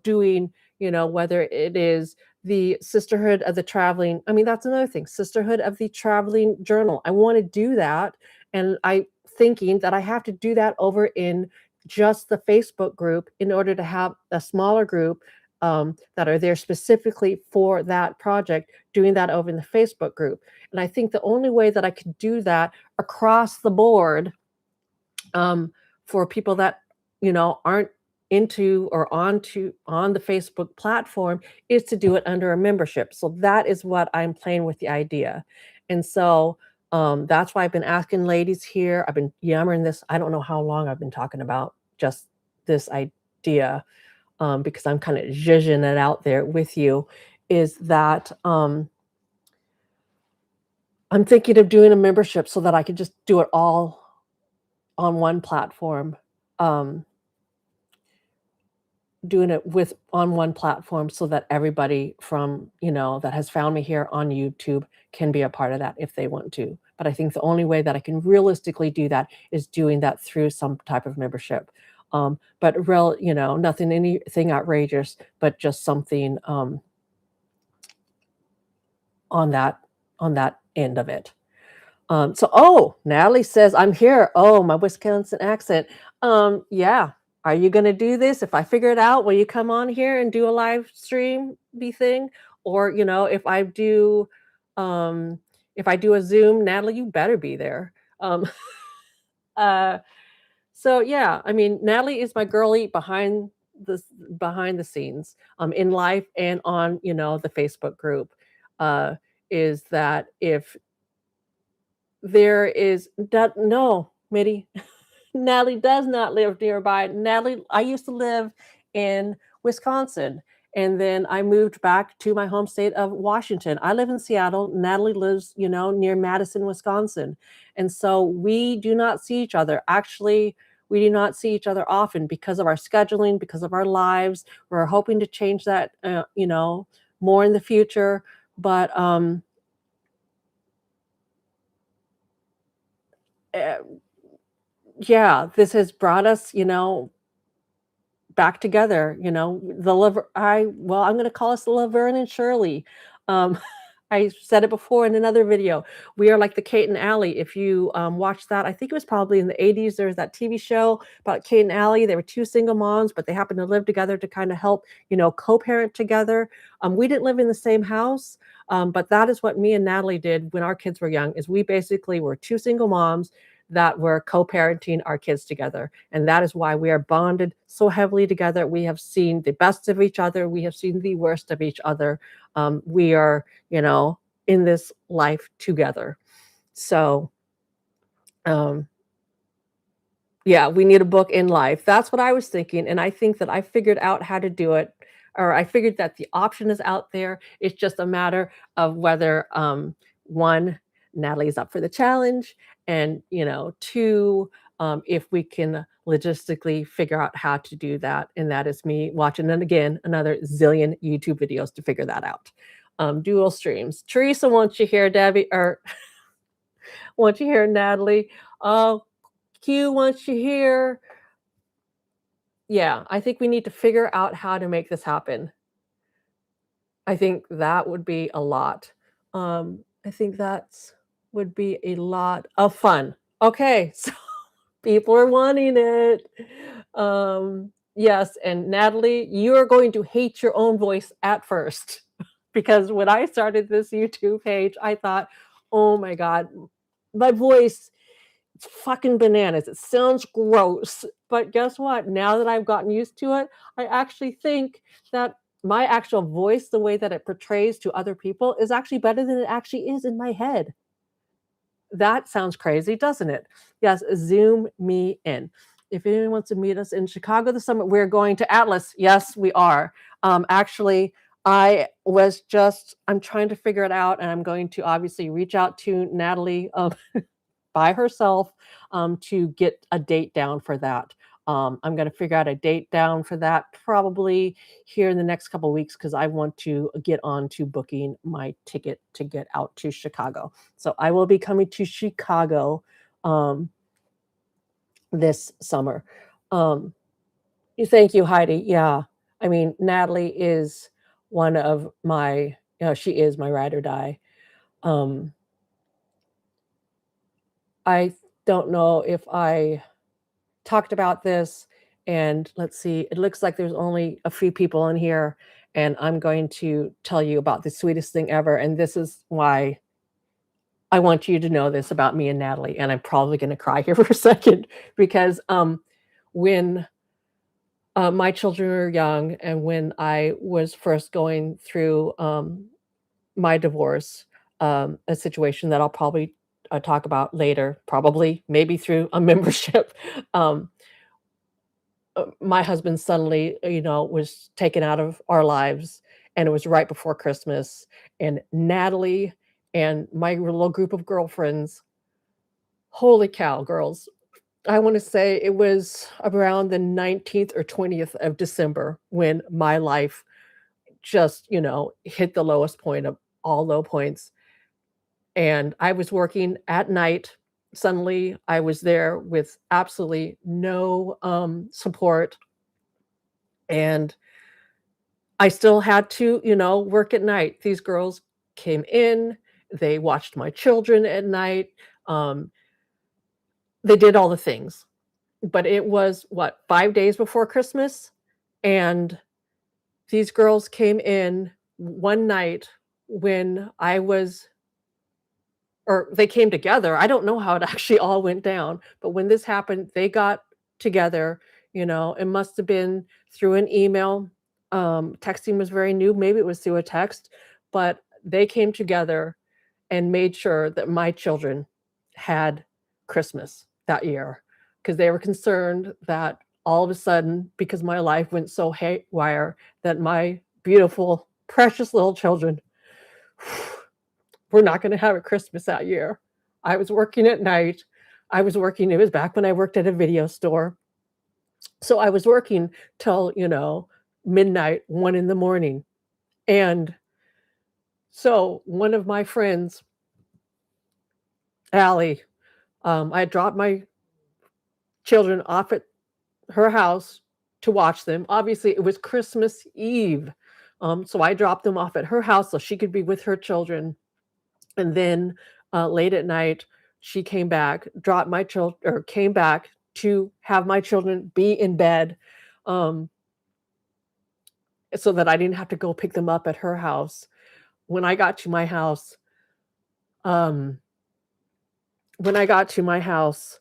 A: doing, whether it is the Sisterhood of the Traveling, I mean, that's another thing, Sisterhood of the Traveling Journal. I want to do that. And I thinking that I have to do that over in just the Facebook group in order to have a smaller group that are there specifically for that project, doing that over in the Facebook group. And I think the only way that I could do that across the board for people that aren't into or on the Facebook platform is to do it under a membership. So that is what I'm playing with the idea. And so that's why I've been asking ladies here. I've been yammering this. I don't know how long I've been talking about just this idea, because I'm kind of zhuzhing it out there with you, is that I'm thinking of doing a membership so that I could just do it all on one platform. Um, doing it with on one platform so that everybody from, that has found me here on YouTube can be a part of that if they want to. But I think the only way that I can realistically do that is doing that through some type of membership. But nothing, anything outrageous, but just something on that on that end of it. Natalie says, I'm here. Oh, my Wisconsin accent. Yeah. Are you going to do this? If I figure it out, will you come on here and do a live stream be thing? Or, um, if I do a Zoom, Natalie, you better be there. Um, uh, so yeah, I mean, Natalie is my girlie the behind the scenes, in life and on, the Facebook group. Uh, is that if there is that no, Mitty. Natalie does not live nearby. Natalie, I used to live in Wisconsin, and then I moved back to my home state of Washington. I live in Seattle. Natalie lives, near Madison, Wisconsin. And so we do not see each other. Actually, we do not see each other often because of our scheduling, because of our lives. We're hoping to change that, more in the future. But uh, yeah, this has brought us, back together, I'm going to call us the Laverne and Shirley. Um, I said it before in another video. We are like the Kate and Allie. If you watch that, I think it was probably in the 80s. There's that TV show about Kate and Allie. They were two single moms, but they happened to live together to kind of help, co-parent together. We didn't live in the same house, but that is what me and Natalie did when our kids were young. Is we basically were two single moms that were co-parenting our kids together. And that is why we are bonded so heavily together. We have seen the best of each other. We have seen the worst of each other. We are, in this life together. So, um, yeah, we need a book in life. That's what I was thinking. And I think that I figured out how to do it, or I figured that the option is out there. It's just a matter of whether, one, Natalie's up for the challenge, and, two, if we can logistically figure out how to do that. And that is me watching, and again, another zillion YouTube videos to figure that out. Dual streams. Teresa wants you here, Debbie, or wants you here, Natalie. Uh, Q wants you here. Yeah, I think we need to figure out how to make this happen. I think that would be a lot. I think that's would be a lot of fun. Okay, so people are wanting it. Yes, and Natalie, you are going to hate your own voice at first because when I started this YouTube page, I thought, oh my God, my voice, it's fucking bananas. It sounds gross. But guess what? Now that I've gotten used to it, I actually think that my actual voice, the way that it portrays to other people, is actually better than it actually is in my head. That sounds crazy, doesn't it? Yes, zoom me in. If anyone wants to meet us in Chicago this summer, we're going to Atlas. Yes, we are. Actually, I'm trying to figure it out, and I'm going to obviously reach out to Natalie by herself to get a date down for that. I'm going to figure out a date down for that probably here in the next couple of weeks because I want to get on to booking my ticket to get out to Chicago. So I will be coming to Chicago this summer. Um, thank you, Heidi. Yeah, I mean, Natalie is one of my, she is my ride or die. I don't know if I talked about this, and let's see, it looks like there's only a few people in here, and I'm going to tell you about the sweetest thing ever, and this is why I want you to know this about me and Natalie, and I'm probably going to cry here for a second because when my children were young and when I was first going through my divorce, a situation that I'll probably talk about later, probably maybe through a membership. Um, my husband suddenly, was taken out of our lives, and it was right before Christmas. And Natalie and my little group of girlfriends, holy cow, girls, I wanna say it was around the 19th or 20th of December when my life just, hit the lowest point of all low points, and I was working at night. Suddenly, I was there with absolutely no, support, and I still had to, work at night. These girls came in, they watched my children at night, um, they did all the things. But it was, what, 5 days before Christmas? And these girls came in one night when I was or they came together. I don't know how it actually all went down, but when this happened, they got together, it must have been through an email. Texting was very new, maybe it was through a text, but they came together and made sure that my children had Christmas that year because they were concerned that all of a sudden, because my life went so haywire, that my beautiful, precious little children were not going to have a Christmas that year. I was working at night. It was back when I worked at a video store. So I was working till, midnight, 1 in the morning. And so one of my friends, Allie, I had dropped my children off at her house to watch them. Obviously, it was Christmas Eve. So I dropped them off at her house so she could be with her children. And then late at night, she came back, dropped my children, or came back to have my children be in bed, um, so that I didn't have to go pick them up at her house. When I got to my house, um, when I got to my house,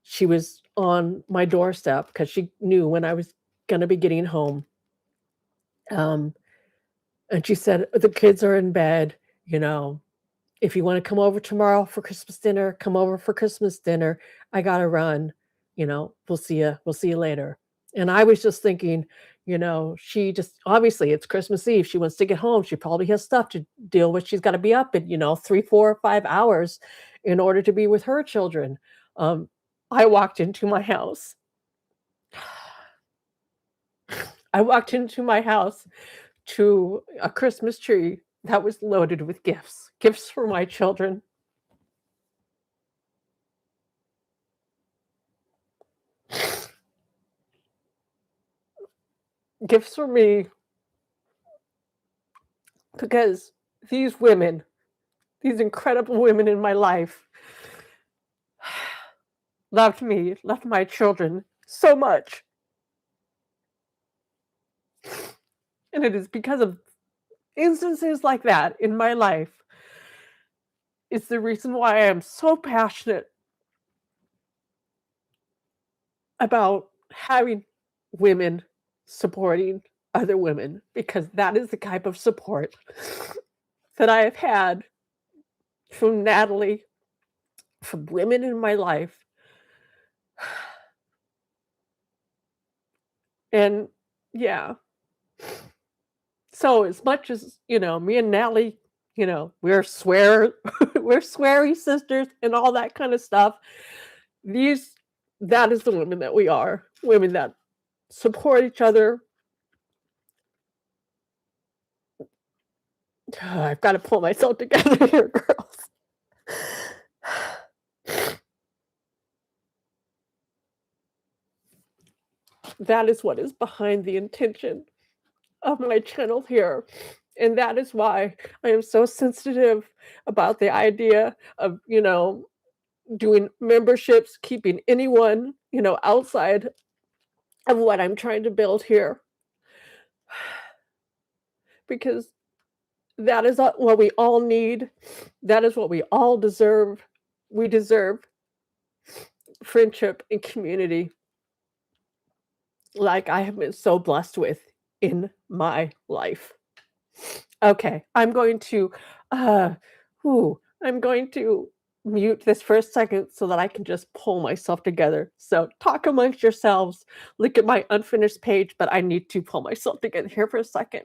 A: she was on my doorstep because she knew when I was gonna be getting home. Um, and she said, "The kids are in bed, you know, if you wanna come over tomorrow for Christmas dinner, come over for Christmas dinner. I gotta run, we'll see you later." And I was just thinking, she just obviously, it's Christmas Eve, she wants to get home, she probably has stuff to deal with, she's gotta be up in, 3, 4, 5 hours in order to be with her children. Um, I walked into my house. I walked into my house to a Christmas tree that was loaded with gifts for my children, gifts for me, because these women, these incredible women in my life, loved me, loved my children so much. And it is because of instances like that in my life is the reason why I am so passionate about having women supporting other women, because that is the type of support that I have had from Natalie, from women in my life. And yeah, so as much as, me and Natalie, we're we're sweary sisters and all that kind of stuff. These that is the women that we are. Women that support each other. I've got to pull myself together here, girls. That is what is behind the intention of my channel here. And that is why I am so sensitive about the idea of, doing memberships, keeping anyone, outside of what I'm trying to build here, because that is what we all need. That is what we all deserve. We deserve friendship and community like I have been so blessed with in my life. Okay, I'm going to uh, Whew, I'm going to mute this for a second so that I can just pull myself together. So talk amongst yourselves. Look at my unfinished page, but I need to pull myself together here for a second.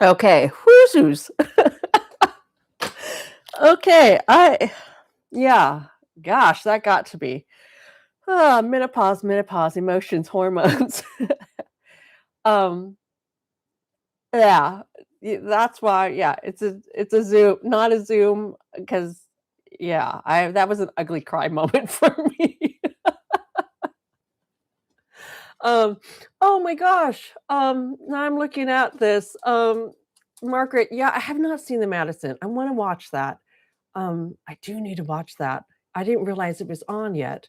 A: Okay, whoozoo's. Okay, yeah, gosh, that got to be. Menopause, emotions, hormones. um, yeah, that's why. Yeah, it's a Zoom, not a Zoom, because yeah, I that was an ugly cry moment for me. Um, oh my gosh. Now I'm looking at this. Margaret, yeah, I have not seen the Madison. I want to watch that. I do need to watch that. I didn't realize it was on yet.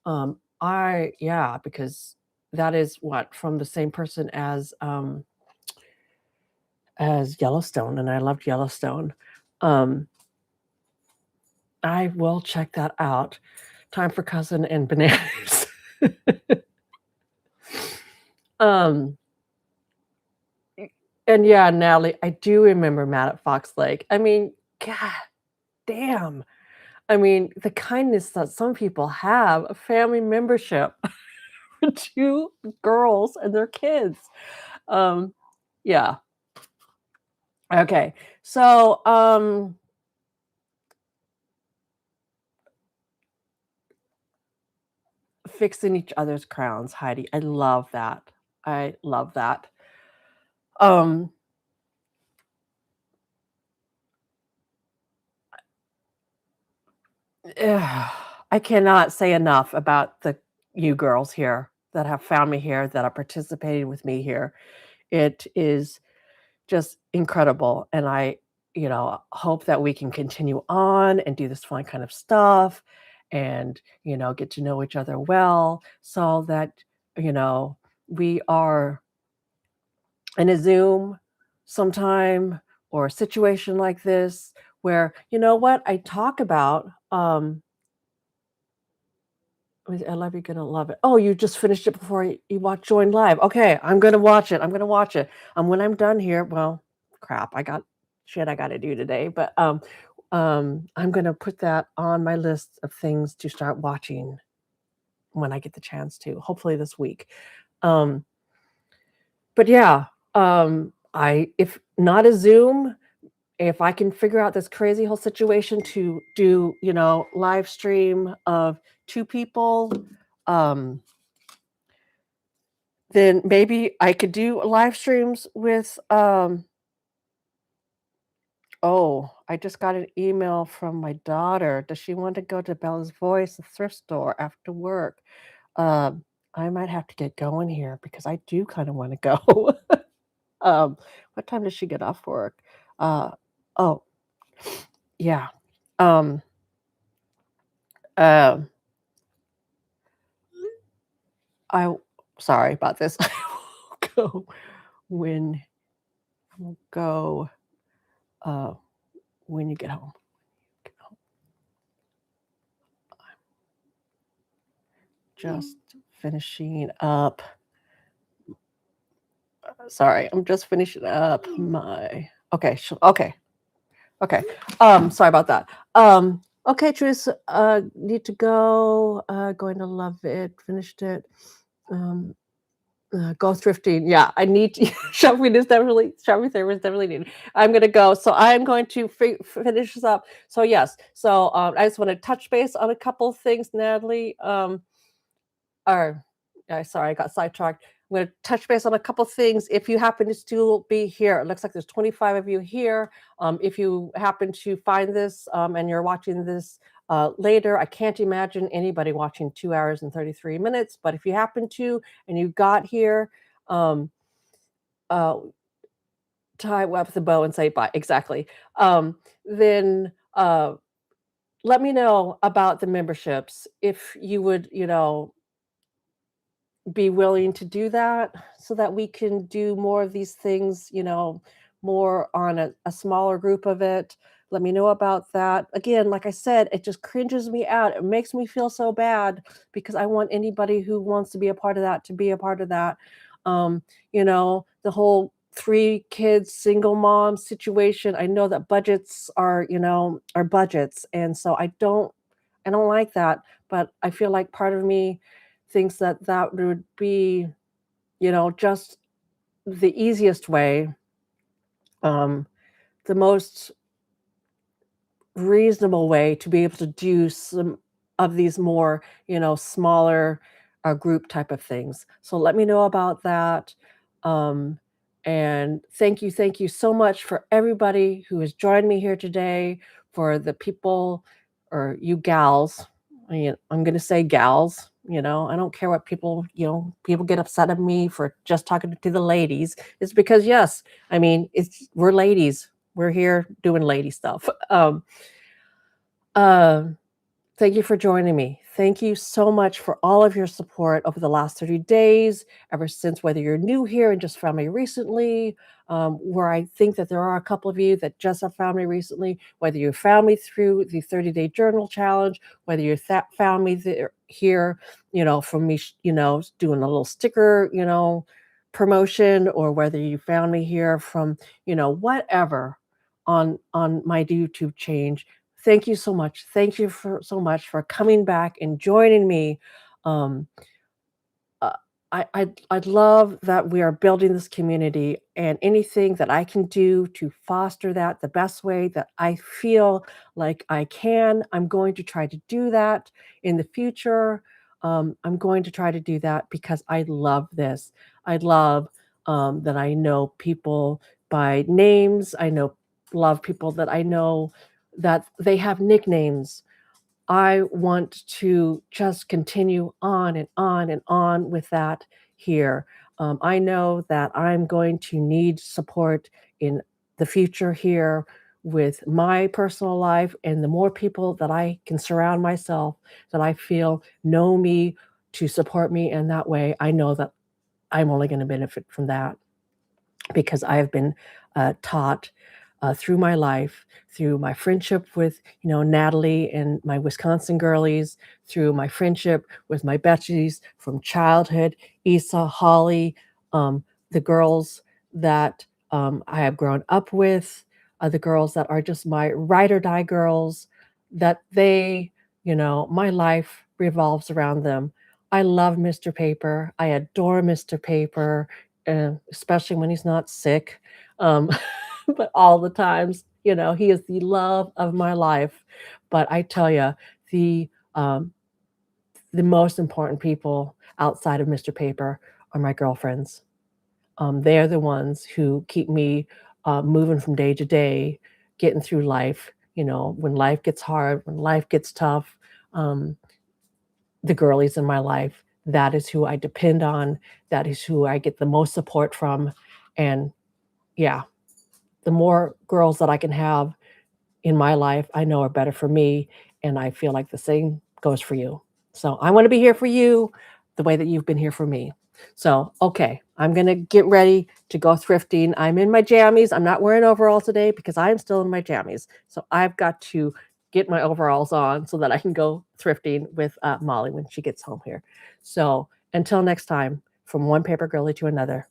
A: Yeah, because that is what, from the same person as Yellowstone, and I loved Yellowstone. Um, I will check that out. Time for Cousin and Bananas. um, and yeah, Natalie, I do remember Matt at Fox Lake. I mean, god damn. I mean, the kindness that some people have, a family membership for 2 girls and their kids. Um, yeah. Okay. So, fixing each other's crowns, Heidi. I love that. I love that. Um, I cannot say enough about the you girls here that have found me here, that are participating with me here. It is just incredible, and I hope that we can continue on and do this fun kind of stuff and, get to know each other well so that, you know, we are in a Zoom sometime or a situation like this where, you know what, I talk about, I love you, gonna love it. Oh, you just finished it before you watch Join Live. Okay, I'm gonna watch it. I'm gonna watch it. When I'm done here, well, crap, I got shit I gotta do today, but I'm gonna put that on my list of things to start watching when I get the chance to, hopefully this week. Um, but yeah, I if not a Zoom, if I can figure out this crazy whole situation to do, live stream of 2 people, um, then maybe I could do live streams with, oh, I just got an email from my daughter. Does she want to go to Bella's Voice, the thrift store, after work? Um, I might have to get going here because I do kinda wanna go. What time does she get off work? Uh, oh, yeah. Um, um I sorry about this. I will go when I will go, uh, when you get home. Get home. Just finishing up. Sorry, I'm just finishing up my. Okay, okay, okay. Sorry about that. Okay, Tris. Need to go. Going to love it. Finished it. Um, go thrifting. Yeah, I need to, shopping therapy is definitely needed. I'm gonna go. So I'm going to finish this up. So yes. So I just want to touch base on a couple of things, Natalie. Or sorry, I got sidetracked. I'm gonna touch base on a couple things. If you happen to still be here, it looks like there's 25 of you here. If you happen to find this and you're watching this later, I can't imagine anybody watching 2 hours and 33 minutes. But if you happen to and you got here, um, uh, tie up the bow and say bye. Exactly. Then let me know about the memberships if you would, be willing to do that so that we can do more of these things, more on a smaller group of it. Let me know about that. Again, like I said, it just cringes me out. It makes me feel so bad because I want anybody who wants to be a part of that to be a part of that. The whole 3 kids, single mom situation. I know that budgets are budgets. And so I don't like that, but I feel like part of me thinks that that would be, just the easiest way, um, the most reasonable way to be able to do some of these more, smaller group type of things. So let me know about that. Um, and thank you so much for everybody who has joined me here today, for the people or you gals. I'm going to say gals. I don't care what people get upset at me for just talking to the ladies. It's because, yes, I mean, we're ladies. We're here doing lady stuff. Um, Thank you for joining me. Thank you so much for all of your support over the last 30 days, ever since whether you're new here and just found me recently, where I think that there are a couple of you that just have found me recently, whether you found me through the 30-day journal challenge, whether you found me here, from me, doing a little sticker, promotion, or whether you found me here from, whatever on my YouTube change. Thank you so much. Thank you so much for coming back and joining me. Um, uh, I'd love that we are building this community, and anything that I can do to foster that the best way that I feel like I can, I'm going to try to do that in the future. I'm going to try to do that because I love this. I love that I know people by names. Love people that I know that they have nicknames. I want to just continue on and on and on with that here. I know that I'm going to need support in the future here with my personal life, and the more people that I can surround myself that I feel know me to support me in that way, I know that I'm only gonna benefit from that because I have been taught through my life, through my friendship with, Natalie and my Wisconsin girlies, through my friendship with my Betchies from childhood, Isa, Holly, um, the girls that I have grown up with, the girls that are just my ride or die girls, that my life revolves around them. I love Mr. Paper. I adore Mr. Paper, especially when he's not sick. Um, but all the times, he is the love of my life. But I tell you, the um, the most important people outside of Mr. Paper are my girlfriends. They're the ones who keep me moving from day to day, getting through life. When life gets hard, when life gets tough, um, the girlies in my life, that is who I depend on. That is who I get the most support from. And yeah, the more girls that I can have in my life, I know are better for me, and I feel like the same goes for you. So I wanna be here for you the way that you've been here for me. So, okay, I'm gonna get ready to go thrifting. I'm in my jammies. I'm not wearing overalls today because I am still in my jammies. So I've got to get my overalls on so that I can go thrifting with Molly when she gets home here. So until next time, from one paper girly to another.